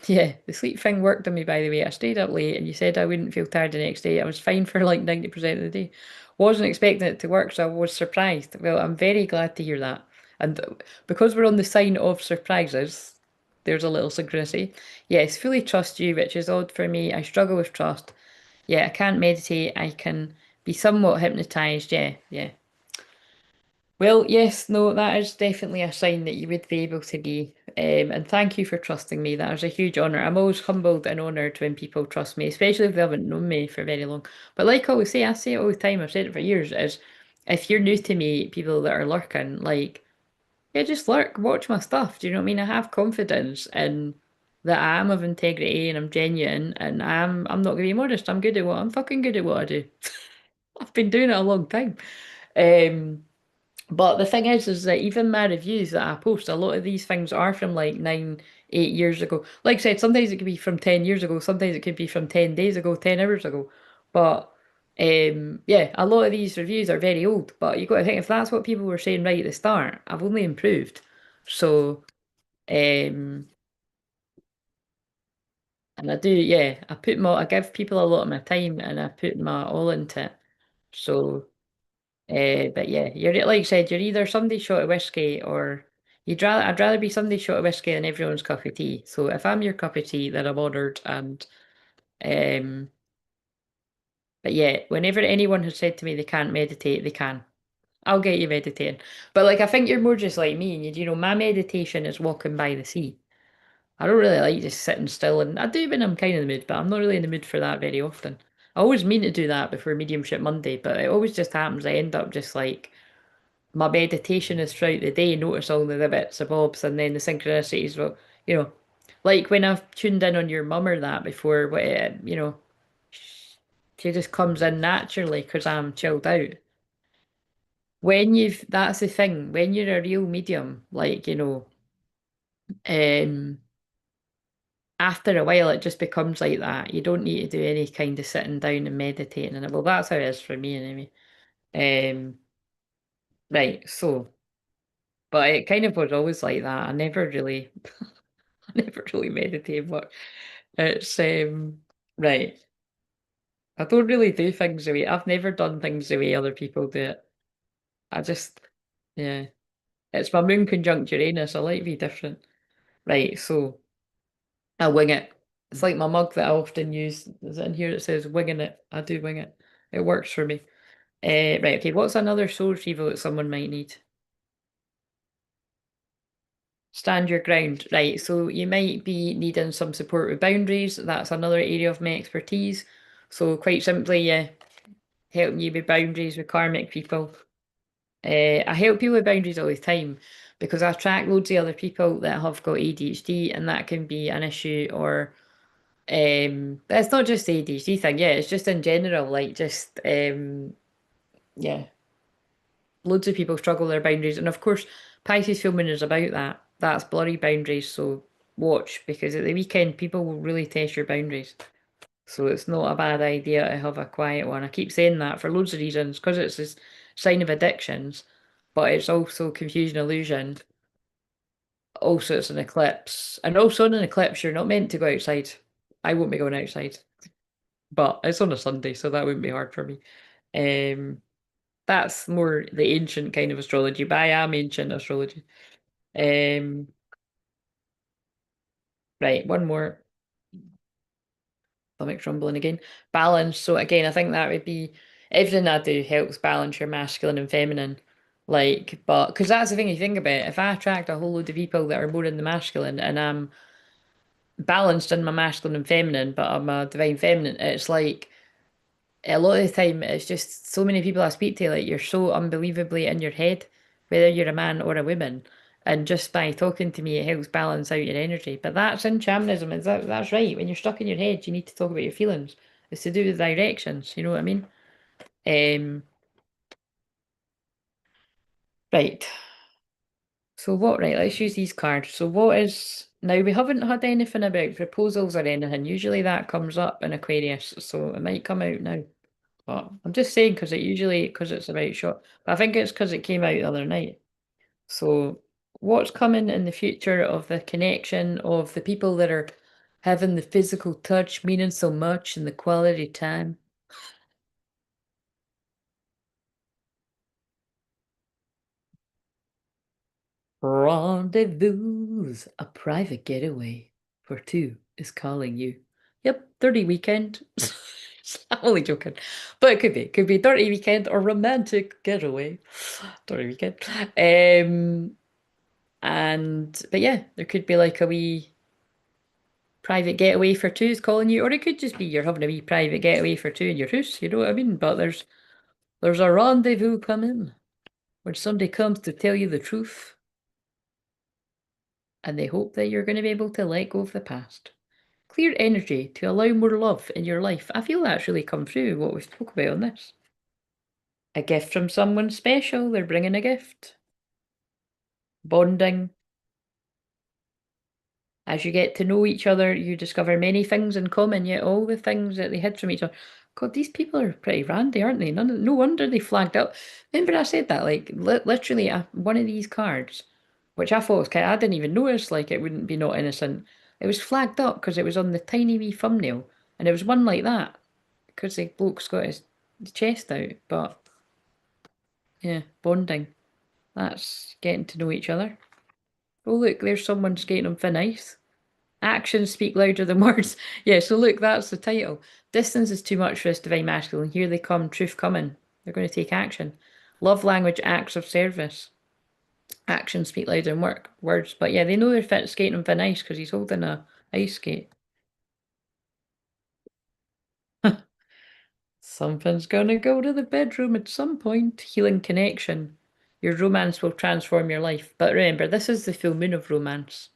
yeah, the sleep thing worked on me, by the way. I stayed up late and you said I wouldn't feel tired the next day. I was fine for like 90% of the day. Wasn't expecting it to work, so I was surprised. Well, I'm very glad to hear that. And because we're on the sign of surprises, there's a little synchronicity. Yes, fully trust you, which is odd for me. I struggle with trust. Yeah, I can't meditate. I can be somewhat hypnotized. Yeah, yeah. Well, yes, no, that is definitely a sign that you would be able to be. And thank you for trusting me. That was a huge honour. I'm always humbled and honoured when people trust me, especially if they haven't known me for very long. But like I always say, I say it all the time, I've said it for years, is if you're new to me, people that are lurking, like, yeah, just lurk, watch my stuff. Do you know what I mean? I have confidence in that I am of integrity and I'm genuine and I'm not gonna be modest. I'm fucking good at what I do. I've been doing it a long time. Um but the thing is that even my reviews that I post, a lot of these things are from like 8 years ago. Like I said, sometimes it could be from 10 years ago, sometimes it could be from 10 days ago, 10 hours ago. But yeah, a lot of these reviews are very old. But you got to think if that's what people were saying right at the start, I've only improved. So, um, and I do, yeah, I give people a lot of my time and I put my all into it. So. But yeah, like I said, you're either somebody's shot of whiskey or I'd rather be somebody's shot of whiskey than everyone's cup of tea. So if I'm your cup of tea, then I'm honoured. And um, but yeah, whenever anyone has said to me they can't meditate, they can. I'll get you meditating. But like I think you're more just like me, and my meditation is walking by the sea. I don't really like just sitting still, and I do when I'm kind of in the mood, but I'm not really in the mood for that very often. I always mean to do that before Mediumship Monday, but it always just happens. I end up just like my meditation is throughout the day, notice all the bits and bobs and then the synchronicities. Well, you know, like when I've tuned in on your mum or that before, she just comes in naturally because I'm chilled out. That's the thing, when you're a real medium, like, um, after a while it just becomes like that. You don't need to do any kind of sitting down and meditating. And well, that's how it is for me anyway. Um, right, so, but it kind of was always like that. I never really meditate much. It's right. I don't really do things the way I've never done things the way other people do it. I just yeah. It's my moon conjunct Uranus. I like to be different. Right, so I wing it. It's like my mug that I often use. Is it in here that says winging it? I do wing it. It works for me. Right, okay, what's another soul retrieval that someone might need? Stand your ground. Right, so you might be needing some support with boundaries. That's another area of my expertise. So quite simply, yeah, helping you with boundaries with karmic people. I help people with boundaries all the time because I track loads of other people that have got ADHD and that can be an issue or it's not just the ADHD thing, yeah, it's just in general, like just yeah, loads of people struggle with their boundaries and of course Pisces full moon is about that. That's blurry boundaries, so watch because at the weekend people will really test your boundaries. So it's not a bad idea to have a quiet one. I keep saying that for loads of reasons, because it's a sign of addictions, but it's also confusion illusion. Also, it's an eclipse. And also in an eclipse, you're not meant to go outside. I won't be going outside. But it's on a Sunday, so that wouldn't be hard for me. Um, that's more the ancient kind of astrology, but I am ancient astrology. Um, right, one more. Stomach rumbling again. Balance. So again, I think that would be everything I do helps balance your masculine and feminine. Like, but because that's the thing you think about. If I attract a whole load of people that are more in the masculine and I'm balanced in my masculine and feminine, but I'm a divine feminine, it's like a lot of the time it's just so many people I speak to, like you're so unbelievably in your head, whether you're a man or a woman. And just by talking to me, it helps balance out your energy. But that's in shamanism, that's right. When you're stuck in your head, you need to talk about your feelings. It's to do with directions, you know what I mean? Um, right. So what, right, let's use these cards. So what is, now we haven't had anything about proposals or anything. Usually that comes up in Aquarius, so it might come out now. But I'm just saying because it usually, because it's about short, but I think it's because it came out the other night. So what's coming in the future of the connection of the people that are having the physical touch meaning so much and the quality time? Rendezvous, a private getaway for two is calling you. Yep, dirty weekend. I'm only joking, but it could be. Could be dirty weekend or romantic getaway. Dirty weekend. And but yeah, there could be like a wee private getaway for two is calling you, or it could just be you're having a wee private getaway for two in your house. You know what I mean? But there's a rendezvous coming when somebody comes to tell you the truth, and they hope that you're going to be able to let go of the past. Clear energy to allow more love in your life. I feel that's really come through what we spoke about on this. A gift from someone special. They're bringing a gift. Bonding. As you get to know each other, you discover many things in common, yet all the things that they hid from each other. God, these people are pretty randy, aren't they? No wonder they flagged up. Remember I said that, like, literally one of these cards, which I thought was kind of, I didn't even notice, like, it wouldn't be not innocent. It was flagged up because it was on the tiny wee thumbnail, and it was one like that, because the bloke's got his chest out. But, yeah, bonding. That's getting to know each other. Oh, look, there's someone skating on thin ice. Actions speak louder than words. Yeah, so look, that's the title. Distance is too much for this divine masculine. Here they come, truth coming. They're going to take action. Love language, acts of service. Actions speak louder than words. But yeah, they know they're fit skating on thin ice because he's holding a ice skate. Something's gonna go to the bedroom at some point. Healing connection. Your romance will transform your life. But remember, this is the full moon of romance.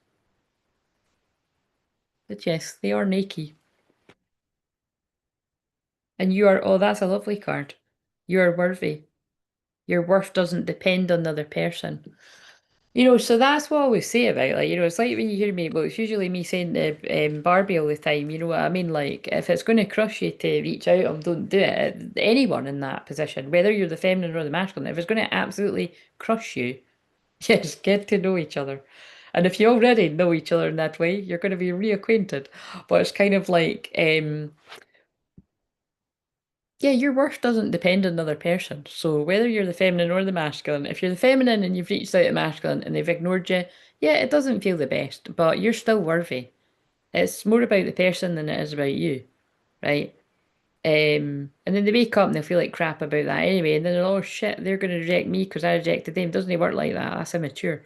But yes, they are naked. And you are, oh, that's a lovely card. You are worthy. Your worth doesn't depend on the other person. So that's what I always say about, like, it's like when you hear me, well, it's usually me saying to Barbie all the time, you know what I mean? Like, if it's going to crush you to reach out, don't do it. Anyone in that position, whether you're the feminine or the masculine, if it's going to absolutely crush you, yes, get to know each other. And if you already know each other in that way, you're going to be reacquainted. But it's kind of like, yeah, your worth doesn't depend on another person. So whether you're the feminine or the masculine, if you're the feminine and you've reached out to masculine and they've ignored you, yeah, it doesn't feel the best, but you're still worthy. It's more about the person than it is about you, right? And then they wake up and they feel like crap about that anyway, and then they're, oh shit, they're going to reject me because I rejected them. Doesn't it work like that? That's immature.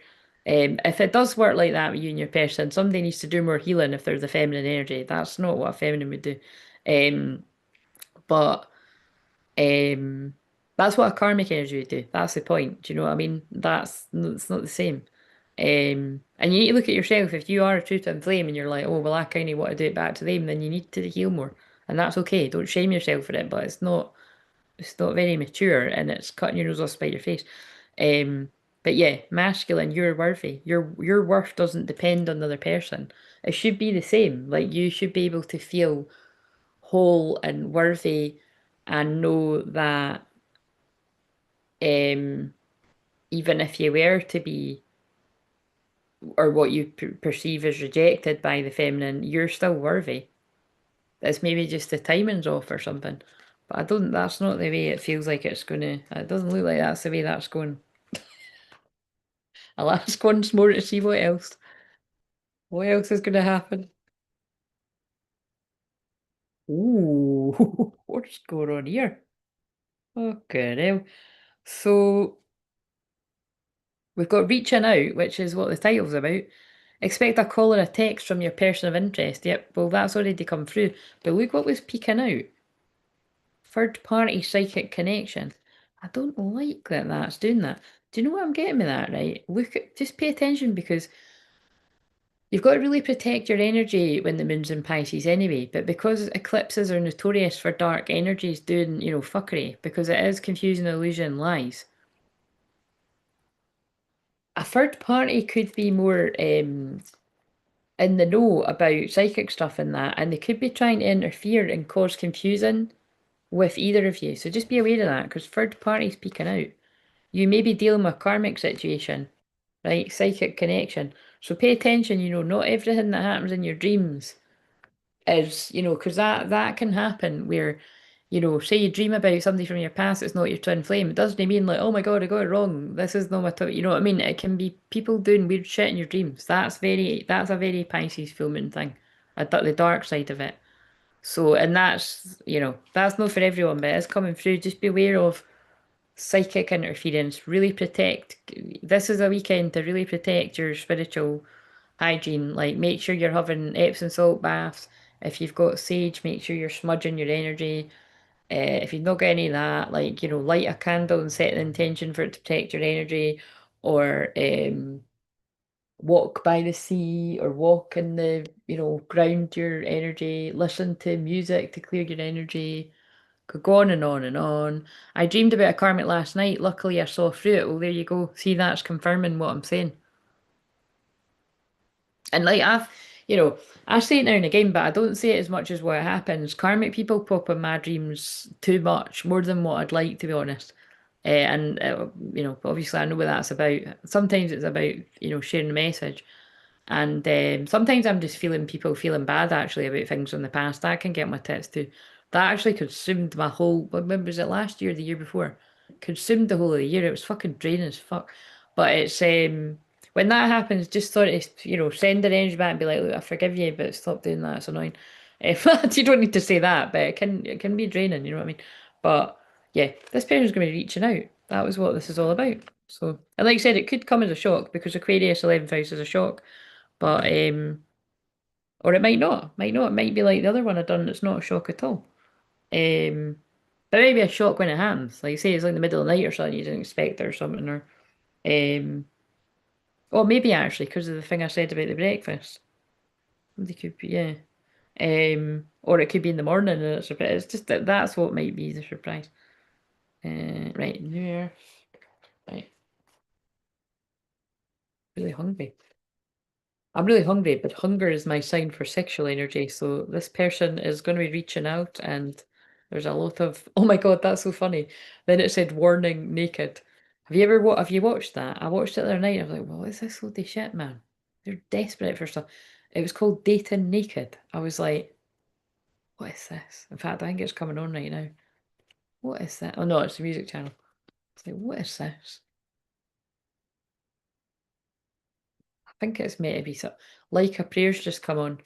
If it does work like that with you and your person, somebody needs to do more healing if they're the feminine energy. That's not what a feminine would do. Um, but that's what a karmic energy would do. That's the point. Do you know what I mean? It's not the same. And you need to look at yourself. If you are a true twin flame and you're like, oh well, I kind of want to do it back to them, then you need to heal more, and that's okay. Don't shame yourself for it, but it's not very mature, and it's cutting your nose off to spite your face. Um, but yeah, masculine, you're worthy. Your worth doesn't depend on the other person. It should be the same. Like you should be able to feel whole and worthy and know that um, even if you were to be, or what you perceive as rejected by the feminine, you're still worthy. It's maybe just the timing's off or something. But that's not the way it feels like it's gonna, it doesn't look like that's the way that's going. I'll ask once more to see what else is gonna happen. Ooh, what's going on here? Okay, now. So we've got reaching out, which is what the title's about. Expect a call or a text from your person of interest. Yep, well, that's already come through. But look what was peeking out. Third party psychic connection. I don't like that that's doing that. Do you know what I'm getting with that, right? Look at, just pay attention because you've got to really protect your energy when the moon's in Pisces anyway. But because eclipses are notorious for dark energies doing, fuckery, because it is confusing, illusion, lies. A third party could be more in the know about psychic stuff and that, and they could be trying to interfere and cause confusion with either of you. So just be aware of that because third parties peeking out. You may be dealing with a karmic situation, right? Psychic connection. So pay attention, not everything that happens in your dreams is, because that can happen where, say you dream about somebody from your past, it's not your twin flame. It doesn't mean like, oh my God, I got it wrong. This is not my twin. You know what I mean? It can be people doing weird shit in your dreams. That's a very Pisces full moon thing. The dark side of it. So, and that's not for everyone, but it's coming through. Just be aware of psychic interference. Really protect. This is a weekend to really protect your spiritual hygiene. Like, make sure you're having Epsom salt baths. If you've got sage, make sure you're smudging your energy. If you've not got any of that, like, light a candle and set an intention for it to protect your energy, or walk by the sea, or walk in the, ground your energy, listen to music to clear your energy. Could go on and on and on. I dreamed about a karmic last night. Luckily, I saw through it. Well, there you go. See, that's confirming what I'm saying. And like I say it now and again, but I don't say it as much as what happens. Karmic people pop in my dreams too much, more than what I'd like, to be honest. Obviously I know what that's about. Sometimes it's about, sharing a message. And sometimes I'm just feeling people feeling bad actually about things from the past. That can get my tits too. That actually consumed my whole, when was it, last year, the year before? Consumed the whole of the year. It was fucking draining as fuck. But it's when that happens, just sort of, send an energy back and be like, look, I forgive you, but stop doing that. It's annoying. You don't need to say that, but it can be draining, you know what I mean? But yeah, this person's going to be reaching out. That was what this is all about. So, and like I said, it could come as a shock because Aquarius 11th house is a shock. But or it might not. Might not. It might be like the other one I done. It's not a shock at all. Um, but maybe a shock when it happens. Like say it's like the middle of the night or something you didn't expect it or something. Um, or maybe actually because of the thing I said about the breakfast. They could be yeah. Or it could be in the morning and it's a bit. It's just that's what might be the surprise. Right, New Year. Right, really hungry. I'm really hungry, but hunger is my sign for sexual energy. So this person is going to be reaching out, and there's a lot of, oh my God, that's so funny. Then it said warning naked. Have you watched that? I watched it the other night. I was like, well, what is this load of shit, man? They're desperate for stuff. It was called Dating Naked. I was like, what is this? In fact, I think it's coming on right now. What is that? Oh no, it's the music channel. It's like, what is this? I think it's meant to be so like a prayer's just come on.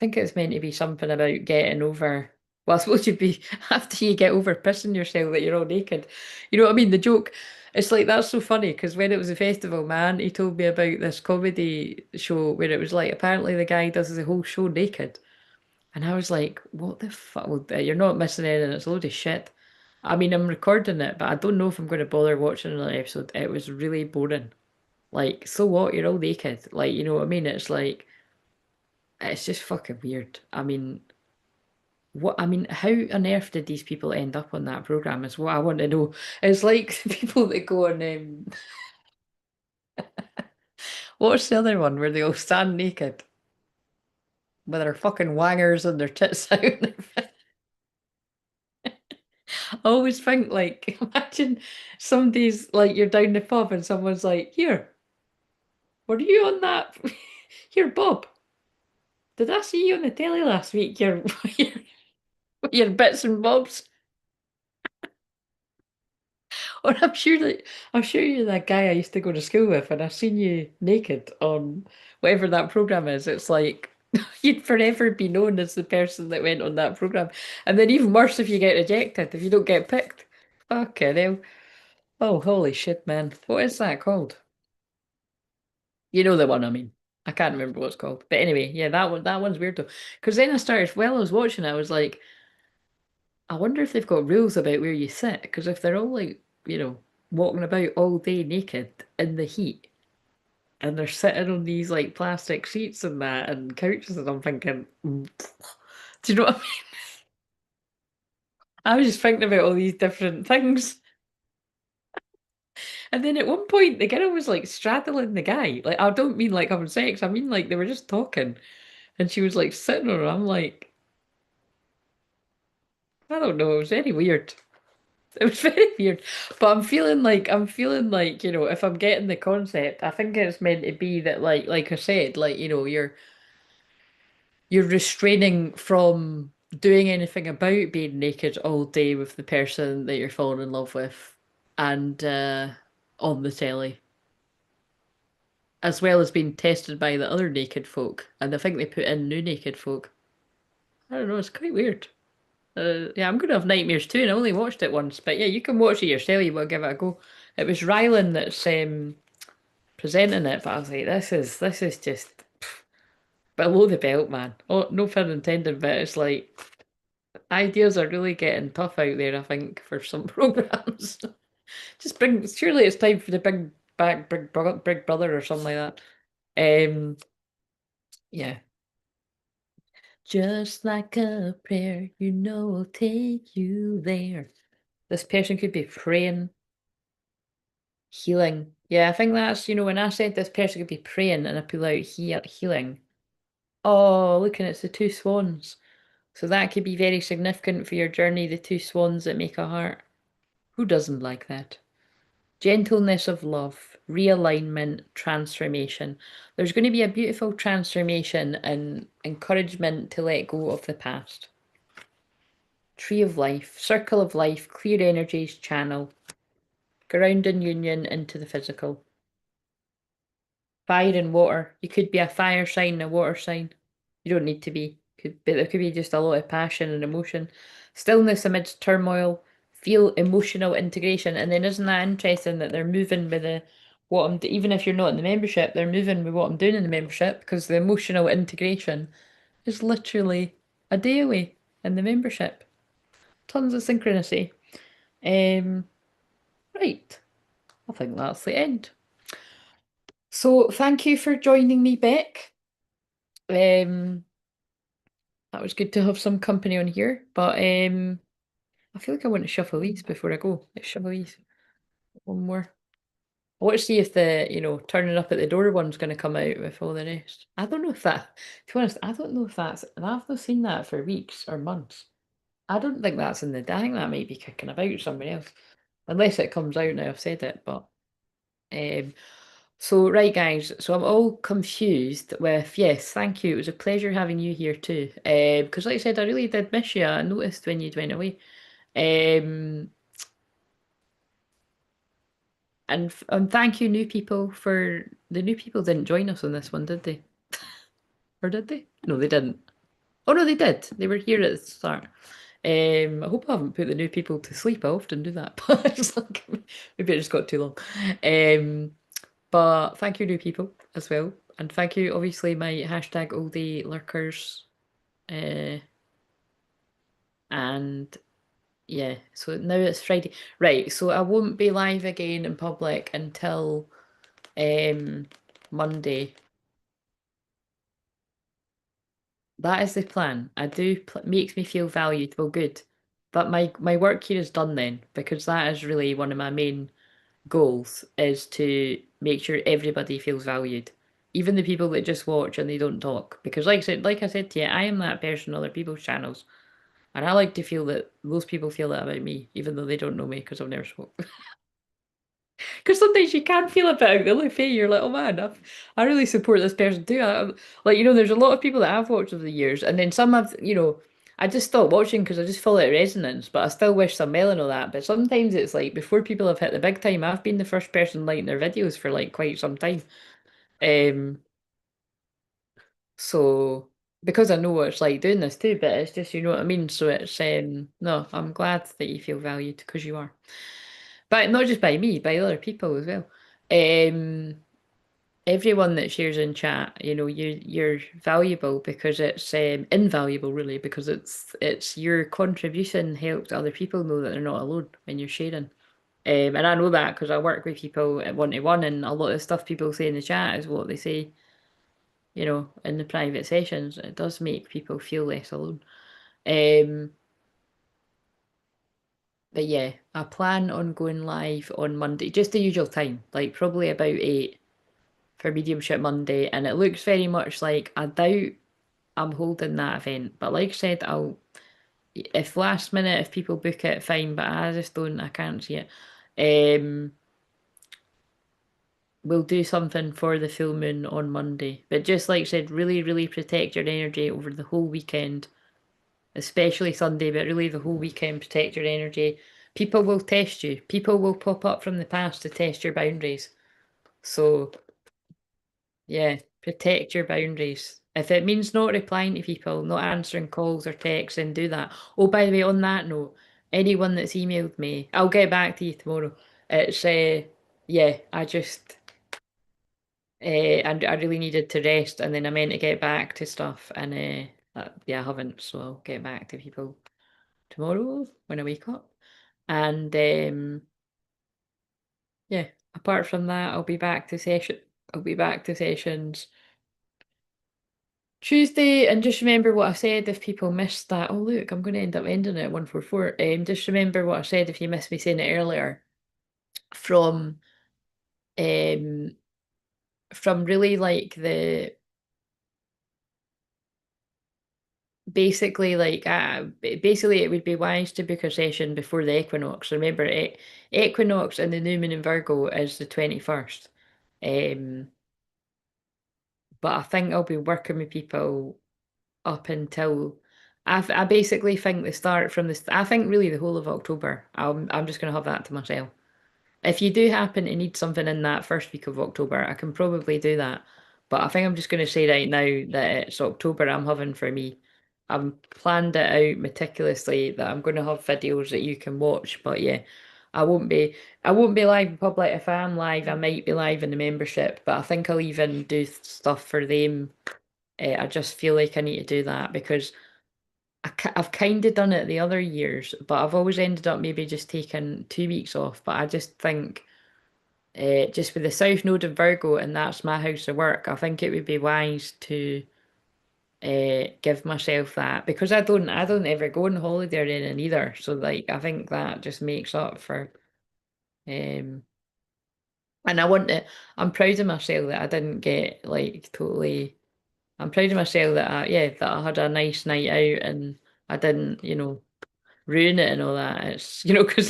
Think it's meant to be something about getting over. Well, I suppose you'd be after you get over pissing yourself that you're all naked. You know what I mean? The joke. It's like that's so funny because when it was a festival, man, he told me about this comedy show where it was like apparently the guy does the whole show naked, and I was like, what the fuck? Well, you're not missing anything. It's a load of shit. I mean, I'm recording it, but I don't know if I'm going to bother watching another episode. It was really boring. Like, so what? You're all naked. Like, you know what I mean? It's like. It's just fucking weird. I mean, how on earth did these people end up on that program? Is what I want to know. It's like people that go on. What's the other one where they all stand naked with their fucking wangers and their tits out? I always think like, imagine somebody's like you're down the pub and someone's like, "Here, were you on that? Here, Bob, did I see you on the telly last week? Your, your bits and bobs." Or I'm sure you're that guy I used to go to school with, and I've seen you naked on whatever that program is. It's like you'd forever be known as the person that went on that program. And then even worse if you get rejected, if you don't get picked. Okay, hell. Oh, holy shit, man. What is that called? You know the one I mean. I can't remember what it's called. But anyway, yeah, that one's weird though. Because then I started, while I was watching it, I wonder if they've got rules about where you sit, because if they're all like, walking about all day naked in the heat and they're sitting on these like plastic seats and that and couches, and I'm thinking, do you know what I mean? I was just thinking about all these different things. And then at one point, the girl was like straddling the guy. Like, I don't mean like having sex, I mean like they were just talking. And she was like sitting on her. I'm like, I don't know, it was very weird. It was very weird. But I'm feeling like, if I'm getting the concept, I think it's meant to be that like I said, like, you're restraining from doing anything about being naked all day with the person that you're falling in love with and on the telly, as well as being tested by the other naked folk. And I think they put in new naked folk. I don't know, it's quite weird. Yeah, I'm gonna have nightmares too, and I only watched it once. But yeah, you can watch it yourself. You want to give it a go. It was Rylan that's presenting it, but I was like, this is just below the belt, man. Oh, no pun intended, but it's like ideas are really getting tough out there, I think, for some programs. Just bring, surely it's time for the big brother or something like that. Yeah. Just like a prayer, will take you there. This person could be praying, healing. Yeah, I think that's, when I said this person could be praying and I pull out healing. Oh, look, and it's the two swans. So that could be very significant for your journey, the two swans that make a heart. Who doesn't like that? Gentleness of love, realignment, transformation. There's going to be a beautiful transformation and encouragement to let go of the past. Tree of life, circle of life, clear energies, channel, ground and union into the physical. Fire and water. You could be a fire sign and a water sign. You don't need to be. But there could be just a lot of passion and emotion. Stillness amidst turmoil. Feel emotional integration. And then isn't that interesting that they're moving with even if you're not in the membership, they're moving with what I'm doing in the membership because the emotional integration is literally a day away in the membership. Tons of synchronicity. Um, right. I think that's the end. So thank you for joining me, Beck. Um, that was good to have some company on here, but I feel like I want to shuffle these before I go. Let's shuffle these. One more. I want to see if the, turning up at the door one's going to come out with all the rest. I don't know if that, to be honest, I don't know if that's, and I've not seen that for weeks or months. I don't think that's in the, I think that might be kicking about somewhere else. Unless it comes out now, I've said it, but um, so right guys, so I'm all confused with yes, thank you. It was a pleasure having you here too. Because like I said, I really did miss you. I noticed when you'd went away. Um, and thank you, new people, for the new people didn't join us on this one, did they? Or did they? No, they didn't. Oh no, they did. They were here at the start. I hope I haven't put the new people to sleep. I often do that, but it's like, maybe it just got too long. But thank you, new people, as well. And thank you, obviously, my hashtag all day lurkers. Uh, and yeah, so now it's Friday. Right, so I won't be live again in public until um, Monday. That is the plan. I do, makes me feel valued. Well, good. But my work here is done then, because that is really one of my main goals is to make sure everybody feels valued. Even the people that just watch and they don't talk. Because like I said to you, I am that person on other people's channels. And I like to feel that those people feel that about me, even though they don't know me because I've never spoke. Because sometimes you can feel a bit out of the You're like, oh man, I really support this person too. Like, there's a lot of people that I've watched over the years, and then some have, I just stopped watching because I just feel that resonance, but I still wish some mail and all that. But sometimes it's like before people have hit the big time, I've been the first person liking their videos for like quite some time. Um, so because I know what it's like doing this too, but it's just, you know what I mean? So it's, no, I'm glad that you feel valued because you are. But not just by me, by other people as well. Um, everyone that shares in chat, you know, you're valuable because it's invaluable really because it's your contribution helps other people know that they're not alone when you're sharing. And I know that because I work with people at one-to-one, and a lot of stuff people say in the chat is what they say, you know, in the private sessions. It does make people feel less alone. But yeah, I plan on going live on Monday, just the usual time, like probably about 8 for Mediumship Monday, and it looks very much like I doubt I'm holding that event. But like I said, if last minute if people book it, fine. But I just don't. I can't see it. We'll do something for the full moon on Monday. But just like I said, really, really protect your energy over the whole weekend, especially Sunday. But really, the whole weekend, protect your energy. People will test you. People will pop up from the past to test your boundaries. So yeah, protect your boundaries. If it means not replying to people, not answering calls or texts, then do that. Oh, by the way, on that note, anyone that's emailed me, I'll get back to you tomorrow. It's yeah, I really needed to rest, and then I meant to get back to stuff, and yeah, I haven't, so I'll get back to people tomorrow when I wake up. And yeah, apart from that, I'll be back to session. I'll be back to sessions Tuesday, and just remember what I said if people missed that. Oh, look, I'm going to end up ending it at 144. Just remember what I said if you missed me saying it earlier. From um from really like the basically like basically it would be wise to book a session before the equinox. Remember, equinox and the new moon in Virgo is the 21st. But I think I'll be working with people up until I basically think the start from this. I think really the whole of October. I'm just gonna have that to myself. If you do happen to need something in that first week of October, I can probably do that. But I think I'm just going to say right now that it's October I'm having for me. I'm planned it out meticulously that I'm going to have videos that you can watch. But yeah, I won't be I won't be live in public. If I am live, I might be live in the membership. But I think I'll even do stuff for them. I just feel like I need to do that because I've kind of done it the other years, but I've always ended up maybe just taking 2 weeks off. But I just think just with the South Node of Virgo, and that's my house of work, I think it would be wise to give myself that because I don't ever go on holiday or anything either. So like I think that just makes up for um and I'm proud of myself that I didn't get like totally I'm proud of myself that I had a nice night out and I didn't, ruin it and all that. It's because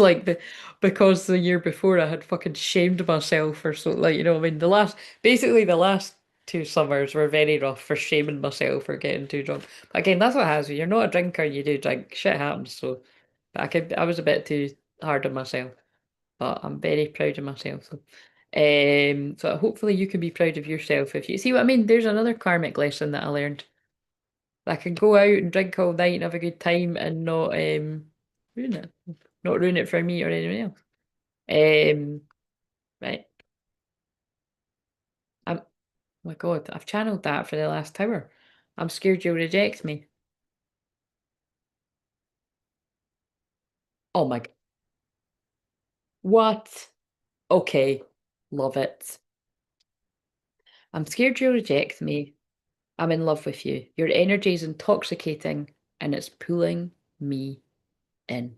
because the year before I had fucking shamed myself for so like I mean the last 2 summers were very rough for shaming myself for getting too drunk. But again, that's what happens when you're not a drinker, you do drink. Shit happens. So, but I was a bit too hard on myself, but I'm very proud of myself. So hopefully you can be proud of yourself if you see what I mean. There's another karmic lesson that I learned. I can go out and drink all night and have a good time and not ruin it. Not ruin it for me or anyone else. Um right. Oh my God, I've channeled that for the last hour. I'm scared you'll reject me. Oh my what? Okay. Love it. I'm scared you'll reject me. I'm in love with you. Your energy is intoxicating and it's pulling me in.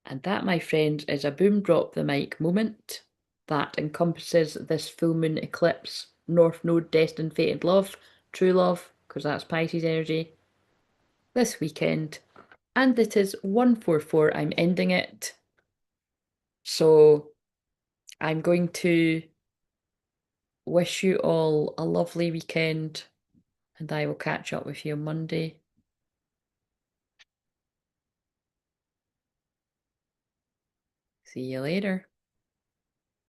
And that, my friends, is a boom drop the mic moment that encompasses this full moon eclipse, North Node, destined, fated love, true love, because that's Pisces energy, this weekend. And it is 144. I'm ending it. So I'm going to wish you all a lovely weekend, and I will catch up with you on Monday. See you later.